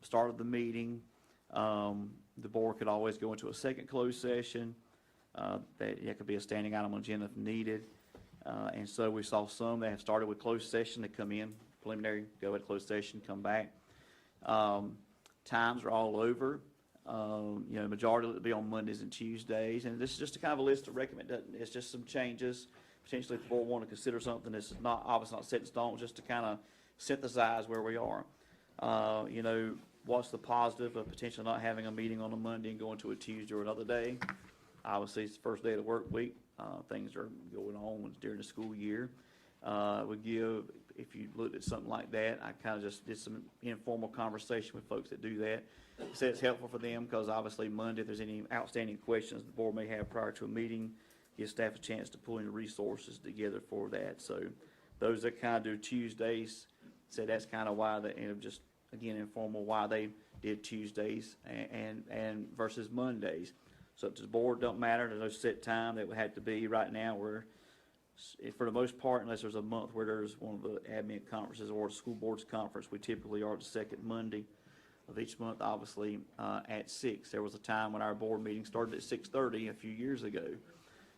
start of the meeting. The board could always go into a second closed session. That could be a standing item on agenda if needed. And so we saw some that have started with closed session. They come in, preliminary, go at closed session, come back. Times are all over. Majority will be on Mondays and Tuesdays. And this is just a kind of a list to recommend. It's just some changes. Potentially if the board want to consider something that's not, obviously not set in stone, just to kind of synthesize where we are. What's the positive of potentially not having a meeting on a Monday and going to a Tuesday or another day? Obviously, it's the first day of the work week. Things are going on during the school year. Would give, if you looked at something like that, I kind of just did some informal conversation with folks that do that. Said it's helpful for them because obviously Monday, if there's any outstanding questions the board may have prior to a meeting, give staff a chance to pull any resources together for that. So those that kind of do Tuesdays, said that's kind of why just again informal, why they did Tuesdays and versus Mondays. So up to the board, don't matter. There's no set time that would have to be. Right now, we're, for the most part, unless there's a month where there's one of the admin conferences or a school board's conference, we typically are the second Monday of each month, obviously, at 6. There was a time when our board meeting started at 6:30 a few years ago.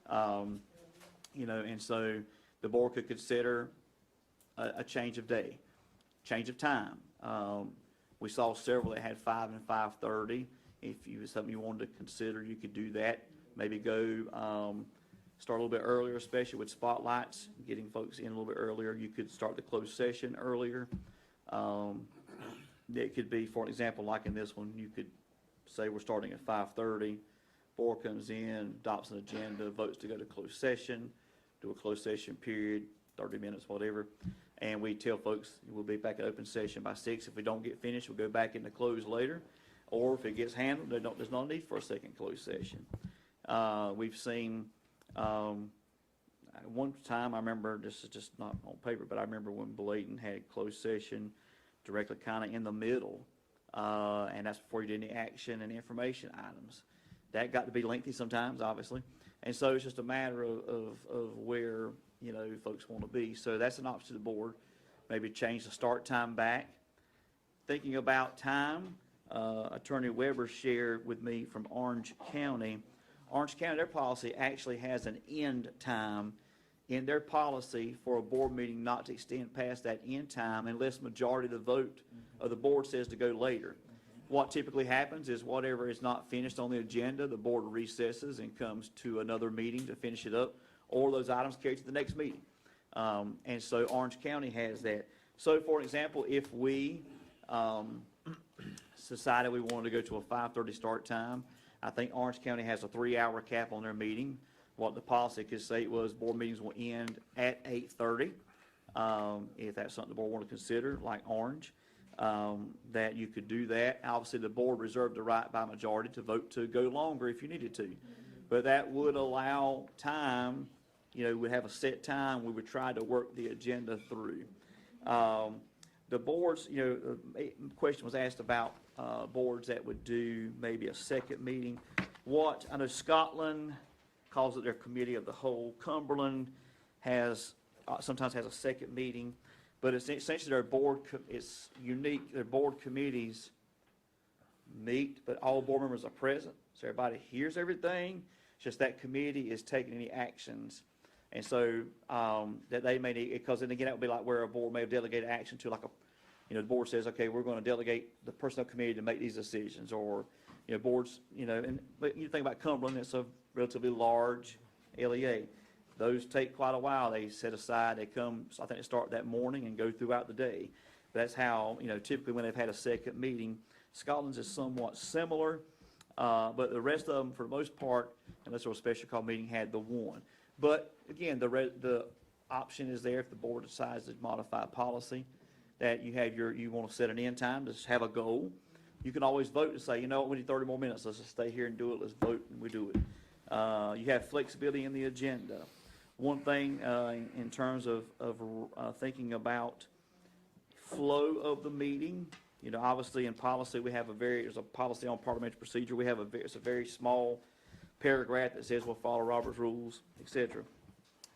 And so the board could consider a change of day, change of time. We saw several that had 5 and 5:30. If you was something you wanted to consider, you could do that. Maybe go start a little bit earlier, especially with spotlights, getting folks in a little bit earlier. You could start the closed session earlier. It could be, for an example, like in this one, you could say we're starting at 5:30. Board comes in, adopts an agenda, votes to go to closed session, do a closed session period, 30 minutes, whatever. And we tell folks we'll be back at open session by 6. If we don't get finished, we'll go back into close later. Or if it gets handled, there's no need for a second closed session. We've seen one time, I remember, this is just not on paper, but I remember when Bladen had closed session directly kind of in the middle, and that's before you did any action and information items. That got to be lengthy sometimes, obviously. And so it's just a matter of where, folks want to be. So that's an option to the board. Maybe change the start time back. Thinking about time, Attorney Weber shared with me from Orange County. Orange County, their policy actually has an end time in their policy for a board meeting not to extend past that end time unless majority of the vote of the board says to go later. What typically happens is whatever is not finished on the agenda, the board recesses and comes to another meeting to finish it up, or those items carried to the next meeting. And so Orange County has that. So for example, if we decided we wanted to go to a 5:30 start time, I think Orange County has a 3-hour cap on their meeting. What the policy could say was board meetings will end at 8:30. If that's something the board want to consider, like Orange, that you could do that. Obviously, the board reserved the right by majority to vote to go longer if you needed to. But that would allow time, we'd have a set time, we would try to work the agenda through. The boards, the question was asked about boards that would do maybe a second meeting. I know Scotland calls it their committee of the whole. Cumberland sometimes has a second meeting, but it's essentially their board, it's unique, their board committees meet, but all board members are present, so everybody hears everything. It's just that committee is taking any actions. And so that they may need, because then again, that would be like where a board may have delegated action to like the board says, okay, we're going to delegate the personnel committee to make these decisions, or, boards, but you think about Cumberland, it's a relatively large LEA. Those take quite a while. They set aside, they come, so I think they start that morning and go throughout the day. That's how, typically when they've had a second meeting. Scotland's is somewhat similar, but the rest of them, for the most part, unless there was a special call meeting, had the one. But again, the option is there if the board decides to modify policy, that you want to set an end time, just have a goal. You can always vote to say, we need 30 more minutes, let's just stay here and do it, let's vote, and we do it. You have flexibility in the agenda. One thing in terms of thinking about flow of the meeting, obviously in policy we have there's a policy on parliamentary procedure. We have it's a very small paragraph that says we'll follow Robert's rules, etc.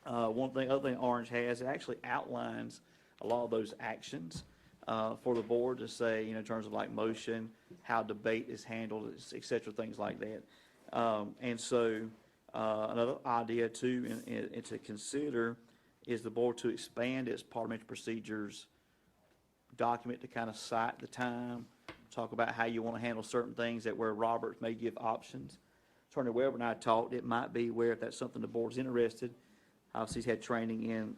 Other thing Orange has, it actually outlines a lot of those actions for the board to say, in terms of like motion, how debate is handled, etc., things like that. And so another idea too to consider is the board to expand its parliamentary procedures document to kind of cite the time, talk about how you want to handle certain things that where Roberts may give options. Attorney Weber and I talked, it might be where if that's something the board's interested, obviously he's had training in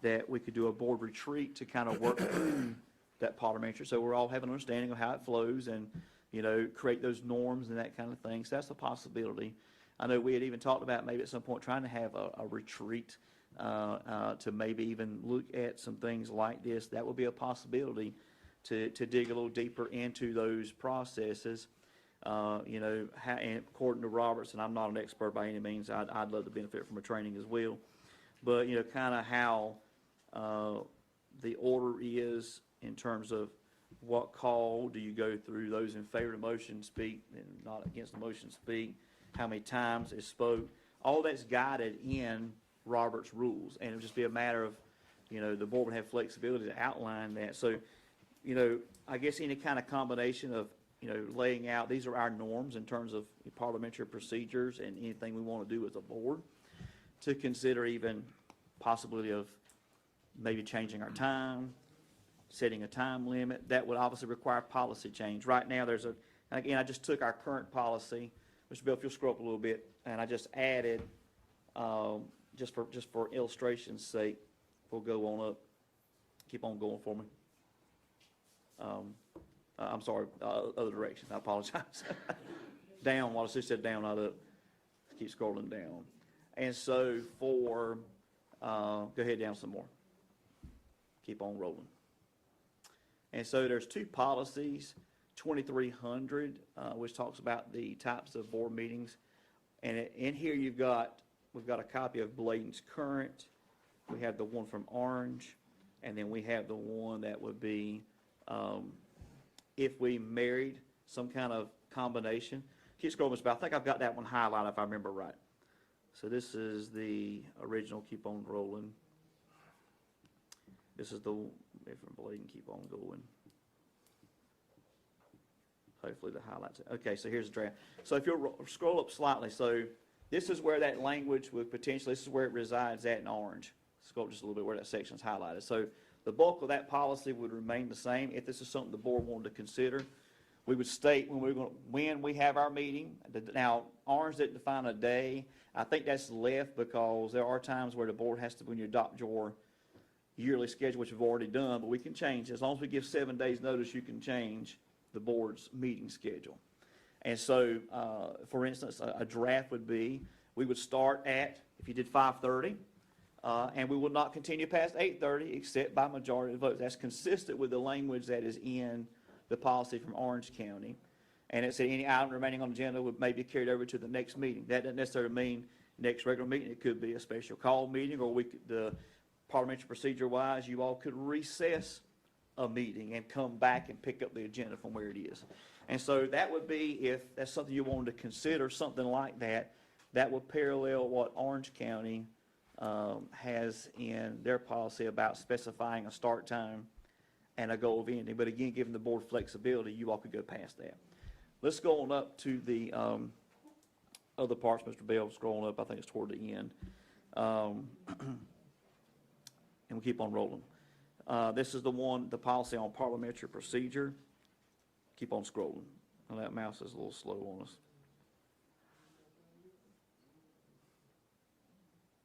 that we could do a board retreat to kind of work through that parliamentary, so we're all having an understanding of how it flows and, create those norms and that kind of thing. So that's a possibility. I know we had even talked about maybe at some point trying to have a retreat to maybe even look at some things like this. That would be a possibility to dig a little deeper into those processes. You know, and according to Roberts, and I'm not an expert by any means, I'd love to benefit from a training as well. But, you know, kind of how the order is in terms of what call do you go through, those in favor of the motion speak and not against the motion speak, how many times is spoke. All that's guided in Robert's rules, and it would just be a matter of, you know, the board would have flexibility to outline that. So, you know, I guess any kind of combination of, you know, laying out, these are our norms in terms of parliamentary procedures and anything we want to do as a board, to consider even possibility of maybe changing our time, setting a time limit. That would obviously require policy change. Right now, there's and again, I just took our current policy, Mr. Bill, if you'll scroll up a little bit, and I just added, just for illustration's sake, we'll go on up, keep on going for me. I'm sorry, other direction, I apologize. Down, what I just said down, not up. Keep scrolling down. And so for, go ahead down some more. Keep on rolling. And so there's two policies, 2300, which talks about the types of board meetings. And in here we've got a copy of Bladen's current. We have the one from Orange, and then we have the one that would be if we married, some kind of combination. Keep scrolling, Mr. Bell. I think I've got that one highlighted if I remember right. So this is the original, keep on rolling. This is the different Bladen, keep on going. Hopefully the highlights. Okay, so here's the draft. So if you'll scroll up slightly, so this is where that language would potentially, this is where it resides at in Orange. Scroll up just a little bit where that section's highlighted. So the bulk of that policy would remain the same. If this is something the board wanted to consider, we would state when we have our meeting. Now, Orange didn't define a day. I think that's left because there are times where the board has to, when you adopt your yearly schedule, which we've already done, but we can change. As long as we give 7 days notice, you can change the board's meeting schedule. And so, for instance, a draft would be, we would start at, if you did 5:30, and we will not continue past 8:30 except by majority of votes. That's consistent with the language that is in the policy from Orange County. And it said any item remaining on the agenda would maybe be carried over to the next meeting. That doesn't necessarily mean next regular meeting. It could be a special call meeting, or we could, the parliamentary procedure-wise, you all could recess a meeting and come back and pick up the agenda from where it is. And so that would be, if that's something you wanted to consider, something like that, that would parallel what Orange County has in their policy about specifying a start time and a goal of ending. But again, giving the board flexibility, you all could go past that. Let's go on up to the other parts, Mr. Bell, scrolling up, I think it's toward the end. And we'll keep on rolling. This is the one, the policy on parliamentary procedure. Keep on scrolling. Well, that mouse is a little slow on us.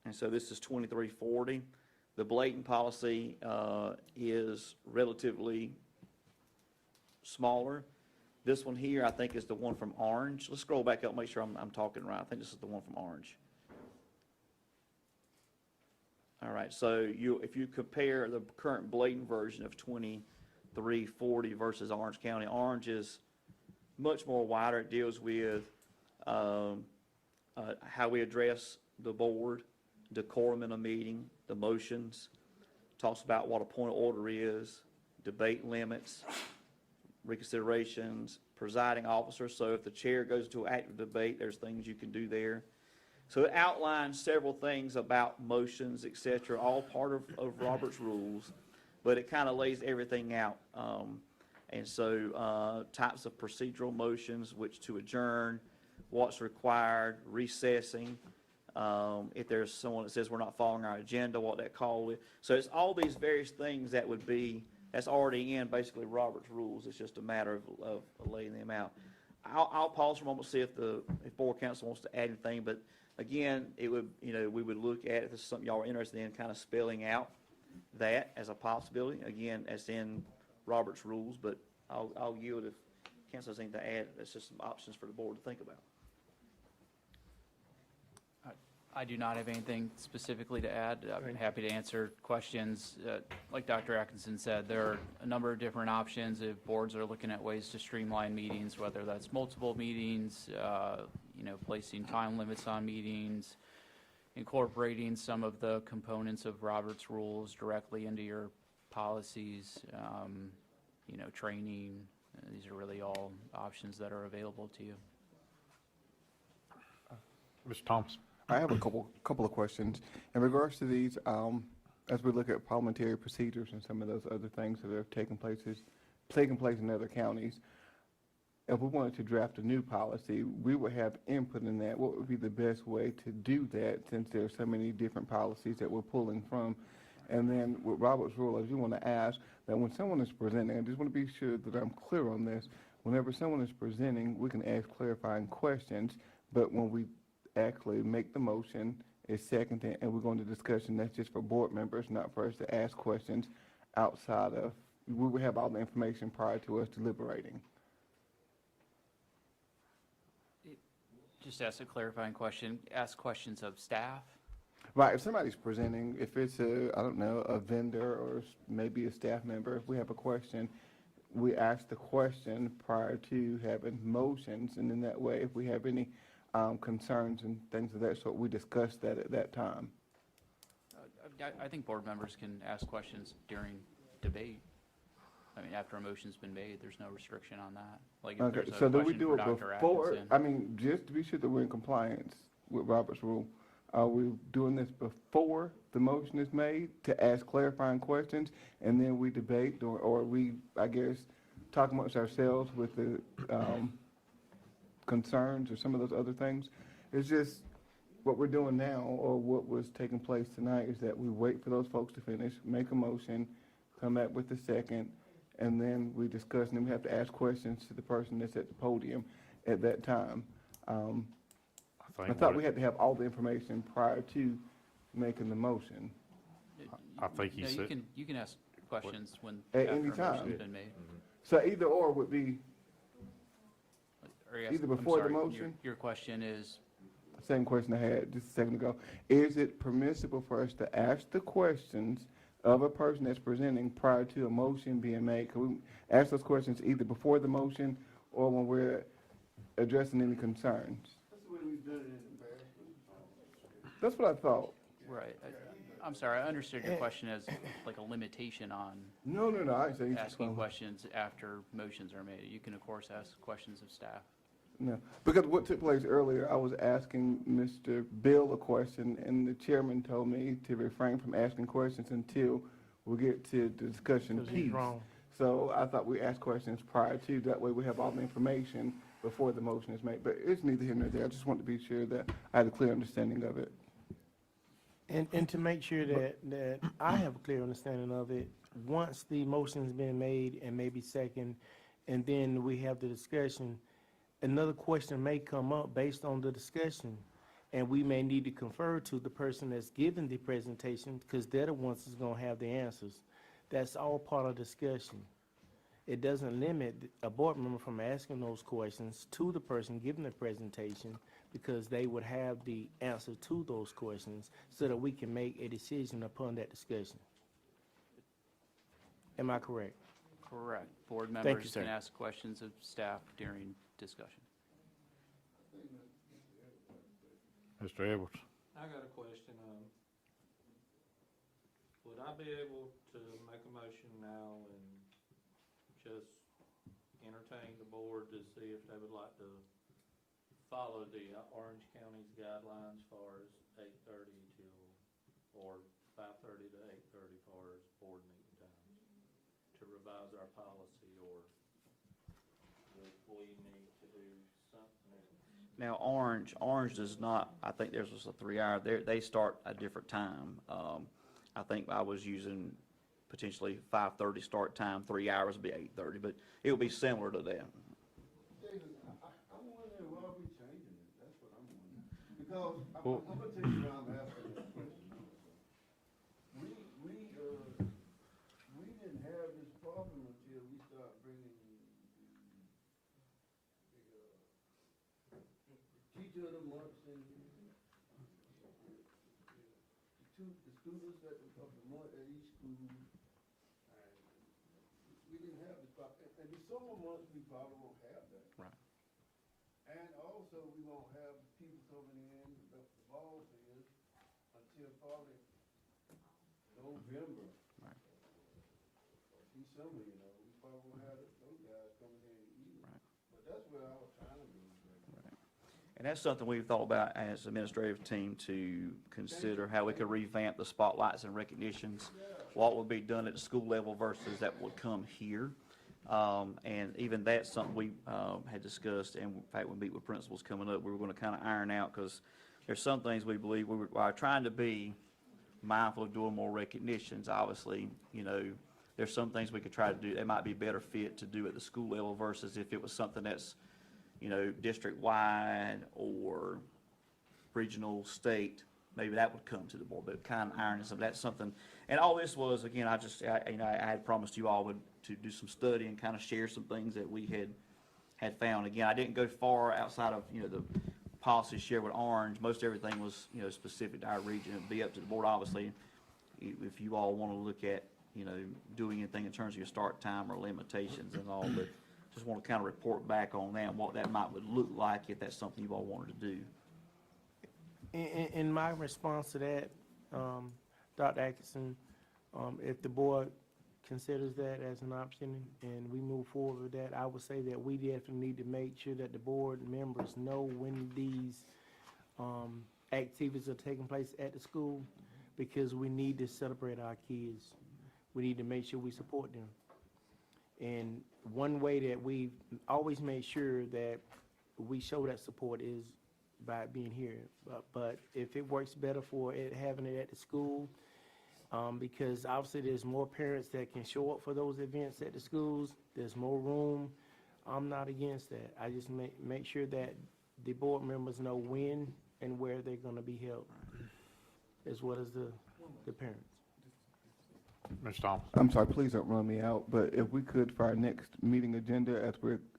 And so this is 2340. The Bladen policy is relatively smaller. This one here, I think, is the one from Orange. Let's scroll back up, make sure I'm talking right. I think this is the one from Orange. All right, so if you compare the current Bladen version of 2340 versus Orange County, Orange is much more wider. It deals with how we address the board, decorum in a meeting, the motions, talks about what a point of order is, debate limits, reconsiderations, presiding officer. So if the chair goes to active debate, there's things you can do there. So it outlines several things about motions, et cetera, all part of Robert's rules, but it kind of lays everything out. And so types of procedural motions, which to adjourn, what's required, recessing, if there's someone that says we're not following our agenda, what that call is. So it's all these various things that would be, that's already in basically Robert's rules. It's just a matter of laying them out. I'll pause for a moment to see if board council wants to add anything, but again, it would, we would look at, if this is something y'all are interested in, kind of spelling out that as a possibility. Again, as in Robert's rules, but I'll yield if council has anything to add. That's just some options for the board to think about. I do not have anything specifically to add. I'm happy to answer questions. Like Dr. Atkinson said, there are a number of different options if boards are looking at ways to streamline meetings, whether that's multiple meetings, placing time limits on meetings, incorporating some of the components of Robert's rules directly into your policies, training. These are really all options that are available to you. Mr. Thompson. I have a couple of questions. In regards to these, as we look at parliamentary procedures and some of those other things that have taken place in other counties, if we wanted to draft a new policy, we would have input in that. What would be the best way to do that, since there are so many different policies that we're pulling from? And then with Robert's Rule, I do want to ask that when someone is presenting, I just want to be sure that I'm clear on this. Whenever someone is presenting, we can ask clarifying questions, but when we actually make the motion, is seconded, and we're going to discussion, that's just for board members, not for us to ask questions outside of, we would have all the information prior to us deliberating. Just ask a clarifying question. Ask questions of staff. Right, if somebody's presenting, if it's a vendor or maybe a staff member, if we have a question, we ask the question prior to having motions, and in that way, if we have any concerns and things of that sort, we discuss that at that time. I think board members can ask questions during debate. I mean, after a motion's been made, there's no restriction on that. Like, if Okay, there's a so do we question do for it Dr. before, Atkinson. just to be sure that we're in compliance with Robert's Rule, are we doing this before the motion is made to ask clarifying questions, and then we debate, or we, I guess, talk amongst ourselves with the concerns or some of those other things? It's just what we're doing now, or what was taking place tonight, is that we wait for those folks to finish, make a motion, come back with the second, and then we discuss, and then we have to ask questions to the person that's at the podium at that time. I thought we had to have all the information prior to making the motion. I think he No, said. you can ask questions when At after any a time. motion's been made. So either or would be Or you ask- either I'm before the sorry, motion? Your question is, the same question I had just a second ago. Is it permissible for us to ask the questions of a person that's presenting prior to a motion being made? Can we ask those questions either before the motion or when we're addressing any concerns? That's the way we've done it in the past. That's what I thought. right, I'm sorry, I understood your question as like a limitation on No, I didn't say you asking questions after motions are made. You can, of course, ask questions of staff. No, because what took place earlier, I was asking Mr. Bill a question, and the chairman told me to refrain from asking questions until we get to the discussion 'Cause he's piece. wrong. So I thought we asked questions prior to, that way we have all the information before the motion is made. But it's neither here nor there. I just want to be sure that I had a clear understanding of it. And to make sure that I have a clear understanding of it, once the motion's been made and maybe second, and then we have the discussion, another question may come up based on the discussion, and we may need to confer to the person that's giving the presentation, because they're the ones that's gonna have the answers. That's all part of discussion. It doesn't limit a board member from asking those questions to the person giving the presentation, because they would have the answer to those questions, so that we can make a decision upon that discussion. Am I correct? Correct. Board Thank you, members can sir. ask questions of staff during discussion. Mr. Edwards. I got a question. Would I be able to make a motion now and just entertain the board to see if they would like to follow the Orange County's guidelines as far as 8:30 or 5:30 to 8:30 as far as board meeting times, to revise our policy, or would we need to do something else? Now, Orange does not, I think theirs was a 3 hour, they start a different time. I think I was using potentially 5:30 start time, 3 hours would be 8:30, but it would be similar to that. David, I'm wondering why are we changing it? That's what I'm wondering. Because I'm gonna tell you why I'm asking this question. We didn't have this problem until we started bringing the teacher of the month and the students of the month at each school, and we didn't have the, and the summer months, we probably won't have that. Right. And also, we won't have people coming in, the ball field, until probably November. Right. December, you know, we probably won't have those guys coming in either. Right. But that's what I was trying to do. And that's something we've thought about as administrative team to consider how we could revamp the spotlights and recognitions. What would be done at the school level versus that would come here. And even that's something we had discussed, and in fact, we meet with principals coming up, we were going to kind of iron out, because there's some things we believe we are trying to be mindful of doing more recognitions. Obviously, you know, there's some things we could try to do that might be better fit to do at the school level versus if it was something that's, you know, district-wide or regional, state, maybe that would come to the board, but kind of ironing some, that's something. And all this was, again, I had promised you all to do some study and kind of share some things that we had found. Again, I didn't go far outside of, you know, the policy shared with Orange. Most everything was, you know, specific to our region. It'd be up to the board, obviously, if you all want to look at, you know, doing anything in terms of your start time or limitations and all, but just want to kind of report back on that and what that would look like if that's something you all wanted to do. In my response to that, Dr. Atkinson, if the board considers that as an option and we move forward with that, I would say that we definitely need to make sure that the board members know when these activities are taking place at the school, because we need to celebrate our kids. We need to make sure we support them. And one way that we've always made sure that we show that support is by being here. But if it works better for it, having it at the school, because obviously there's more parents that can show up for those events at the schools, there's more room, I'm not against that. I just make sure that the board members know when and where they're gonna be held, as well as the parents. Mr. Thomas. I'm sorry, please don't run me out, but if we could, for our next meeting agenda,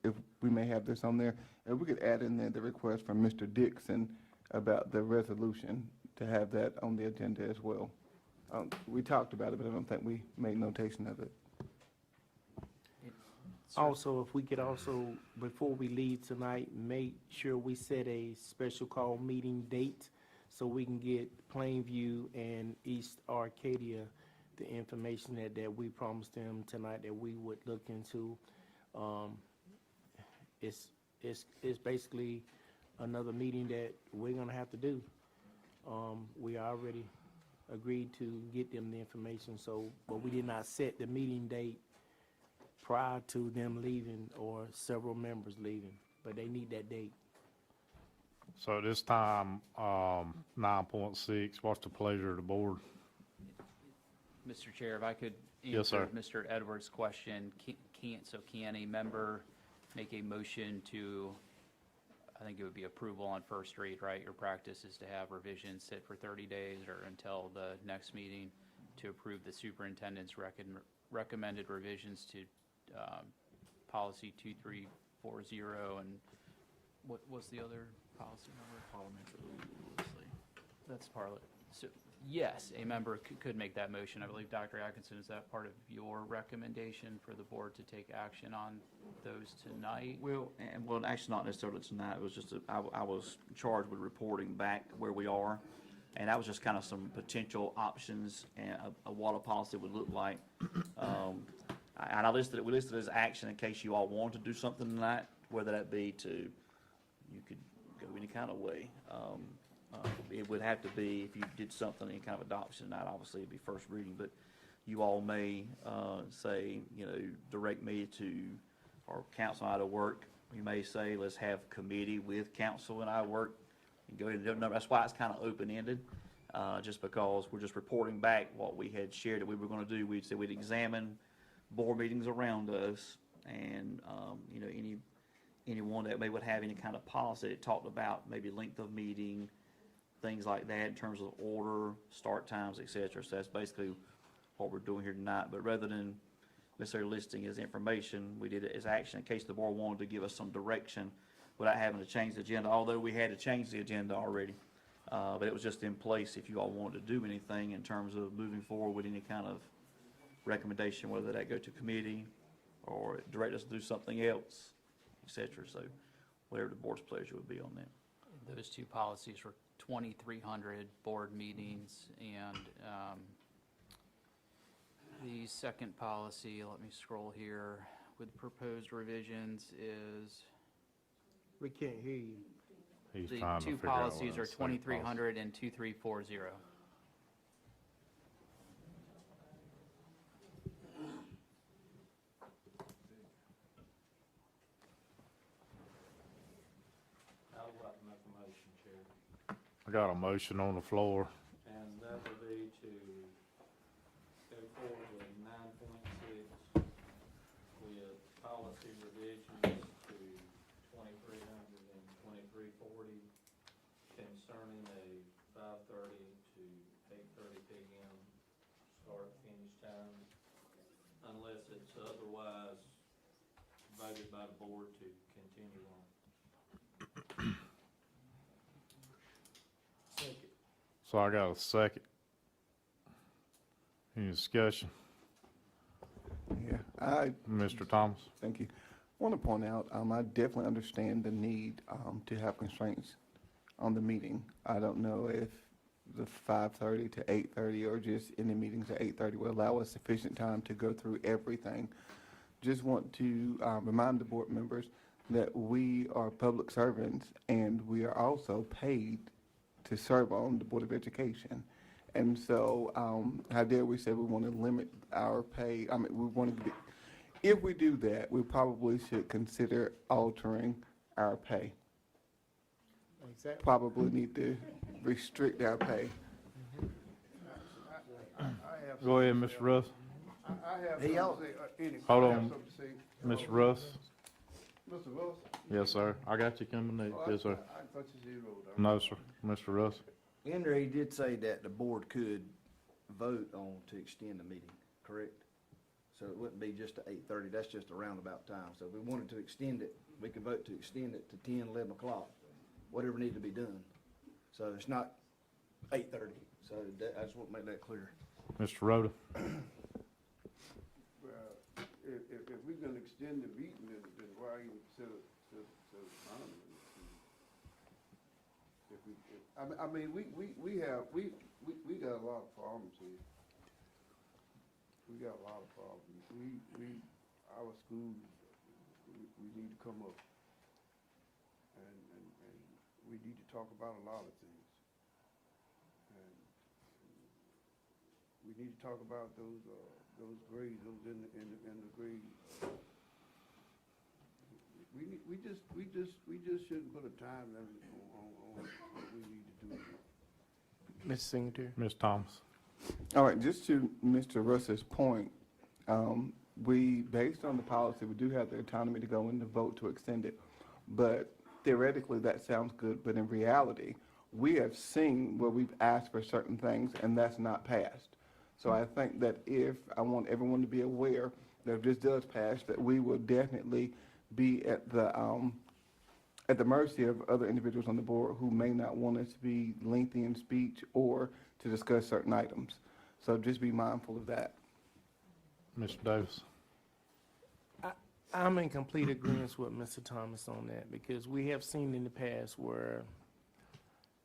if we may have this on there, if we could add in there the request from Mr. Dixon about the resolution, to have that on the agenda as well. We talked about it, but I don't think we made notation of it. Also, if we could also, before we leave tonight, make sure we set a special call meeting date so we can get Plainview and East Arcadia the information that we promised them tonight that we would look into. It's basically another meeting that we're gonna have to do. We already agreed to get them the information, but we did not set the meeting date prior to them leaving or several members leaving, but they need that date. So at this time, 9.6, what's the pleasure of the board? Mr. Chair, if I could Yes, answer sir. Mr. Edwards' question, can a member make a motion to, I think it would be approval on first read, right? Your practice is to have revisions sit for 30 days or until the next meeting to approve the superintendent's recommended revisions to policy 2340, and what was the other policy number? Parliamentary, let's see. That's parliament. So, yes, a member could make that motion. I believe, Dr. Atkinson, is that part of your recommendation for the board to take action on those tonight? Well, actually not necessarily tonight. It was just, I was charged with reporting back where we are. And that was just kind of some potential options and what a policy would look like. And we listed it as action in case you all want to do something tonight, whether that be you could go any kind of way. It would have to be, if you did something in kind of adoption tonight, obviously it'd be first reading, but you all may say, you know, direct me to, or council and I to work. You may say, let's have committee with council and I work, and go ahead and do it. That's why it's kind of open-ended, just because we're just reporting back what we had shared that we were going to do. We'd say we'd examine board meetings around us, and you know, anyone that may would have any kind of policy that talked about maybe length of meeting, things like that in terms of order, start times, et cetera. So that's basically what we're doing here tonight. But rather than necessarily listing as information, we did it as action in case the board wanted to give us some direction without having to change the agenda, although we had to change the agenda already. But it was just in place if you all wanted to do anything in terms of moving forward with any kind of recommendation, whether that go to committee or direct us to do something else, et cetera. So whatever the board's pleasure would be on that. Those two policies were 2,300 board meetings, and the second policy, let me scroll here, with proposed revisions is, We can't hear you. He's the trying to two figure out what policies are that second policy- 2,300 and 2,340. I would like to make a motion, Chair. I got a motion on the floor. And that would be to go forward with 9.6 with policy revisions to 2,300 and 2,340 concerning a 5:30 to 8:30 p.m. start finish time, unless it's otherwise voted by the board to continue on. So I got a second. Any discussion? Yeah, I Mr. Thomas? Thank you. I want to point out, I definitely understand the need to have constraints on the meeting. I don't know if the 5:30 to 8:30 or just any meetings at 8:30 will allow us sufficient time to go through everything. Just want to remind the board members that we are public servants and we are also paid to serve on the Board of Education. And so, how dare we say we want to limit our pay? I mean, we want to be, if we do that, we probably should consider altering our pay. Exactly. Probably need to restrict our pay. Go ahead, Mr. Russ. I have Hey, something y'all- to say, any- Hold I have on. something to say. Mr. Russ? Mr. Russ? Yes, sir. I got you coming next. Oh, Yes, sir. I thought you said road. No, sir. Mr. Russ? Henry did say that the board could vote on to extend the meeting, correct? So it wouldn't be just to 8:30, that's just a roundabout time. So if we wanted to extend it, we could vote to extend it to 10, 11 o'clock, whatever needed to be done. So it's not 8:30, so that, I just want to make that clear. Mr. Rhoda? Well, if we're gonna extend the meeting, then why even set a time? I mean, we got a lot of problems here. We got a lot of problems. Our schools, we need to come up. And we need to talk about a lot of things. And we need to talk about those grades, those in the grades. We just shouldn't put a time limit on what we need to do. Mr. Singletary. Ms. Thomas? All right, just to Mr. Russ's point, we, based on the policy, we do have the autonomy to go in and vote to extend it. But theoretically, that sounds good, but in reality, we have seen where we've asked for certain things and that's not passed. So I think that I want everyone to be aware that if this does pass, that we will definitely be at the mercy of other individuals on the board who may not want us to be lengthy in speech or to discuss certain items. So just be mindful of that. Mr. Davis? I'm in complete agreement with Mr. Thomas on that, because we have seen in the past where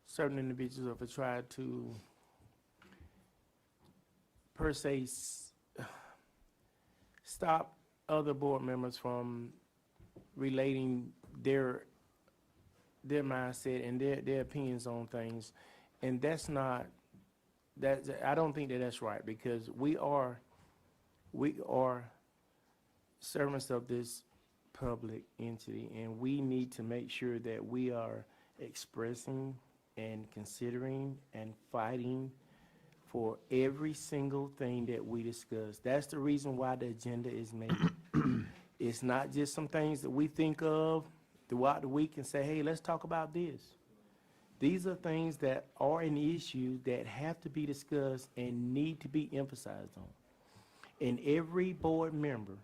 certain individuals have tried to, per se, stop other board members from relating their mindset and their opinions on things. And I don't think that that's right, because we are servants of this public entity, and we need to make sure that we are expressing and considering and fighting for every single thing that we discuss. That's the reason why the agenda is made. It's not just some things that we think of throughout the week and say, hey, let's talk about this. These are things that are an issue that have to be discussed and need to be emphasized on. And every board member,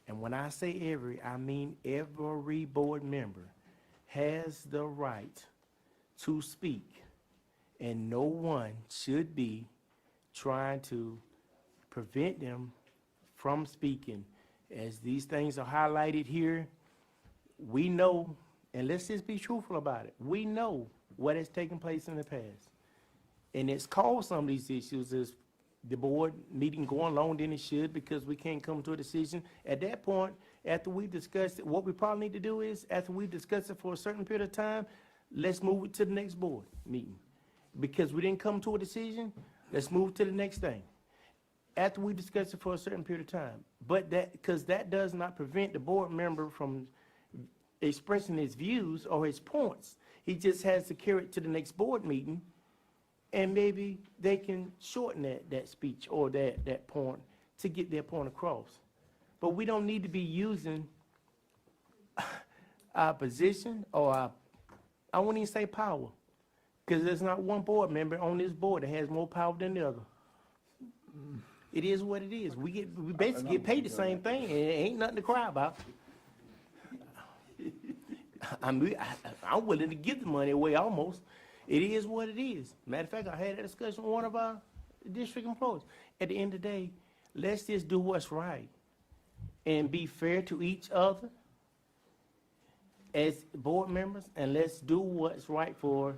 and when I say every, I mean every board member, has the right to speak and no one should be trying to prevent them from speaking. As these things are highlighted here, we know, and let's just be truthful about it, we know what has taken place in the past. And it's caused some of these issues is the board meeting going longer than it should because we can't come to a decision. At that point, after we discuss it, what we probably need to do is, after we discuss it for a certain period of time, let's move it to the next board meeting. Because we didn't come to a decision, let's move to the next thing. After we discuss it for a certain period of time. But because that does not prevent the board member from expressing his views or his points. He just has to carry it to the next board meeting, and maybe they can shorten that speech or that point to get their point across. But we don't need to be using our position or I wouldn't even say power, because there's not one board member on this board that has more power than the other. It is what it is. We basically get paid the same thing, and it ain't nothing to cry about. I'm willing to give the money away almost. It is what it is. Matter of fact, I had that discussion with one of our district employees. At the end of the day, let's just do what's right and be fair to each other as board members, and let's do what's right for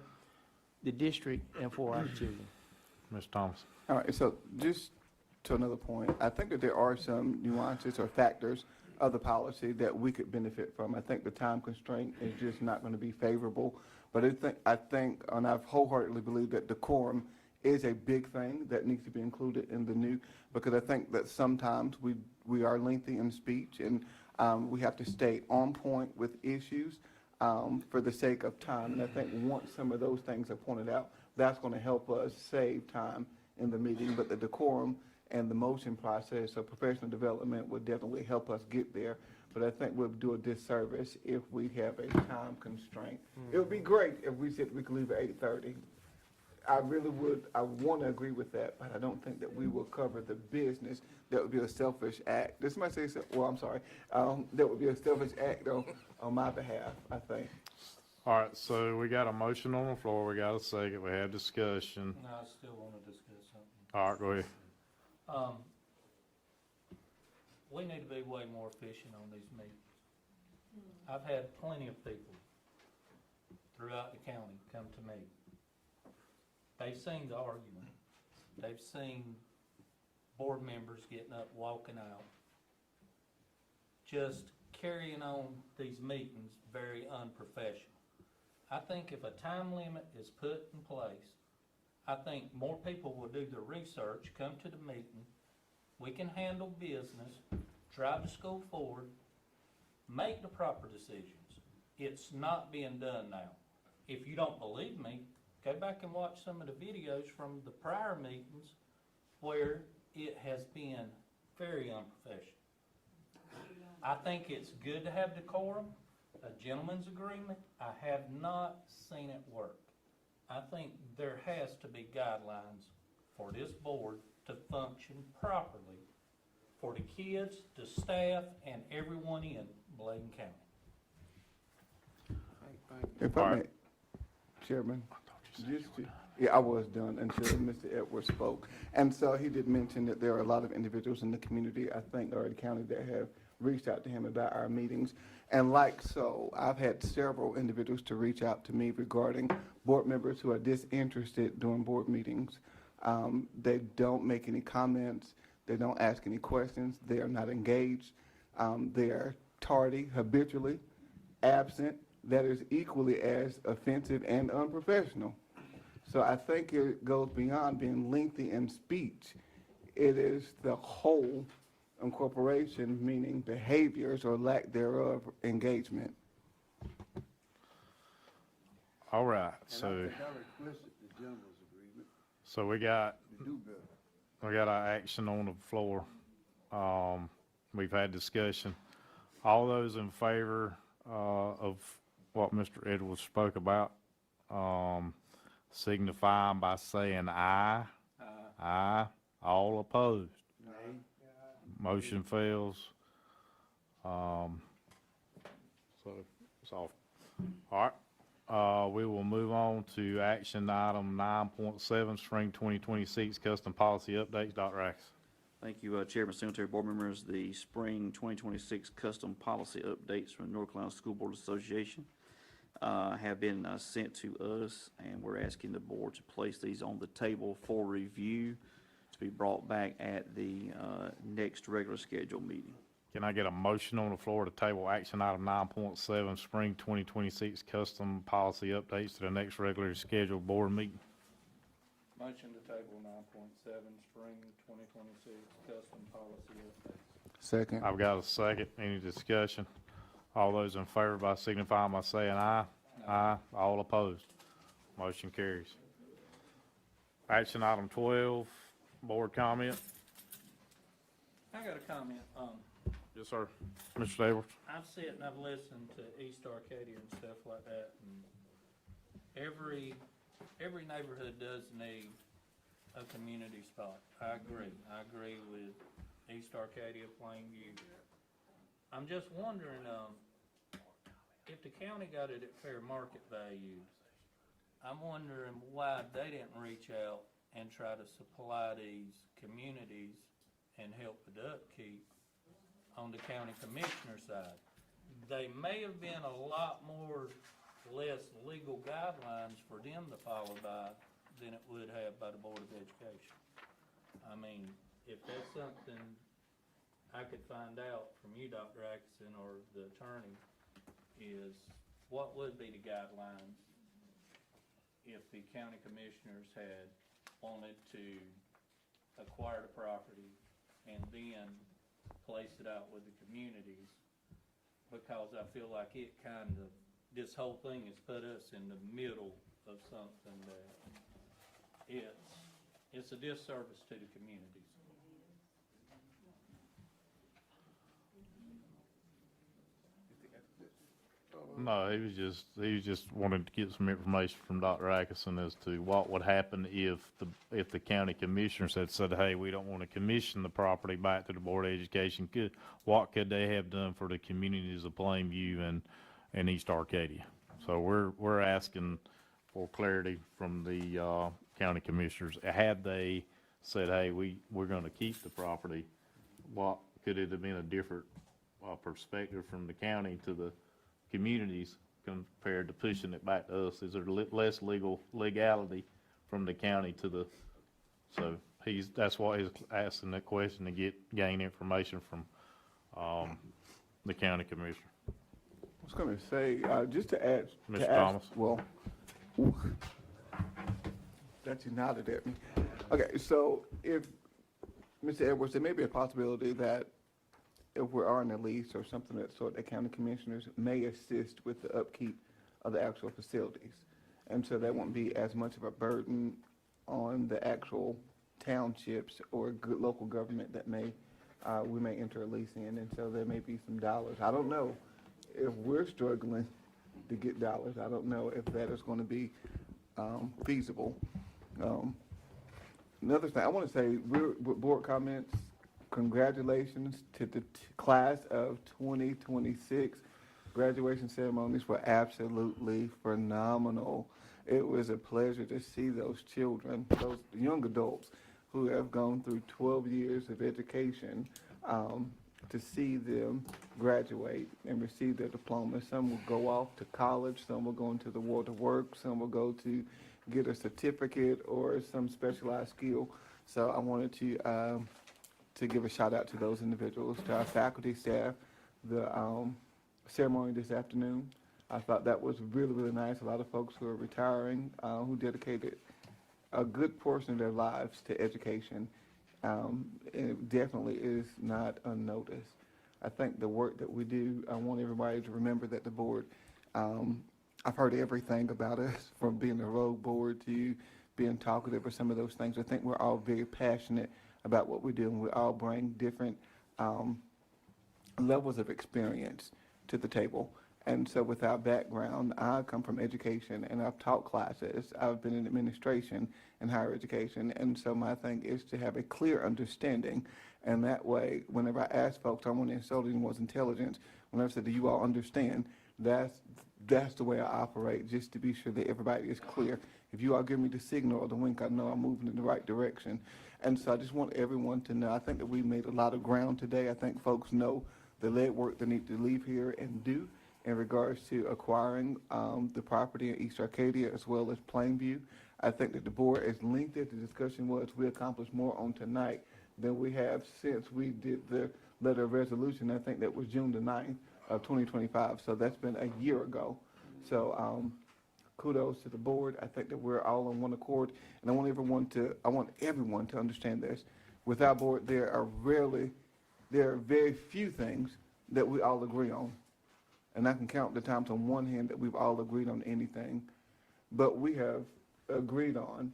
the district and for our children. Mr. Thomas. All right, so just to another point, I think that there are some nuances or factors of the policy that we could benefit from. I think the time constraint is just not going to be favorable, but I think, and I wholeheartedly believe that decorum is a big thing that needs to be included in the new, because I think that sometimes we are lengthy in speech, and we have to stay on point with issues for the sake of time. And I think once some of those things are pointed out, that's going to help us save time in the meeting. But the decorum and the motion process of professional development would definitely help us get there. But I think we'll do a disservice if we have a time constraint. It would be great if we said we could leave at 8:30. I really would. I want to agree with that, but I don't think that we will cover the business. That would be a selfish act. This might say, well, I'm sorry. That would be a selfish act on my behalf, I think. All right, so we got a motion on the floor. We got a second. We had discussion. No, I still want to discuss something. All right, go ahead. We need to be way more efficient on these meetings. I've had plenty of people throughout the county come to me. They've seen the argument. They've seen board members getting up, walking out, just carrying on these meetings very unprofessional. I think if a time limit is put in place, I think more people will do the research, come to the meeting, we can handle business, drive the school forward, make the proper decisions. It's not being done now. If you don't believe me, go back and watch some of the videos from the prior meetings where it has been very unprofessional. I think it's good to have decorum, a gentleman's agreement. I have not seen it work. I think there has to be guidelines for this board to function properly for the kids, the staff, and everyone in Bladen County. If I may, Chairman, yeah, I was done until Mr. Edwards spoke. And so he did mention that there are a lot of individuals in the community, I think, or the county, that have reached out to him about our meetings. And like so, I've had several individuals to reach out to me regarding board members who are disinterested during board meetings. They don't make any comments. They don't ask any questions. They are not engaged. They are tardy, habitually, absent. That is equally as offensive and unprofessional. So I think it goes beyond being lengthy in speech. It is the whole incorporation, meaning behaviors or lack thereof engagement. All right, so requested the gentleman's agreement so we got to do better. our action on the floor. We've had discussion. All those in favor of what Mr. Edwards spoke about, signify by saying aye. Aye. All opposed? Nay. Motion fails. So it's off. All right. We will move on to action item 9.7, spring 2026 custom policy updates. Dr. Axe. Thank you, Chairman, Secretary, Board members. The spring 2026 custom policy updates from the North Carolina School Board Association have been sent to us, and we're asking the board to place these on the table for review to be brought back at the next regular scheduled meeting. Can I get a motion on the floor to table action item 9.7, spring 2026 custom policy updates to the next regularly scheduled board meeting? Motion to table 9.7, spring 2026 custom policy updates. Second. I've got a second. Any discussion? All those in favor by signifying by saying aye. Aye. All opposed. Motion carries. Action item 12, board comment. I got a comment. Yes, sir. Mr. Edwards. I've sat and I've listened to East Arcadia and stuff like that, and every neighborhood does need a community spot. I agree. I agree with East Arcadia, Plainview. I'm just wondering, if the county got it at fair market value, I'm wondering why they didn't reach out and try to supply these communities and help with upkeep on the county commissioner side. They may have been a lot less legal guidelines for them to follow by than it would have by the Board of Education. I mean, if that's something I could find out from you, Dr. Atkinson, or the attorney, is what would be the guidelines if the county commissioners had wanted to acquire the property and then place it out with the communities, because I feel like this whole thing has put us in the middle of something that it's a disservice to the communities. No, he was just wanting to get some information from Dr. Atkinson as to what would happen if the county commissioners had said, hey, we don't want to commission the property back to the Board of Education. What could they have done for the communities of Plainview and East Arcadia? So we're asking for clarity from the county commissioners. Had they said, hey, we're going to keep the property, what could it have been a different perspective from the county to the communities compared to pushing it back to us? Is there less legality from the county to the, so that's why he's asking that question, to gain information from the county commissioner. I was going to say, just to add. Mr. Thomas. Well, that you nodded at me. Okay, so if, Mr. Edwards, there may be a possibility that if we are in a lease or something of that sort, the county commissioners may assist with the upkeep of the actual facilities. And so that won't be as much of a burden on the actual townships or good local government that we may enter a lease in. And so there may be some dollars. I don't know if we're struggling to get dollars. I don't know if that is going to be feasible. Another thing, I want to say, with board comments, congratulations to the class of 2026. Graduation ceremonies were absolutely phenomenal. It was a pleasure to see those children, those young adults who have gone through 12 years of education, to see them graduate and receive their diploma. Some will go off to college, some will go into the world of work, some will go to get a certificate or some specialized skill. So I wanted to give a shout out to those individuals, to our faculty, staff. The ceremony this afternoon, I thought that was really, really nice. A lot of folks who are retiring, who dedicated a good portion of their lives to education. It definitely is not unnoticed. I think the work that we do, I want everybody to remember that the board, I've heard everything about us, from being a rogue board to being talkative or some of those things. I think we're all very passionate about what we do, and we all bring different levels of experience to the table. And so with our background, I come from education, and I've taught classes. I've been in administration and higher education, and so my thing is to have a clear understanding. And that way, whenever I ask folks, I want to insult anyone's intelligence. When I said, do you all understand? That's that's the way I operate, just to be sure that everybody is clear. If you all give me the signal or the wink, I know I'm moving in the right direction. And so I just want everyone to know, I think that we made a lot of ground today. I think folks know the legwork they need to leave here and do in regards to acquiring the property in East Arcadia as well as Plainview. I think that the board, as lengthy as the discussion was, we accomplished more on tonight than we have since we did the letter of resolution. I think that was June the 9th of 2025. So that's been a year ago. So kudos to the board. I think that we're all on one accord. And I want everyone to understand this. With our board, there are very few things that we all agree on. And I can count the times on one hand that we've all agreed on anything. But we have agreed on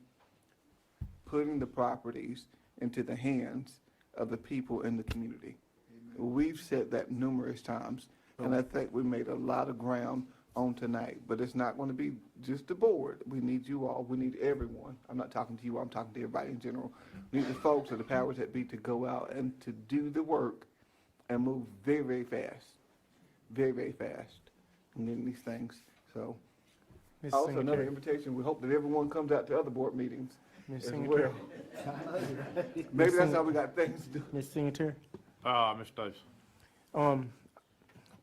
putting the properties into the hands of the people in the community. We've said that numerous times, and I think we made a lot of ground on tonight. But it's not going to be just the board. We need you all. We need everyone. I'm not talking to you. I'm talking to everybody in general. We need the folks or the powers that be to go out and to do the work and move very, very fast. Very, very fast in getting these things. So Ms. also another Singletary. invitation. We hope that everyone comes out to other board meetings Ms. as Singletary. well. Maybe that's how we got things to do. Ms. Singletary. Mr. Davis.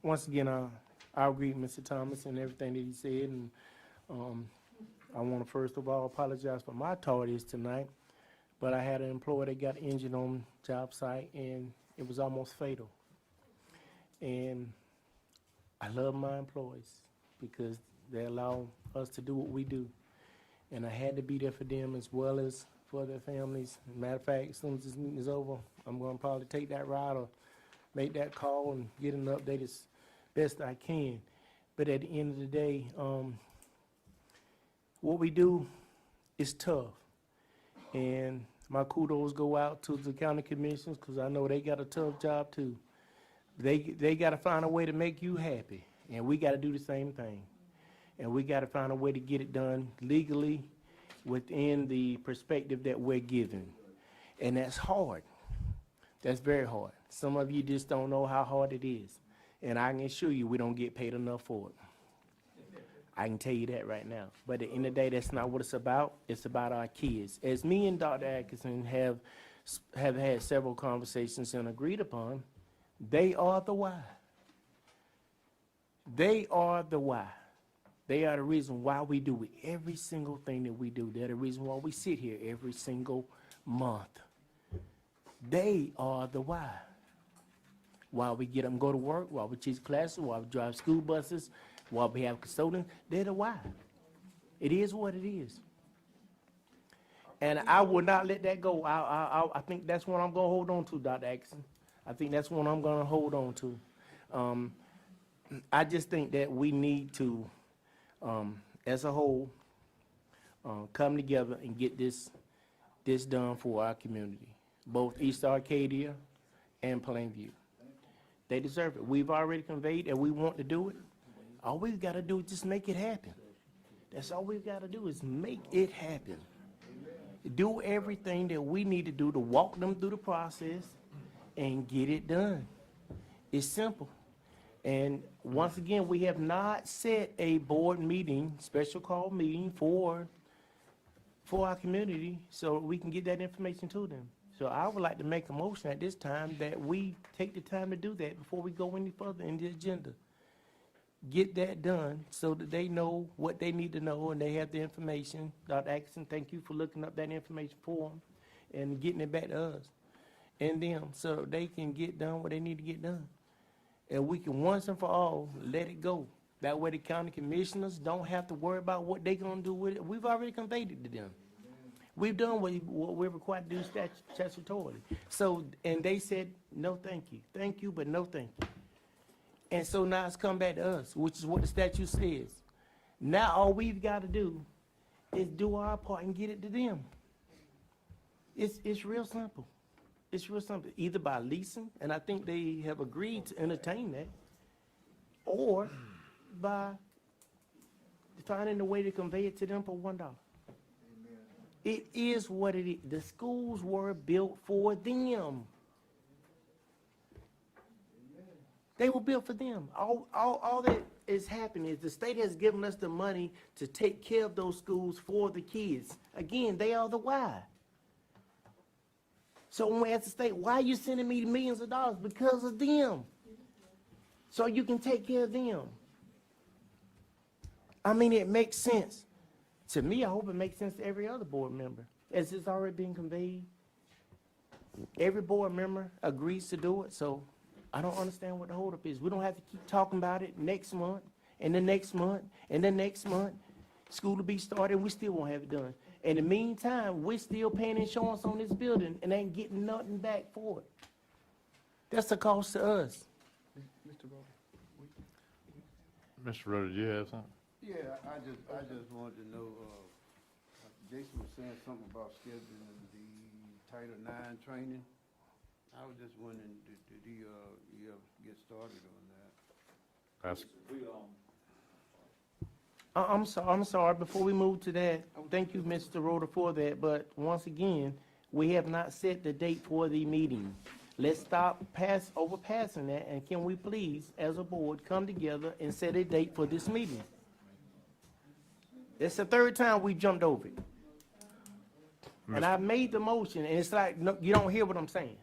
Once again, I agree with Mr. Thomas and everything that he said, and I want to first of all apologize for my tardiness tonight, but I had an employee that got injured on job site, and it was almost fatal. And I love my employees because they allow us to do what we do, and I had to be there for them as well as for their families. Matter of fact, as soon as this meeting is over, I'm going to probably take that ride or make that call and get an update as best I can. But at the end of the day, what we do is tough. And my kudos go out to the county commissions because I know they got a tough job too. They got to find a way to make you happy, and we got to do the same thing. And we got to find a way to get it done legally within the perspective that we're given. And that's hard. That's very hard. Some of you just don't know how hard it is. And I can assure you we don't get paid enough for it. I can tell you that right now. But at the end of the day, that's not what it's about. It's about our kids. As me and Dr. Atkinson have had several conversations and agreed upon, they are the why. They are the why. They are the reason why we do every single thing that we do. They're the reason why we sit here every single month. They are the why. Why we get up and go to work, why we teach classes, why we drive school buses, why we have custodians. They're the why. It is what it is. And I will not let that go. I think that's what I'm going to hold on to, Dr. Atkinson. I think that's what I'm going to hold on to. I just think that we need to, as a whole, come together and get this done for our community, both East Arcadia and Plainview. They deserve it. We've already conveyed that we want to do it. All we've got to do is just make it happen. That's all we've got to do is make it happen. Do everything that we need to do to walk them through the process and get it done. It's simple. And once again, we have not set a board meeting, special call meeting for our community so we can get that information to them. So I would like to make a motion at this time that we take the time to do that before we go any further in the agenda. Get that done so that they know what they need to know and they have the information. Dr. Atkinson, thank you for looking up that information for them and getting it back to us and them so they can get done what they need to get done. And we can once and for all let it go. That way the county commissioners don't have to worry about what they're going to do with it. We've already conveyed it to them. We've done what we're required to do statutorily. So, and they said, no, thank you. Thank you, but no thank you. And so now it's come back to us, which is what the statute says. Now all we've got to do is do our part and get it to them. It's real simple. It's real simple. Either by leasing, and I think they have agreed to entertain that, or by finding a way to convey it to them for $1. It is what it is. The schools were built for them. They were built for them. All is happening is the state has given us the money to take care of those schools for the kids. Again, they are the why. So when we ask the state, why are you sending me millions of dollars? Because of them. So you can take care of them. I mean, it makes sense. To me, I hope it makes sense to every other board member. As it's already been conveyed, every board member agrees to do it, so I don't understand what the holdup is. We don't have to keep talking about it next month, and the next month, and the next month. School will be started, we still won't have it done. In the meantime, we're still paying insurance on this building and ain't getting nothing back for it. That's the cost to us. Mr. Rhoda, did you have something? Yeah, I just wanted to know, Jason was saying something about scheduling the Title IX training. I was just wondering, did he ever get started on that? That's, I'm sorry, before we move to that, thank you, Mr. Rhoda, for that, but once again, we have not set the date for the meeting. Let's stop overpassing that, and can we please, as a board, come together and set a date for this meeting? It's the third time we jumped over it. And I made the motion, and it's like, no, you don't hear what I'm saying.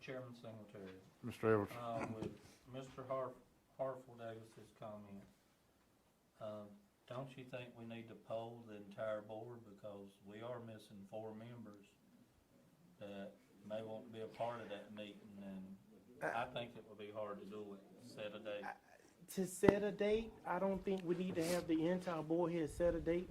Chairman Singletary. Mr. Edwards. With Mr. Hartford Davis's comment, don't you think we need to poll the entire board, because we are missing 4 members that may want to be a part of that meeting, and I think it would be hard to do it, set a date. To set a date, I don't think we need to have the entire board here set a date,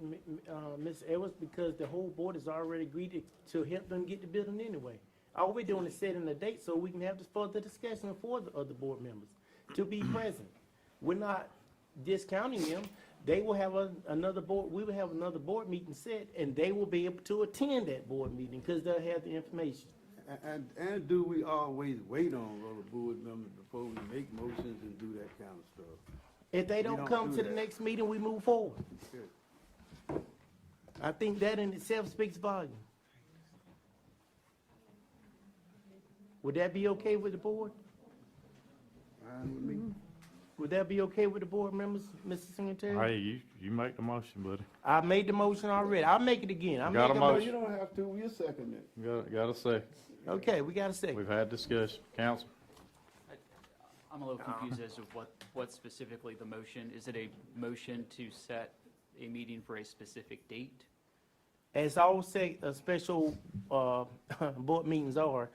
Ms. Edwards, because the whole board has already agreed to help them get the building anyway. All we're doing is setting a date so we can have this further discussion for the other board members to be present. We're not discounting them. They will have another board, we will have another board meeting set, and they will be able to attend that board meeting because they'll have the information. And do we always wait on other board members before we make motions and do that kind of stuff? If they don't come to the next meeting, we move forward. Good. I think that in itself speaks volume. Would that be okay with the board? Fine with me. Would that be okay with the board members, Mr. Singletary? Hey, you make the motion, buddy. I made the motion already. I'll make it again. I'll Got make a a motion. motion. You don't have to, we'll second it. Got a second. Okay, we got a second. We've had discussion. Council? I'm a little confused as to what specifically the motion, is it a motion to set a meeting for a specific date? As all special board meetings are,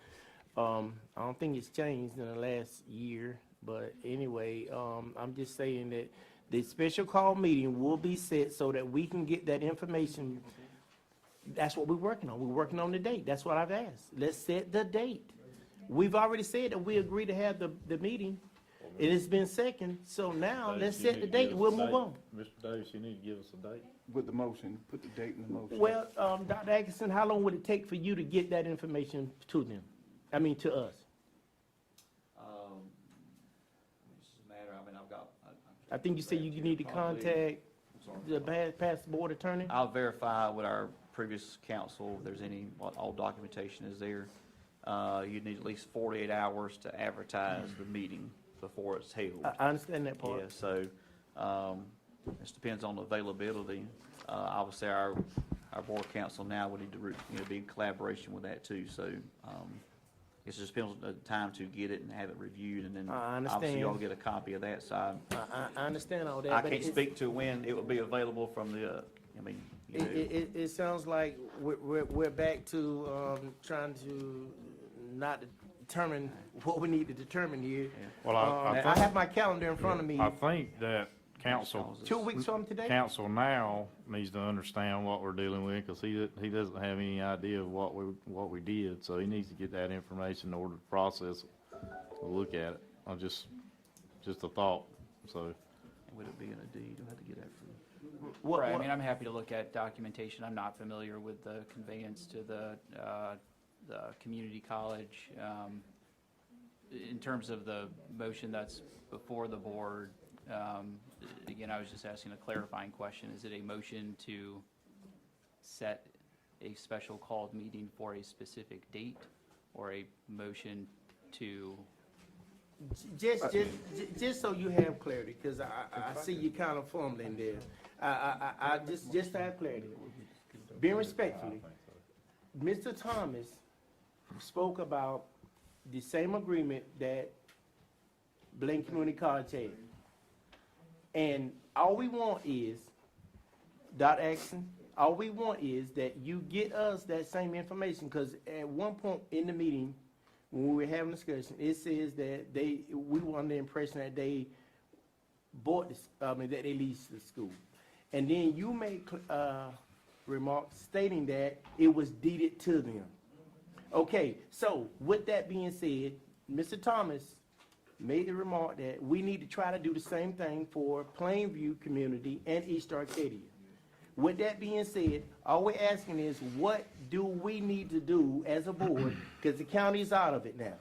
I don't think it's changed in the last year, but anyway, I'm just saying that the special call meeting will be set so that we can get that information. That's what we're working on. We're working on the date. That's what I've asked. Let's set the date. We've already said that we agree to have the meeting. It has been second, so now let's set the date and we'll move on. Mr. Davis, you need to give us a date. With the motion, put the date in the motion. Well, Dr. Atkinson, how long would it take for you to get that information to them? I mean, to us? It's just a matter, I mean, I've got. I think you said you need to contact the past board attorney? I'll verify with our previous council if there's any, what all documentation is there. You'd need at least 48 hours to advertise the meeting before it's held. I understand that part. Yeah, so, this depends on the availability. Obviously, our board council now would need to, be in collaboration with that too, so, it just depends on the time to get it and have it reviewed, and then I obviously y'all understand. get a copy of that, so I understand all that. I but can't it's- speak to when it will be available from the, It sounds like we're back to trying to not determine what we need to determine here. Well, I I have my calendar in front of me. I think that council. 2 weeks from today? Council now needs to understand what we're dealing with, because he doesn't have any idea of what we did, so he needs to get that information in order to process it, to look at it. Just a thought, so. would it be in a deed? I'll have to get that from. Right, I mean, I'm happy to look at documentation. I'm not familiar with the conveyance to the community college. In terms of the motion that's before the board, again, I was just asking a clarifying question. Is it a motion to set a special called meeting for a specific date, or a motion to, Just so you have clarity, because I see you kind of fumbling there. Just to have clarity. Being respectfully, Mr. Thomas spoke about the same agreement that Blaine Community College had. And all we want is, Dr. Axon, all we want is that you get us that same information, because at one point in the meeting, when we were having a discussion, it says that we were under the impression that they bought this, that they leased the school. And then you made, remarks stating that it was deeded to them. Okay, so with that being said, Mr. Thomas made the remark that we need to try to do the same thing for Plainview community and East Arcadia. With that being said, all we're asking is, what do we need to do as a board? Because the county's out of it now.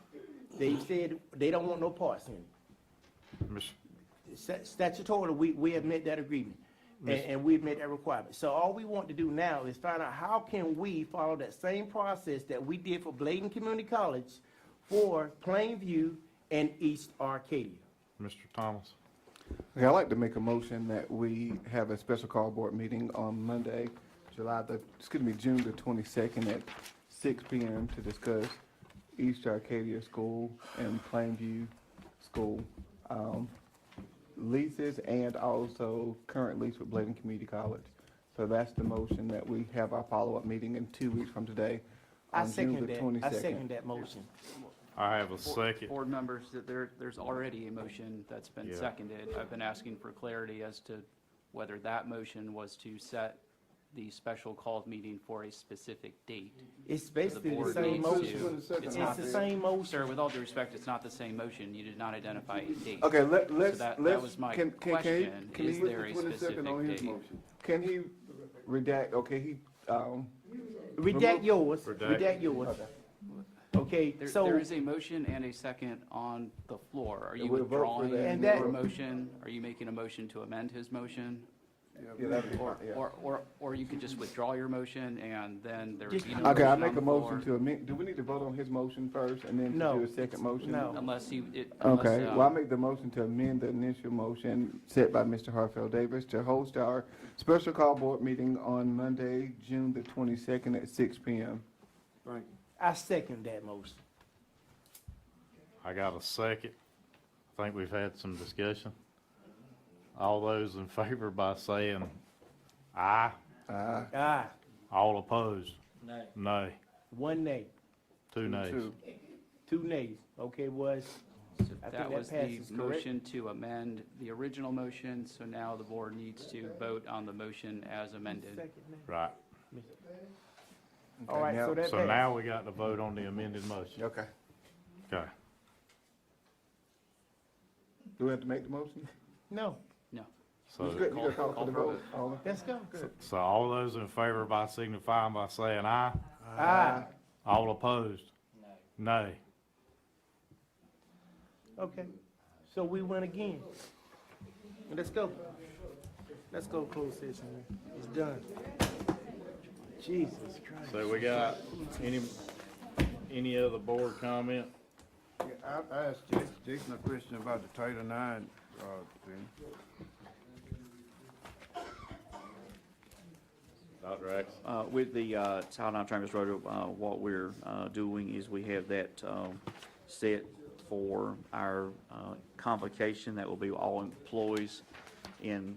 They said they don't want no parts in it. Statutorily, we have met that agreement, and we've met that requirement. So all we want to do now is find out how can we follow that same process that we did for Bladen Community College for Plainview and East Arcadia. Mr. Thomas? Okay, I'd like to make a motion that we have a special call board meeting on Monday, June the 22nd at 6 p.m. to discuss East Arcadia School and Plainview School leases, and also current lease with Bladen Community College. So that's the motion, that we have our follow-up meeting in 2 weeks from today on June the 22nd. I second that motion. I have a second. board members, that there's already a motion that's been Yeah. seconded. I've been asking for clarity as to whether that motion was to set the special called meeting for a specific date. It's basically the board same needs motion. to- It's not the same motion. Sir, with all due respect, it's not the same motion. You did not identify a date. Okay, So let's, that was my can question, he is there a specific date? Can he redact, okay, Redact yours, Redact. redact yours. Okay, There so, is a motion and a second on the floor. Are you we'll vote for withdrawing that. And that- your motion? Are you making a motion to amend his motion? Yeah, that'd be fine, yeah. Or you could just withdraw your motion and then there would be no Okay, I motion make on a the motion floor. to amend, do we need to vote on his motion first and then No. do a second motion? No. Unless Okay, unless, well, I make the motion to amend the initial motion set by Mr. Hartfield Davis to host our special call board meeting on Monday, June the 22nd at 6 p.m. I second that motion. I got a second. I think we've had some discussion. All those in favor by saying aye. Aye, All opposed? Nay. Nay. one nay, 2 nays. two nays. Okay, was, So I think that that was the passes, correct? motion to amend the original motion, so now the board needs to vote on the motion as amended. Second nay. Right. All right, so that So passed. now we got to vote on the amended motion. Okay. Okay. Do we have to make the motion? No, So, You gotta call for the vote. All let's go. so all those in favor by signifying by saying aye. Aye, All opposed? Nay. okay. So we win again. Let's go. Let's go close session. It's done. Jesus Christ. So we got any other board comment? Yeah, I asked Jason a question about the Title IX, thing. Dr. X? With the Title IX Travis Road, what we're doing is we have that set for our convocation. That will be all employees in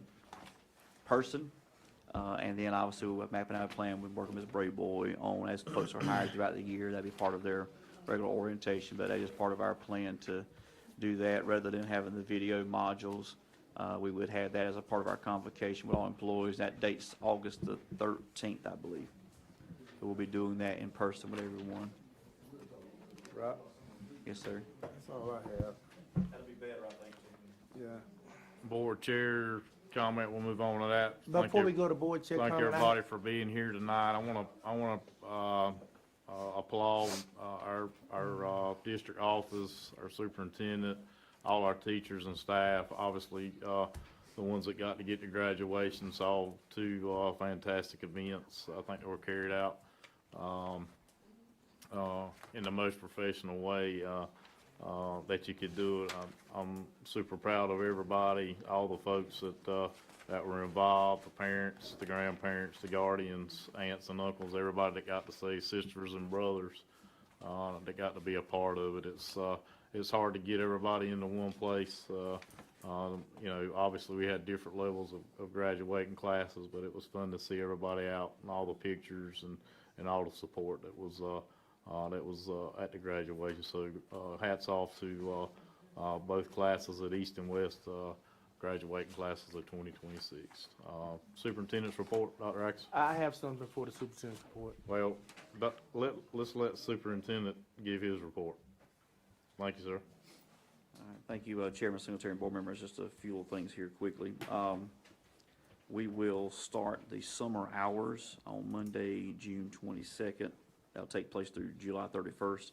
person. And then obviously we're mapping out a plan. We're working with Ms. Brayboy on, as folks are hired throughout the year, that'd be part of their regular orientation. But that is part of our plan to do that, rather than having the video modules. We would have that as a part of our convocation with all employees. That date's August the 13th, I believe. So we'll be doing that in person with everyone. Right, Yes, sir. that's all I have. That'll be better, I think. Yeah. Board chair comment, we'll move on to that. Before we go to board check Thank comment, everybody for being here tonight. I want to applaud our district office, our superintendent, all our teachers and staff. Obviously, the ones that got to get to graduation saw two fantastic events. I think they were carried out in the most professional way that you could do it. I'm super proud of everybody, all the folks that were involved, the parents, the grandparents, the guardians, aunts and uncles, everybody that got to see, sisters and brothers that got to be a part of it. It's hard to get everybody into one place. Obviously we had different levels of graduating classes, but it was fun to see everybody out and all the pictures and all the support that was at the graduation. So hats off to both classes at East and West, graduating classes of 2026. Superintendent's report, Dr. Atkins? I have something for the superintendent's report. Well, let's let the superintendent give his report. Thank you, sir. All right, thank you, Chairman, Secretary, and board members. Just a few little things here quickly. We will start the summer hours on Monday, June 22nd. That'll take place through July 31st.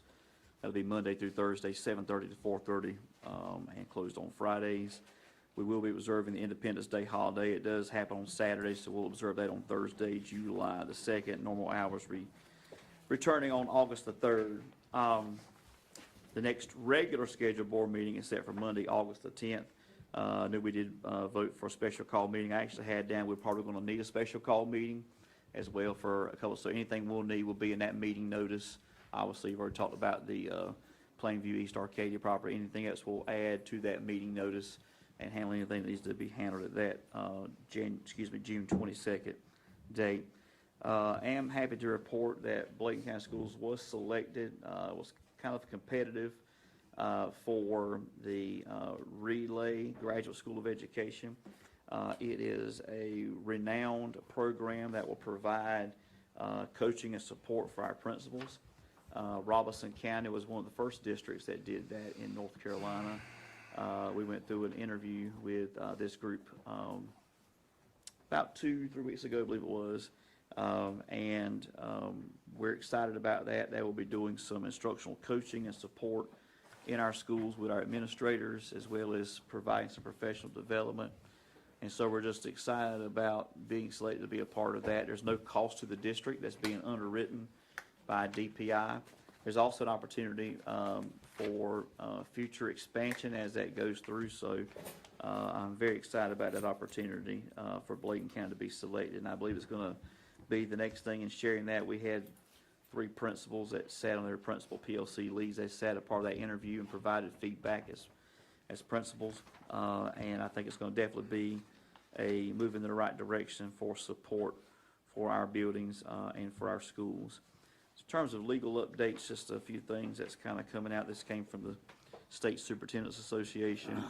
That'll be Monday through Thursday, 7:30 to 4:30, and closed on Fridays. We will be observing the Independence Day holiday. It does happen on Saturday, so we'll observe that on Thursday, July the 2nd. Normal hours returning on August the 3rd. The next regular scheduled board meeting is set for Monday, August the 10th. I knew we did vote for a special call meeting. I actually had down, we're probably going to need a special call meeting as well for a couple, so anything we'll need will be in that meeting notice. Obviously, you've already talked about the Plainview East Arcadia property. Anything else we'll add to that meeting notice and handle anything that needs to be handled at that June 22nd date. I am happy to report that Bladen County Schools was selected, was kind of competitive for the Relay Graduate School of Education. It is a renowned program that will provide coaching and support for our principals. Robinson County was one of the first districts that did that in North Carolina. We went through an interview with this group about 2-3 weeks ago, I believe it was, and we're excited about that. They will be doing some instructional coaching and support in our schools with our administrators, as well as providing some professional development. And so we're just excited about being selected to be a part of that. There's no cost to the district. That's being underwritten by DPI. There's also an opportunity for future expansion as that goes through. So I'm very excited about that opportunity for Bladen County to be selected. And I believe it's going to be the next thing in sharing that. We had 3 principals that sat on their principal PLC leads. They sat a part of that interview and provided feedback as principals. And I think it's going to definitely be a move in the right direction for support for our buildings and for our schools. In terms of legal updates, just a few things that's kind of coming out. This came from the State Superintendents Association.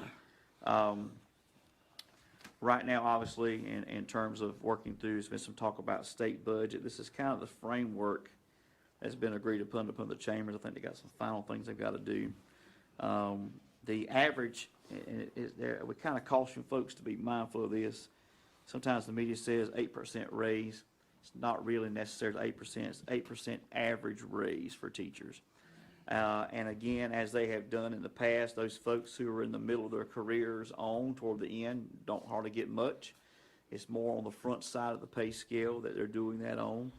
Right now, obviously, in terms of working through, there's been some talk about state budget. This is kind of the framework that's been agreed upon the chambers. I think they got some final things they've got to do. The average, we kind of caution folks to be mindful of this. Sometimes the media says 8% raise. It's not really necessarily 8%. It's 8% average raise for teachers. And again, as they have done in the past, those folks who are in the middle of their careers on toward the end don't hardly get much. It's more on the front side of the pay scale that they're doing that on.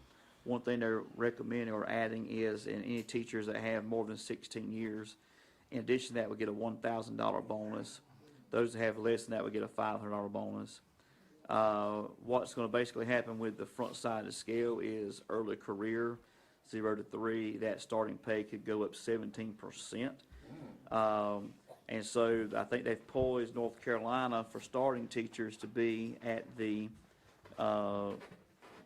One thing they're recommending or adding is in any teachers that have more than 16 years, in addition to that, would get a $1,000 bonus. Those that have less than that would get a $500 bonus. What's going to basically happen with the front side of the scale is early career, 0 to 3, that starting pay could go up 17%. And so I think they've poised North Carolina for starting teachers to be at the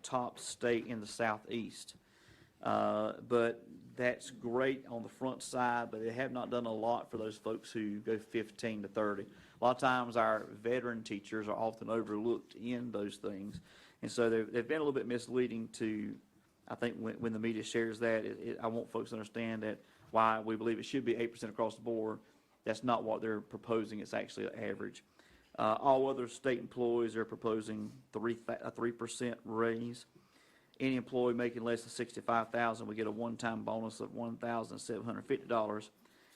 top state in the Southeast. But that's great on the front side, but they have not done a lot for those folks who go 15 to 30. A lot of times our veteran teachers are often overlooked in those things. And so they've been a little bit misleading to, I think when the media shares that, I want folks to understand that why we believe it should be 8% across the board. That's not what they're proposing. It's actually an average. All other state employees are proposing a 3% raise. Any employee making less than $65,000 will get a one-time bonus of $1,750,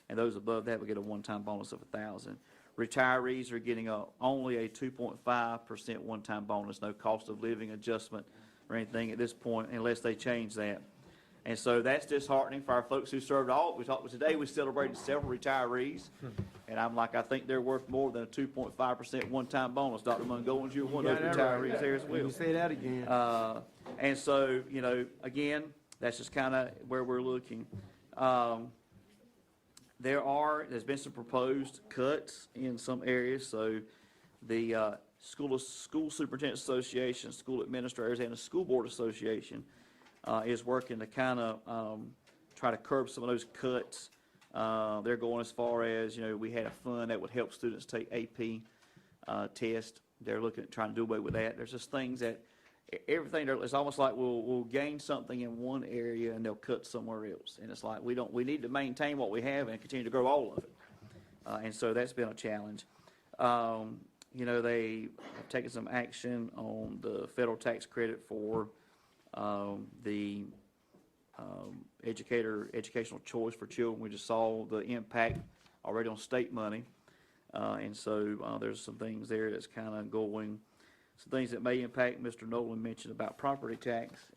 and those above that will get a one-time bonus of $1,000. Retirees are getting only a 2.5% one-time bonus, no cost of living adjustment or anything at this point, unless they change that. And so that's disheartening for our folks who served all. Today we celebrated several retirees. And I'm like, I think they're worth more than a 2.5% one-time bonus. Dr. Mungolins, you're one of those retirees there as well. You say that again. And so, again, that's just kind of where we're looking. There's been some proposed cuts in some areas. So the School Superintendent Association, School Administrators, and the School Board Association is working to kind of try to curb some of those cuts. They're going as far as, we had a fund that would help students take AP test. They're looking at trying to do away with that. There's just things that everything, it's almost like we'll gain something in one area and they'll cut somewhere else. And it's like we need to maintain what we have and continue to grow all of it. And so that's been a challenge. They have taken some action on the federal tax credit for the educational choice for children. We just saw the impact already on state money. And so there's some things there that's kind of going, some things that may impact. Mr. Nolan mentioned about property tax.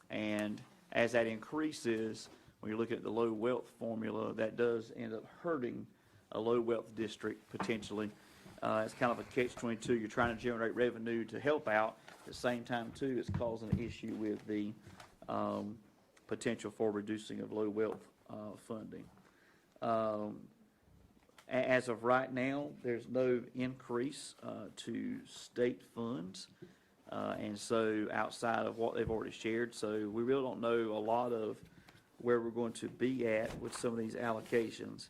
And as that increases, when you're looking at the low wealth formula, that does end up hurting a low wealth district potentially. It's kind of a catch-22. You're trying to generate revenue to help out. At the same time, too, it's causing an issue with the potential for reducing of low wealth funding. As of right now, there's no increase to state funds, and so outside of what they've already shared. So we really don't know a lot of where we're going to be at with some of these allocations.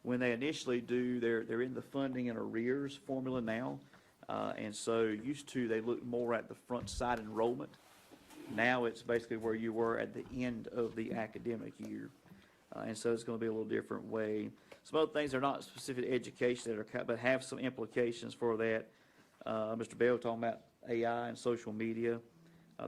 When they initially do, they're in the funding in arrears formula now, and so used to they look more at the front side enrollment. Now it's basically where you were at the end of the academic year, and so it's going to be a little different way. Some other things are not specific to education but have some implications for that. Mr. Bell talking about AI and social media.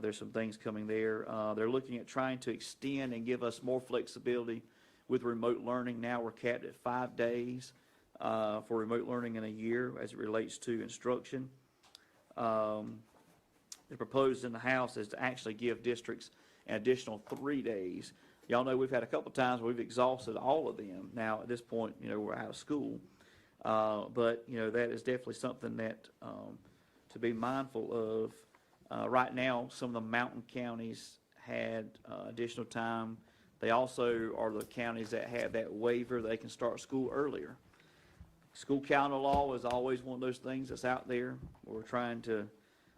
There's some things coming there. They're looking at trying to extend and give us more flexibility with remote learning. Now we're capped at 5 days for remote learning in a year as it relates to instruction. The proposed in the House is to actually give districts an additional 3 days. Y'all know we've had a couple times where we've exhausted all of them. Now at this point, we're out of school. But that is definitely something that to be mindful of. Right now, some of the mountain counties had additional time. They also are the counties that have that waiver. They can start school earlier. School calendar law is always one of those things that's out there. We're trying to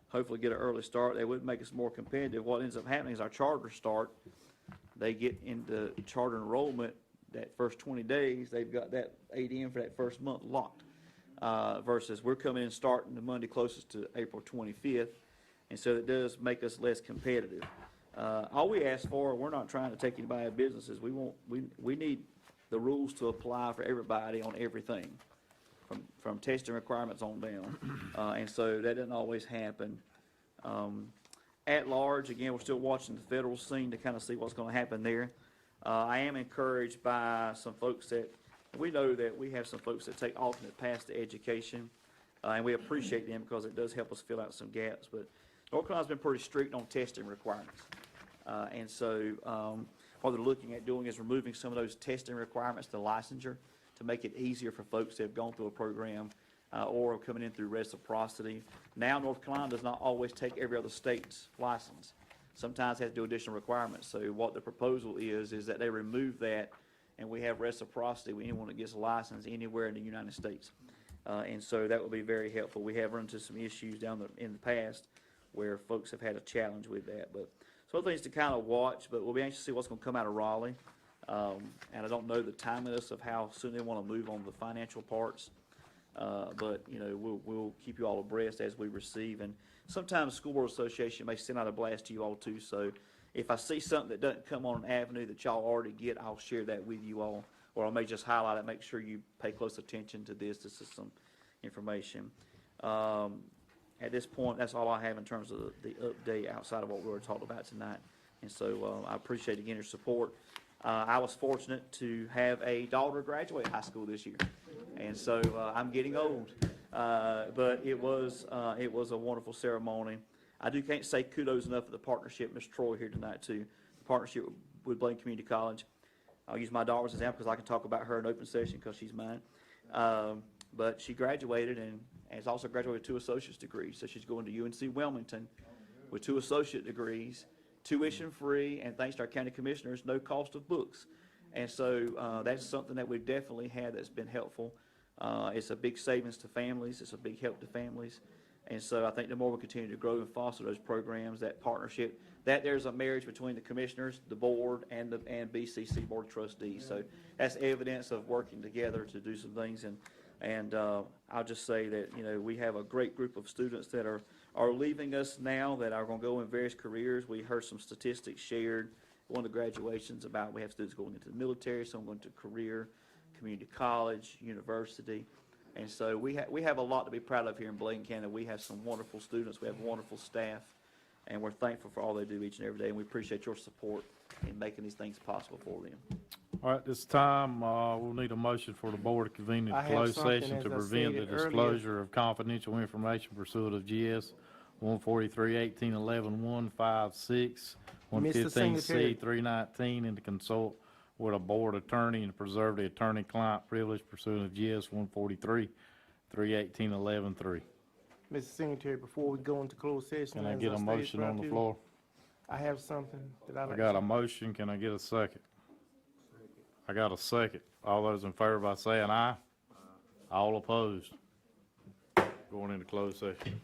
hopefully get an early start. They would make us more competitive. What ends up happening is our charters start. They get into charter enrollment that first 20 days. They've got that ADM for that first month locked. Versus we're coming in starting the Monday closest to April 25th. And so it does make us less competitive. All we ask for, we're not trying to take anybody out of businesses. We need the rules to apply for everybody on everything, from testing requirements on down. And so that doesn't always happen. At large, again, we're still watching the federal scene to kind of see what's going to happen there. I am encouraged by some folks that, we know that we have some folks that take alternate paths to education, and we appreciate them because it does help us fill out some gaps. But North Carolina's been pretty strict on testing requirements. And so what they're looking at doing is removing some of those testing requirements to licensure to make it easier for folks that have gone through a program or coming in through reciprocity. Now North Carolina does not always take every other state's license. Sometimes they have to do additional requirements. So what the proposal is that they remove that and we have reciprocity with anyone that gets a license anywhere in the United States. And so that will be very helpful. We have run into some issues in the past where folks have had a challenge with that. But some other things to kind of watch, but we'll be anxious to see what's going to come out of Raleigh. And I don't know the timeliness of how soon they want to move on the financial parts. But we'll keep you all abreast as we receive. And sometimes the School Board Association may send out a blast to you all too. So if I see something that doesn't come on an avenue that y'all already get, I'll share that with you all. Or I may just highlight it, make sure you pay close attention to this. This is some information. At this point, that's all I have in terms of the update outside of what we were talking about tonight. And so I appreciate, again, your support. I was fortunate to have a daughter graduate high school this year. And so I'm getting old. But it was a wonderful ceremony. can't say kudos enough for the partnership, Ms. Troy here tonight too, the partnership with Blaine Community College. I'll use my daughter as an example because I can talk about her in open session because she's mine. But she graduated and has also graduated with 2 associate's degrees. So she's going to UNC Wilmington with 2 associate degrees, tuition free, and thanks to our county commissioners, no cost of books. And so that's something that we've definitely had that's been helpful. It's a big savings to families. It's a big help to families. And so I think the more we continue to grow and foster those programs, that partnership, that there's a marriage between the commissioners, the board, and BCC Board of Trustees. So that's evidence of working together to do some things. And I'll just say that, you know, we have a great group of students that are leaving us now that are going to go in various careers. We heard some statistics shared. One of the graduations about we have students going into the military, some going to career, community college, university. And so we have a lot to be proud of here in Blaine County. We have some wonderful students. We have wonderful staff. And we're thankful for all they do each and every day. And we appreciate your support in making these things possible for them. All right, this time, we'll need a motion for the board to convene in I have closed something, session as to I prevent the stated earlier. disclosure of confidential information pursuant of GS 143-1811-156, Mr. 115C, Secretary. 319, and to consult with a board attorney and to preserve the attorney-client privilege pursuant of GS 143-318-11-3. Mr. Secretary, before we go into closed session. Can I as get a stated motion on the prior to, floor? I have something that I'd I like got to a motion. Can I get a second? I got a second. All those in favor by saying aye? All opposed? Going into closed session.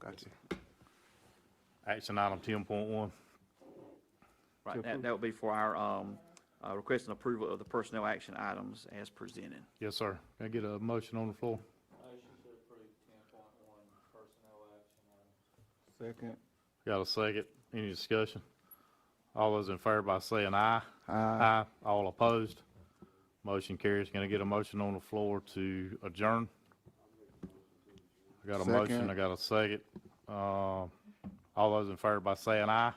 Gotcha. Action item 10.1. Right, that would be for our request and approval of the personnel action items as presented. Yes, sir. Can I get a motion on the floor? Motion to approve 10.1 personnel action items. Second. Got a second? Any discussion? All those in favor by saying aye. Aye. All opposed? Motion carries. Can I get a motion on the floor to adjourn? I got a motion. Second. I got a second. All those in favor by saying aye.